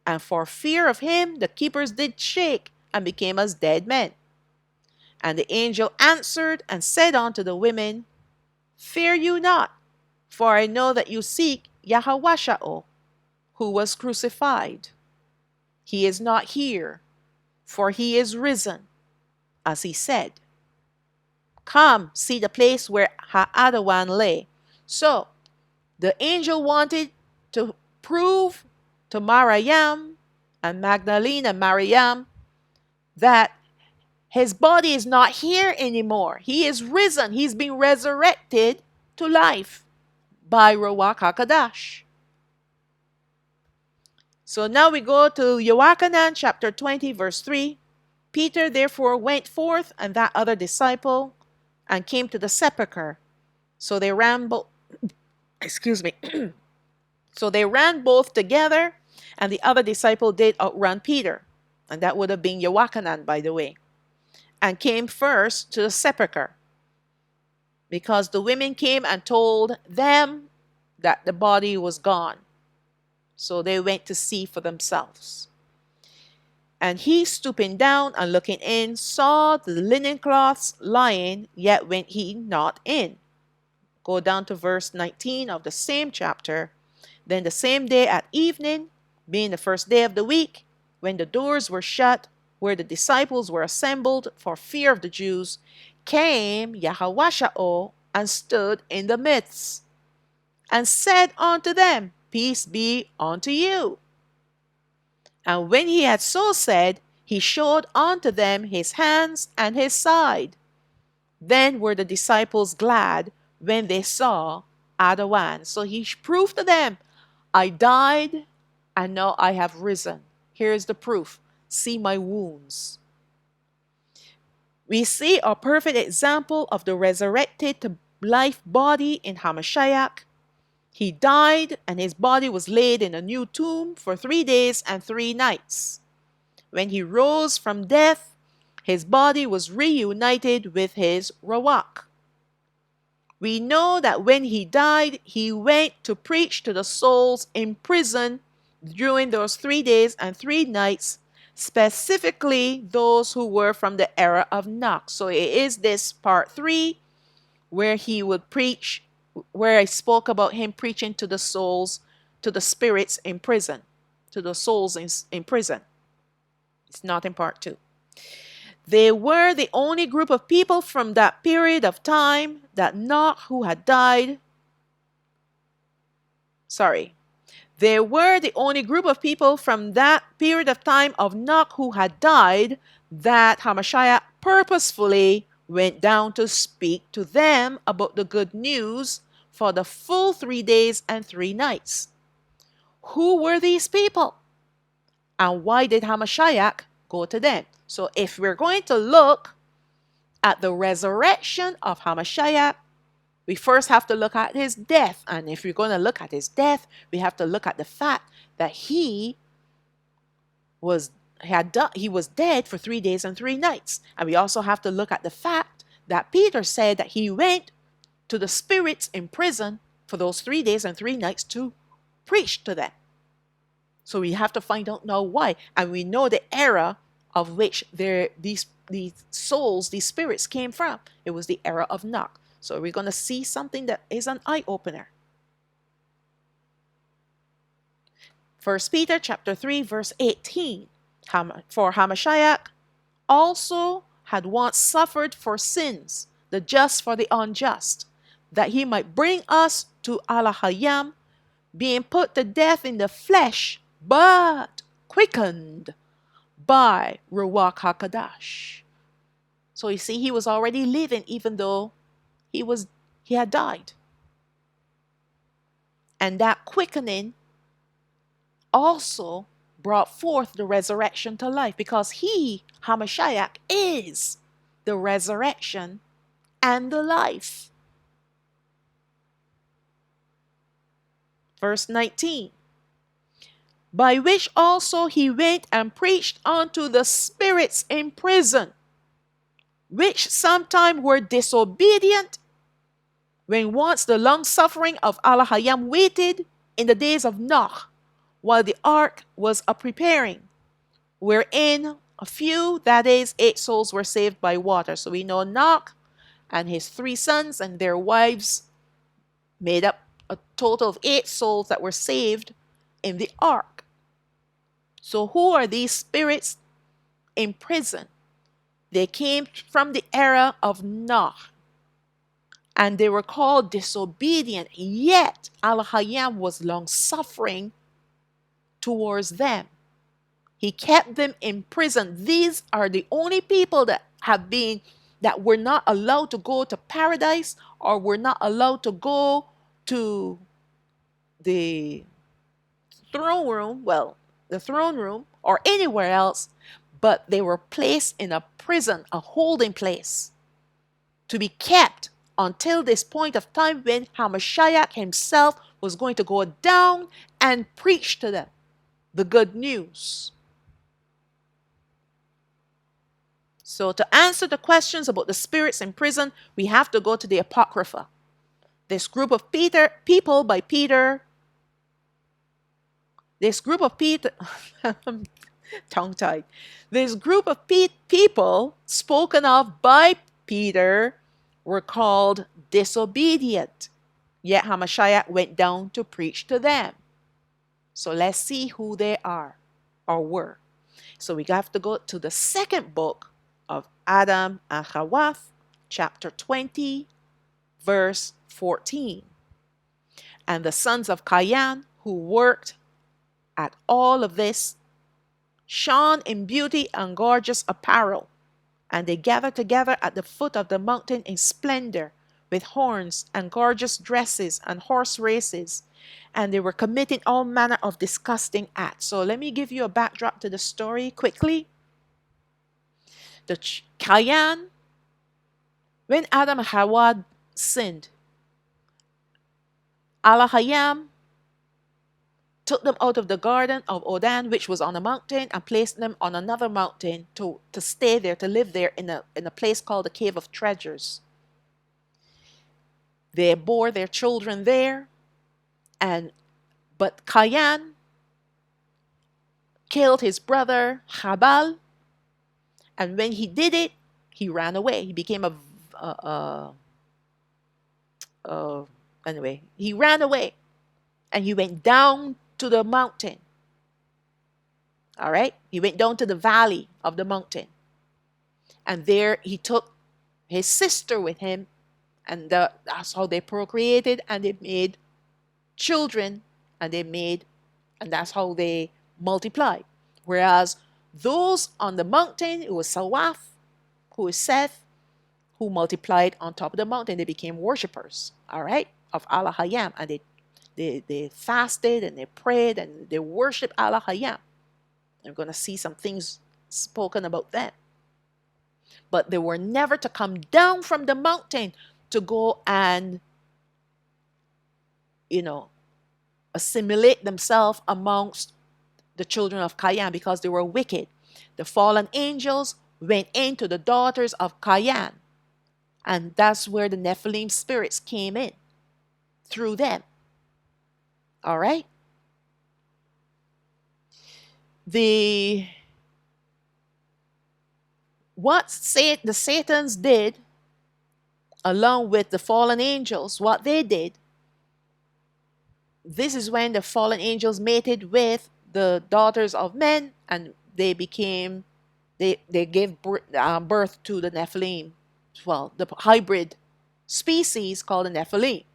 And for fear of him the keepers did shake, and became as dead men. And the angel answered and said unto the women, Fear you not, for I know that you seek Yahushua, who was crucified. He is not here, for he is risen, as he said. Come, see the place where Ha'adawan lay. So, the angel wanted to prove to Maryam and Magdalene and Maryam that his body is not here anymore. He is risen. He's been resurrected to life by Ruach HaKodesh. So now we go to Yohanan chapter 20, verse 3. Peter therefore went forth, and that other disciple, and came to the sepulchre. So they ran So they ran both together, and the other disciple did outrun Peter. And that would have been Yohanan, by the way. And came first to the sepulchre, because the women came and told them that the body was gone. So they went to see for themselves. And he, stooping down and looking in, saw the linen cloths lying, yet went he not in. Go down to verse 19 of the same chapter. Then the same day at evening, being the first day of the week, when the doors were shut, where the disciples were assembled for fear of the Jews, came Yahushua and stood in the midst, and said unto them, Peace be unto you. And when he had so said, he showed unto them his hands and his side. Then were the disciples glad when they saw Adawan. So he proved to them, I died, and now I have risen. Here's the proof. See my wounds. We see a perfect example of the resurrected to life body in Hamashiach. He died, and his body was laid in a new tomb for 3 days and 3 nights. When he rose from death, his body was reunited with his Ruach. We know that when he died, he went to preach to the souls in prison during those 3 days and 3 nights, specifically those who were from the era of Noach. So it is this part 3 where he would preach, where I spoke about him preaching to the souls, to the spirits in prison, to the souls in prison. It's not in part 2. They were the only group of people from that period of time that Noach, who had died, sorry, they were the only group of people from that period of time of Noach who had died that Hamashiach purposefully went down to speak to them about the good news for the full 3 days and 3 nights. Who were these people? And why did Hamashiach go to them? So if we're going to look at the resurrection of Hamashiach, we first have to look at his death. And if we're going to look at his death, we have to look at the fact that he was dead for 3 days and 3 nights. And we also have to look at the fact that Peter said that he went to the spirits in prison for those 3 days and 3 nights to preach to them. So we have to find out now why. And we know the era of which these souls, these spirits came from. It was the era of Noach. So we're going to see something that is an eye-opener. 1 Peter chapter 3, verse 18. For Hamashiach also had once suffered for sins, the just for the unjust, that he might bring us to Alahayam, being put to death in the flesh, but quickened by Ruach HaKadosh. So you see, he was already living even though he had died. And that quickening also brought forth the resurrection to life, because he, Hamashiach, is the resurrection and the life. Verse 19. By which also he went and preached unto the spirits in prison, which sometime were disobedient, when once the long suffering of Alahayam waited in the days of Noach, while the ark was a preparing, wherein a few, that is, 8 souls, were saved by water. So we know Noach and his 3 sons and their wives made up a total of 8 souls that were saved in the ark. So who are these spirits in prison? They came from the era of Noach, and they were called disobedient, yet Alahayam was long-suffering towards them. He kept them in prison. These are the only people that were not allowed to go to paradise, or were not allowed to go to the throne room, or anywhere else, but they were placed in a prison, a holding place, to be kept until this point of time when Hamashiach himself was going to go down and preach to them the good news. So to answer the questions about the spirits in prison, we have to go to the Apocrypha. This group of people by Peter, tongue-tied. This group of people spoken of by Peter were called disobedient, yet Hamashiach went down to preach to them. So let's see who they are or were. So we have to go to the second book of Adam and Hawa, chapter 20, verse 14. And the sons of Cain, who worked at all of this, shone in beauty and gorgeous apparel, and they gathered together at the foot of the mountain in splendor, with horns and gorgeous dresses and horse races, and they were committing all manner of disgusting acts. So let me give you a backdrop to the story quickly. The Cain, when Adam and Hawa sinned, Alahayam took them out of the garden of Odan, which was on a mountain, and placed them on another mountain to stay there, to live there in a place called the Cave of Treasures. They bore their children there, but Cain killed his brother Habal, and when he did it, he ran away. He became he ran away, and he went down to the mountain. All right, he went down to the valley of the mountain, and there he took his sister with him, and that's how they procreated, and they made children and that's how they multiplied. Whereas those on the mountain, it was Sawaf, who is Seth, who multiplied on top of the mountain. They became worshippers, all right, of Alahayam. And they fasted and they prayed and they worshiped Alahayam. I'm going to see some things spoken about them. But they were never to come down from the mountain to go and, assimilate themselves amongst the children of Cain, because they were wicked. The fallen angels went into the daughters of Cain, and that's where the Nephilim spirits came in, through them. All right? What the Satans did, along with the fallen angels, what they did, this is when the fallen angels mated with the daughters of men, and they gave birth to the Nephilim. Well, the hybrid species called the Nephilim.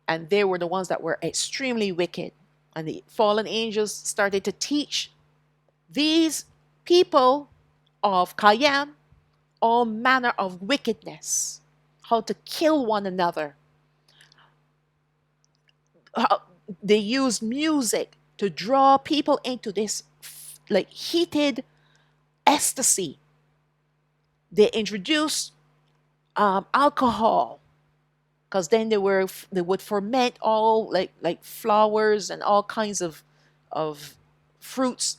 And they were the ones that were extremely wicked. And the fallen angels started to teach these people of Cain all manner of wickedness, how to kill one another. They used music to draw people into this like heated ecstasy. They introduced alcohol, because then they would ferment all like flowers and all kinds of fruits,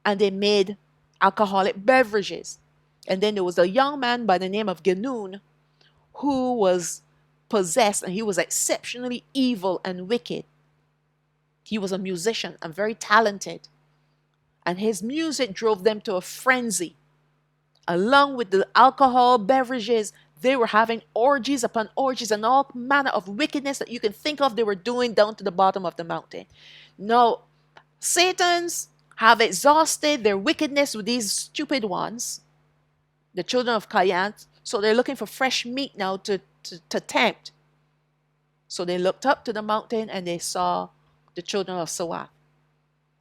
and they made alcoholic beverages. And then there was a young man by the name of Genoon who was possessed, and he was exceptionally evil and wicked. He was a musician and very talented, and his music drove them to a frenzy. Along with the alcohol beverages, they were having orgies upon orgies and all manner of wickedness that you can think of they were doing down to the bottom of the mountain. Now, Satans have exhausted their wickedness with these stupid ones, the children of Cain, so they're looking for fresh meat now to tempt. So they looked up to the mountain and they saw the children of Sawaf.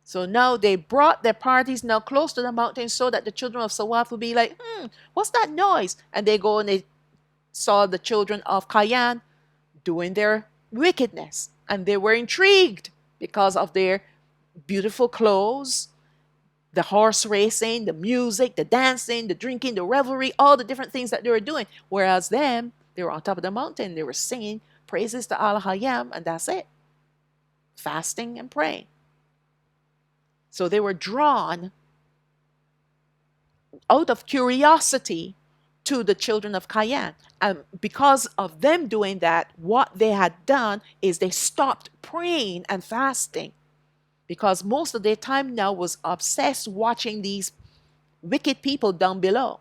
So now they brought their parties now close to the mountain so that the children of Sawaf would be like, what's that noise? And they go and they saw the children of Cain doing their wickedness. And they were intrigued because of their beautiful clothes, the horse racing, the music, the dancing, the drinking, the revelry, all the different things that they were doing. Whereas them, they were on top of the mountain. They were singing praises to Alahayam, and that's it. Fasting and praying. So they were drawn out of curiosity to the children of Cain. And because of them doing that, what they had done is they stopped praying and fasting, because most of their time now was obsessed watching these wicked people down below.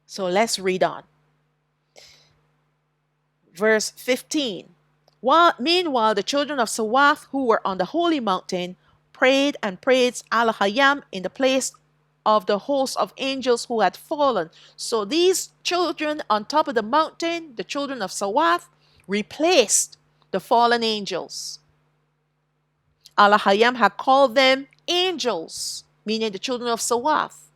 So let's read on. Verse 15. Meanwhile, the children of Sawaf, who were on the holy mountain, prayed and praised Alahayam in the place of the host of angels who had fallen. So these children on top of the mountain, the children of Sawaf, replaced the fallen angels. Alahayam had called them angels, meaning the children of Sawaf,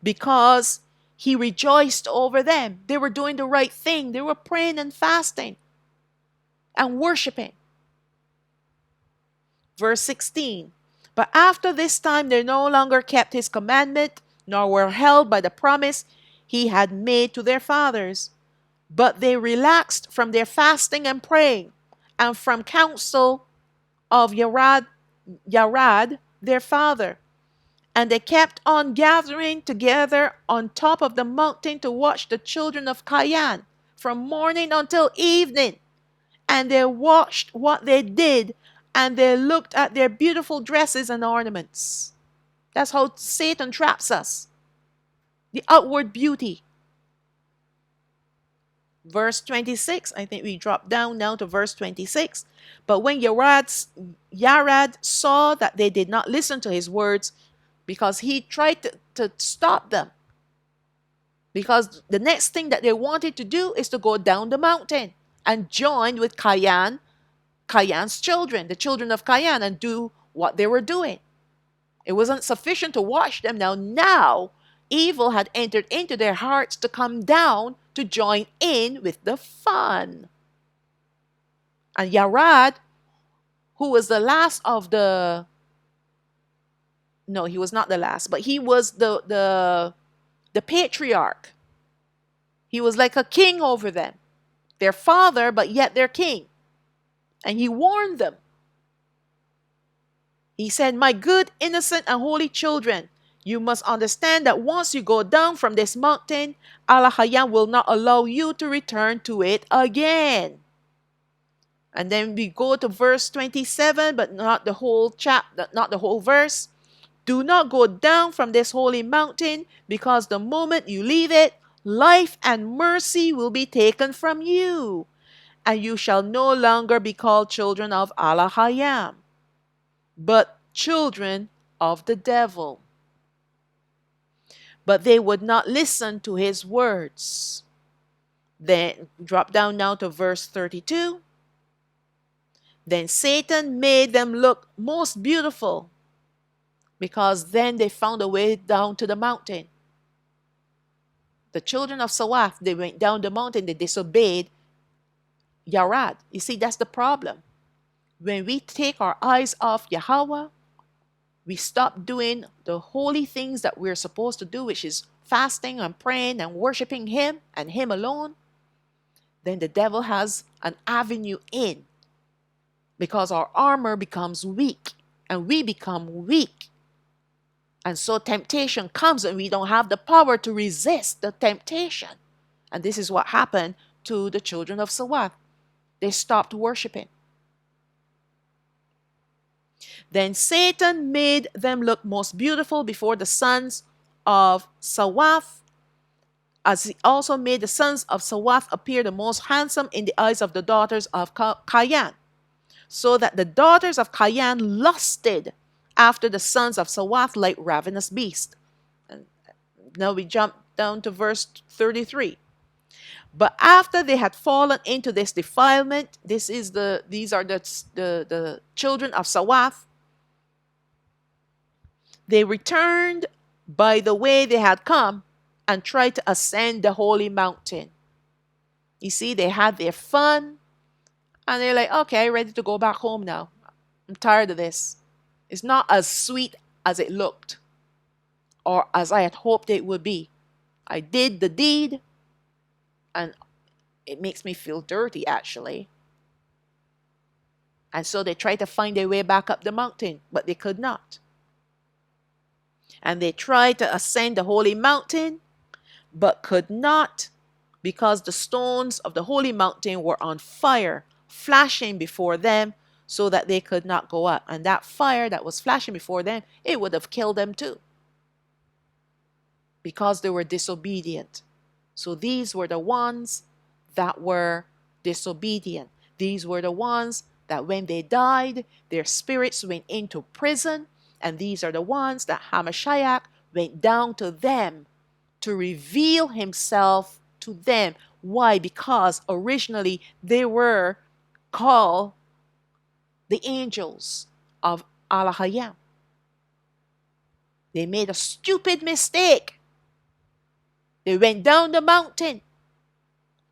because he rejoiced over them. They were doing the right thing. They were praying and fasting and worshiping. Verse 16. But after this time they no longer kept his commandment, nor were held by the promise he had made to their fathers. But they relaxed from their fasting and praying, and from counsel of Yarad their father. And they kept on gathering together on top of the mountain to watch the children of Cain from morning until evening. And they watched what they did, and they looked at their beautiful dresses and ornaments. That's how Satan traps us. The outward beauty. Verse 26, I think we drop down now to verse 26. But when Yarad saw that they did not listen to his words, because he tried to stop them, because the next thing that they wanted to do is to go down the mountain and join with Cain Cain's children, the children of Cain, and do what they were doing. It wasn't sufficient to watch them. Now, evil had entered into their hearts to come down to join in with the fun. And Yarad, who was the last of the, no, he was not the last, but he was the patriarch. He was like a king over them, their father, but yet their king. And he warned them. He said, my good, innocent, and holy children, you must understand that once you go down from this mountain, Alahayam will not allow you to return to it again. And then we go to verse 27, but not the whole chapter, not the whole verse. Do not go down from this holy mountain, because the moment you leave it, life and mercy will be taken from you, and you shall no longer be called children of Alahayam, but children of the devil. But they would not listen to his words. Then drop down now to verse 32. Then Satan made them look most beautiful, because then they found a way down to the mountain. The children of Sawath, they went down the mountain, they disobeyed Yarad. You see, that's the problem. When we take our eyes off Yahweh, we stop doing the holy things that we're supposed to do, which is fasting and praying and worshiping him and him alone, then the devil has an avenue in, because our armor becomes weak and we become weak. And so temptation comes and we don't have the power to resist the temptation. And this is what happened to the children of Sawath. They stopped worshiping. Then Satan made them look most beautiful before the sons of Sawath, as he also made the sons of Sawath appear the most handsome in the eyes of the daughters of Cain, so that the daughters of Cain lusted after the sons of Sawath like ravenous beasts. And now we jump down to verse 33. But after they had fallen into this defilement, these are the children of Sawath, they returned by the way they had come and tried to ascend the holy mountain. You see, they had their fun and they're like, okay, ready to go back home now. I'm tired of this. It's not as sweet as it looked or as I had hoped it would be. I did the deed and it makes me feel dirty, actually. And so they tried to find their way back up the mountain, but they could not. And they tried to ascend the holy mountain, but could not, because the stones of the holy mountain were on fire, flashing before them, so that they could not go up. And that fire that was flashing before them, it would have killed them too, because they were disobedient. So these were the ones that were disobedient. These were the ones that when they died, their spirits went into prison. And these are the ones that Hamashiach went down to them to reveal himself to them. Why? Because originally they were called the angels of Alahayam. They made a stupid mistake. They went down the mountain.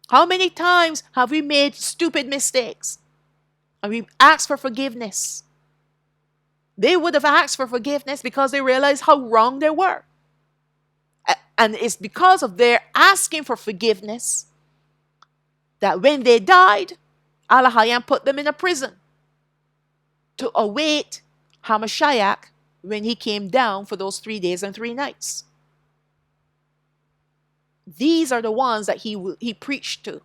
How many times have we made stupid mistakes? And we asked for forgiveness. They would have asked for forgiveness because they realized how wrong they were. And it's because of their asking for forgiveness that when they died, Alahayam put them in a prison to await Hamashiach when he came down for those 3 days and 3 nights. These are the ones that he preached to.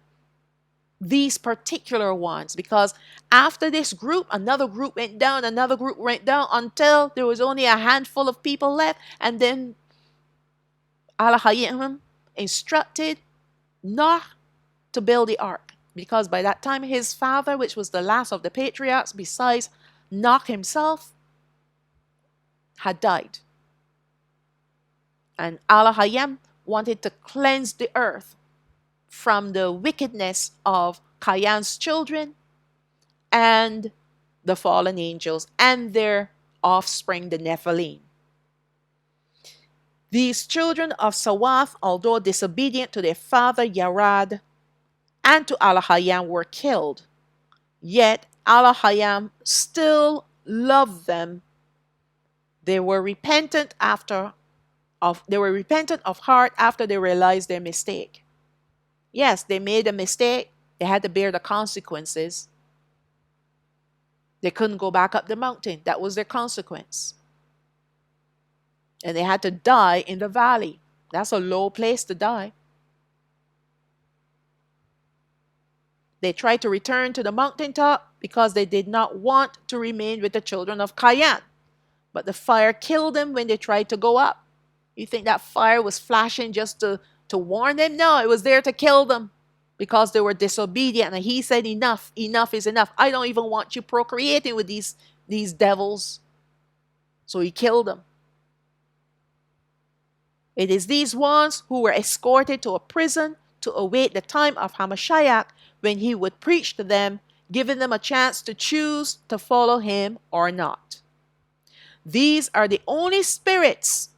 These particular ones, because after this group, another group went down, another group went down, until there was only a handful of people left. And then Alahayam instructed Noah to build the ark, because by that time his father, which was the last of the patriarchs besides Noah himself, had died. And Alahayam wanted to cleanse the earth from the wickedness of Cain's children and the fallen angels and their offspring, the Nephilim. These children of Sawath, although disobedient to their father Yarad and to Alahayam, were killed. Yet Alahayam still loved them. They were repentant of heart after they realized their mistake. Yes, they made a mistake. They had to bear the consequences. They couldn't go back up the mountain. That was their consequence. And they had to die in the valley. That's a low place to die. They tried to return to the mountaintop because they did not want to remain with the children of Cain. But the fire killed them when they tried to go up. You think that fire was flashing just to warn them? No, it was there to kill them because they were disobedient. And he said, enough is enough. I don't even want you procreating with these devils. So he killed them. It is these ones who were escorted to a prison to await the time of Hamashiach when he would preach to them, giving them a chance to choose to follow him or not. These are the only spirits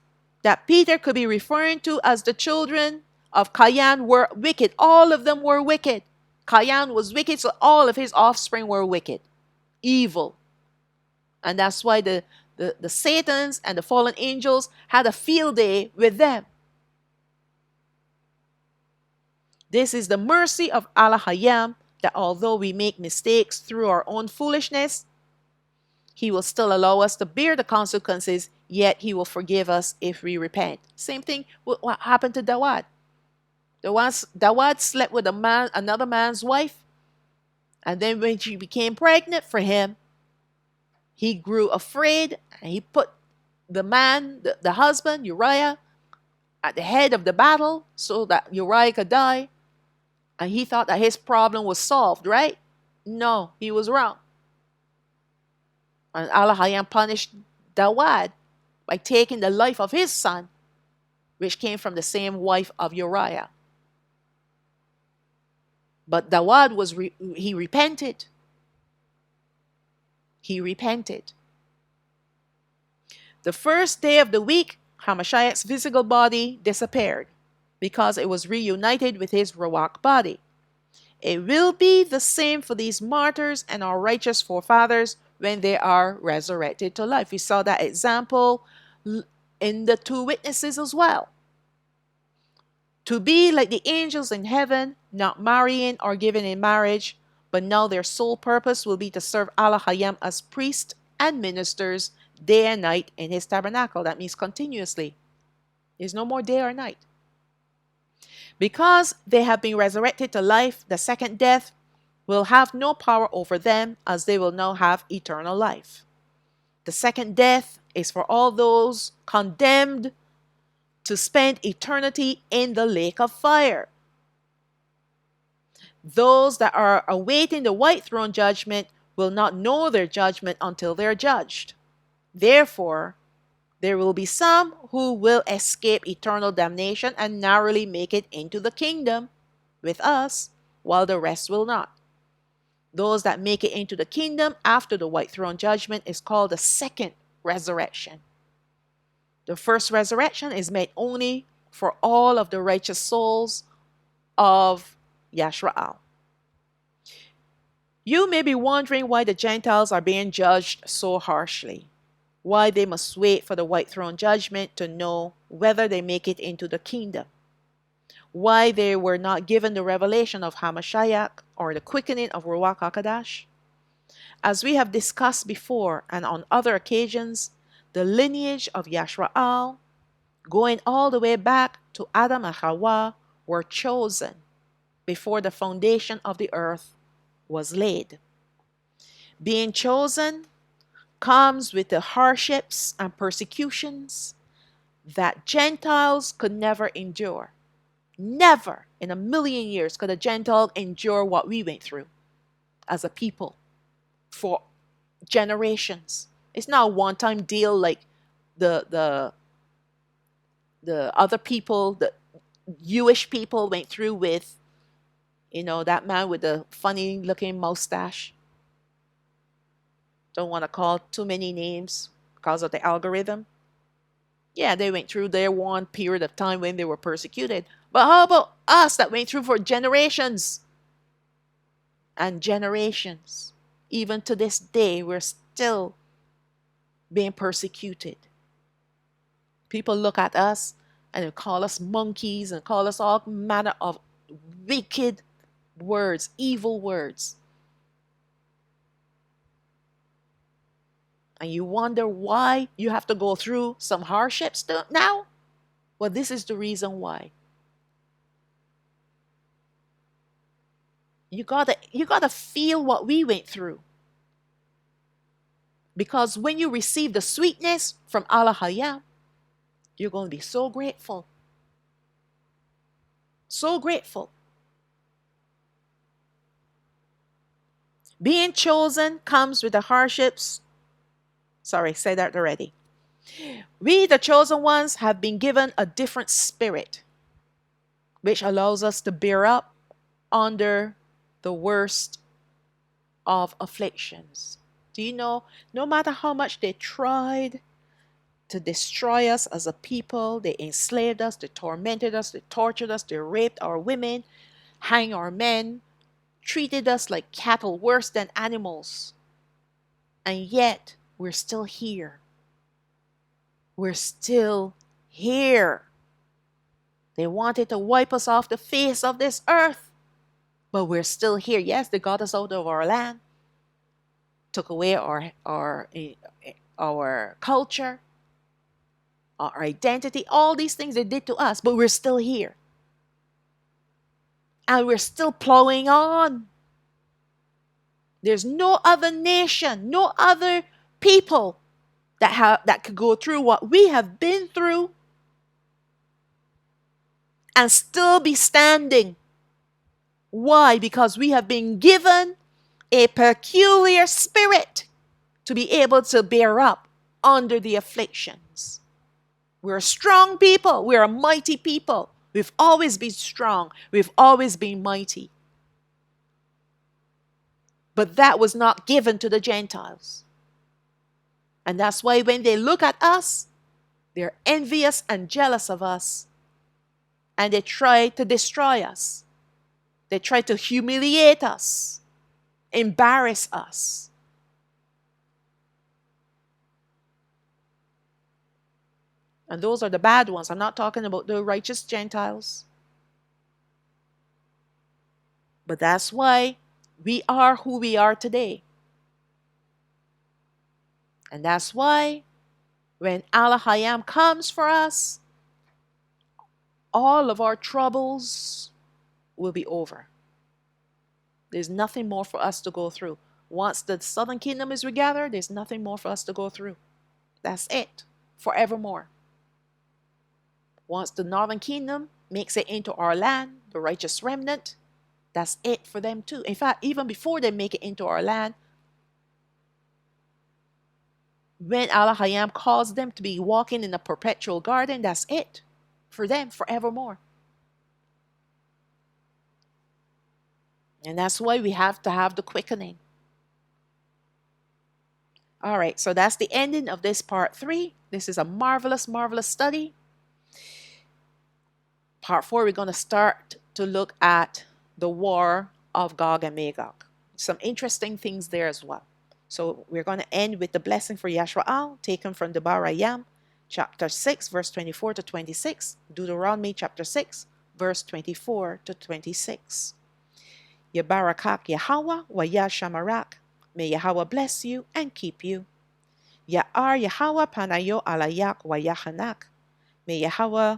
that Peter could be referring to as the children of Cain were wicked. All of them were wicked. Cain was wicked, so all of his offspring were wicked, evil. And that's why the Satans and the fallen angels had a field day with them. This is the mercy of Alahayam, that although we make mistakes through our own foolishness, he will still allow us to bear the consequences, yet he will forgive us if we repent. Same thing with what happened to Dawad. Dawad slept with another man's wife, and then when she became pregnant for him, he grew afraid, and he put the husband, Uriah, at the head of the battle so that Uriah could die. And he thought that his problem was solved, right? No, he was wrong. And Alahayam punished Dawad by taking the life of his son, which came from the same wife of Uriah. But Dawad he repented. He repented. The first day of the week, Hamashiach's physical body disappeared because it was reunited with his Ruach body. It will be the same for these martyrs and our righteous forefathers when they are resurrected to life. We saw that example in the two witnesses as well. To be like the angels in heaven, not marrying or giving in marriage, but now their sole purpose will be to serve Alahayam as priests and ministers day and night in his tabernacle. That means continuously. There's no more day or night. Because they have been resurrected to life, the second death will have no power over them, as they will now have eternal life. The second death is for all those condemned to spend eternity in the lake of fire. Those that are awaiting the white throne judgment will not know their judgment until they're judged. Therefore, there will be some who will escape eternal damnation and narrowly make it into the kingdom with us, while the rest will not. Those that make it into the kingdom after the white throne judgment is called the second resurrection. The first resurrection is made only for all of the righteous souls of Yashrael. You may be wondering why the Gentiles are being judged so harshly, why they must wait for the white throne judgment to know whether they make it into the kingdom, why they were not given the revelation of Hamashiach or the quickening of Ruach HaKodesh. As we have discussed before and on other occasions, the lineage of Yashrael, going all the way back to Adam and Hawa, were chosen before the foundation of the earth was laid. Being chosen comes with the hardships and persecutions that Gentiles could never endure. Never in a million years could a Gentile endure what we went through as a people for generations. It's not a one-time deal like the other people, the Jewish people went through with, that man with the funny looking mustache. Don't want to call too many names because of the algorithm. Yeah, they went through their one period of time when they were persecuted. But how about us that went through for generations and generations? Even to this day, we're still being persecuted. People look at us and they call us monkeys and call us all manner of wicked words, evil words. And you wonder why you have to go through some hardships now? Well, this is the reason why. You gotta feel what we went through. Because when you receive the sweetness from Alahayam, you're going to be so grateful. So grateful. Being chosen comes with the hardships. Sorry, say that already. We, the chosen ones, have been given a different spirit, which allows us to bear up under the worst of afflictions. Do you know, no matter how much they tried to destroy us as a people, they enslaved us, they tormented us, they tortured us, they raped our women, hanged our men, treated us like cattle, worse than animals. And yet, we're still here. We're still here. They wanted to wipe us off the face of this earth, but we're still here. Yes, they got us out of our land, took away our culture, our identity, all these things they did to us, but we're still here. And we're still plowing on. There's no other nation, no other people that could go through what we have been through and still be standing. Why? Because we have been given a peculiar spirit to be able to bear up under the afflictions. We're a strong people. We're a mighty people. We've always been strong. We've always been mighty. But that was not given to the Gentiles. And that's why when they look at us, they're envious and jealous of us. And they try to destroy us. They try to humiliate us, embarrass us. And those are the bad ones. I'm not talking about the righteous Gentiles. But that's why we are who we are today. And that's why when Alahayam comes for us, all of our troubles will be over. There's nothing more for us to go through. Once the southern kingdom is regathered, there's nothing more for us to go through. That's it, forevermore. Once the northern kingdom makes it into our land, the righteous remnant, that's it for them too. In fact, even before they make it into our land, when Alahayam calls them to be walking in a perpetual garden, that's it for them forevermore. And that's why we have to have the quickening. All right, so that's the ending of this part 3. This is a marvelous, marvelous study. Part 4, we're going to start to look at the war of Gog and Magog. Some interesting things there as well. So we're going to end with the blessing for Yashwa'al, taken from the Barayam, chapter 6, verse 24 to 26. Deuteronomy chapter 6, verse 24 to 26. Yabarakak Yahweh wa Yashamarak. May Yahweh bless you and keep you. Ya'ar Yahweh panayo alayak wa yahanak. May Yahweh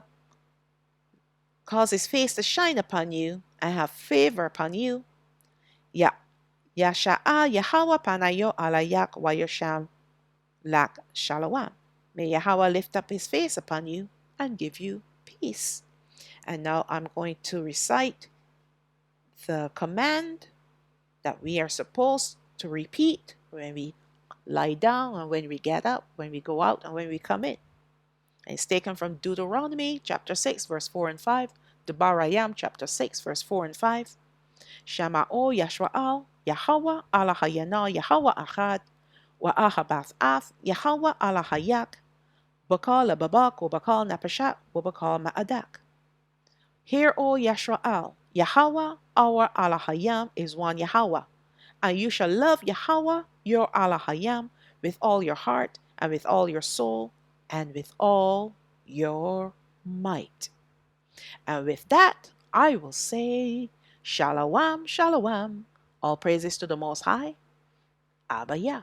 cause his face to shine upon you and have favor upon you. Yasha'a Yahweh panayo alayak wa yosham lak Shalawam. May Yahweh lift up his face upon you and give you peace. And now I'm going to recite the command that we are supposed to repeat when we lie down and when we get up, when we go out and when we come in. And it's taken from Deuteronomy chapter 6 verse 4 and 5, Debarayam chapter 6 verse 4 and 5. Shama'o Yashwa'al Yahweh Alahayana Yahweh Achad Wa ahabath ath Yahweh Alahayak. Bakal babak wa bakal napashak wa bakal ma'adak. Hear, O Yashrael, Yahweh, our Alahayam, is one Yahweh, and you shall love Yahweh, your Alahayam, with all your heart, and with all your soul, and with all your might. And with that, I will say, Shalawam, Shalawam. All praises to the Most High, Abba Yah.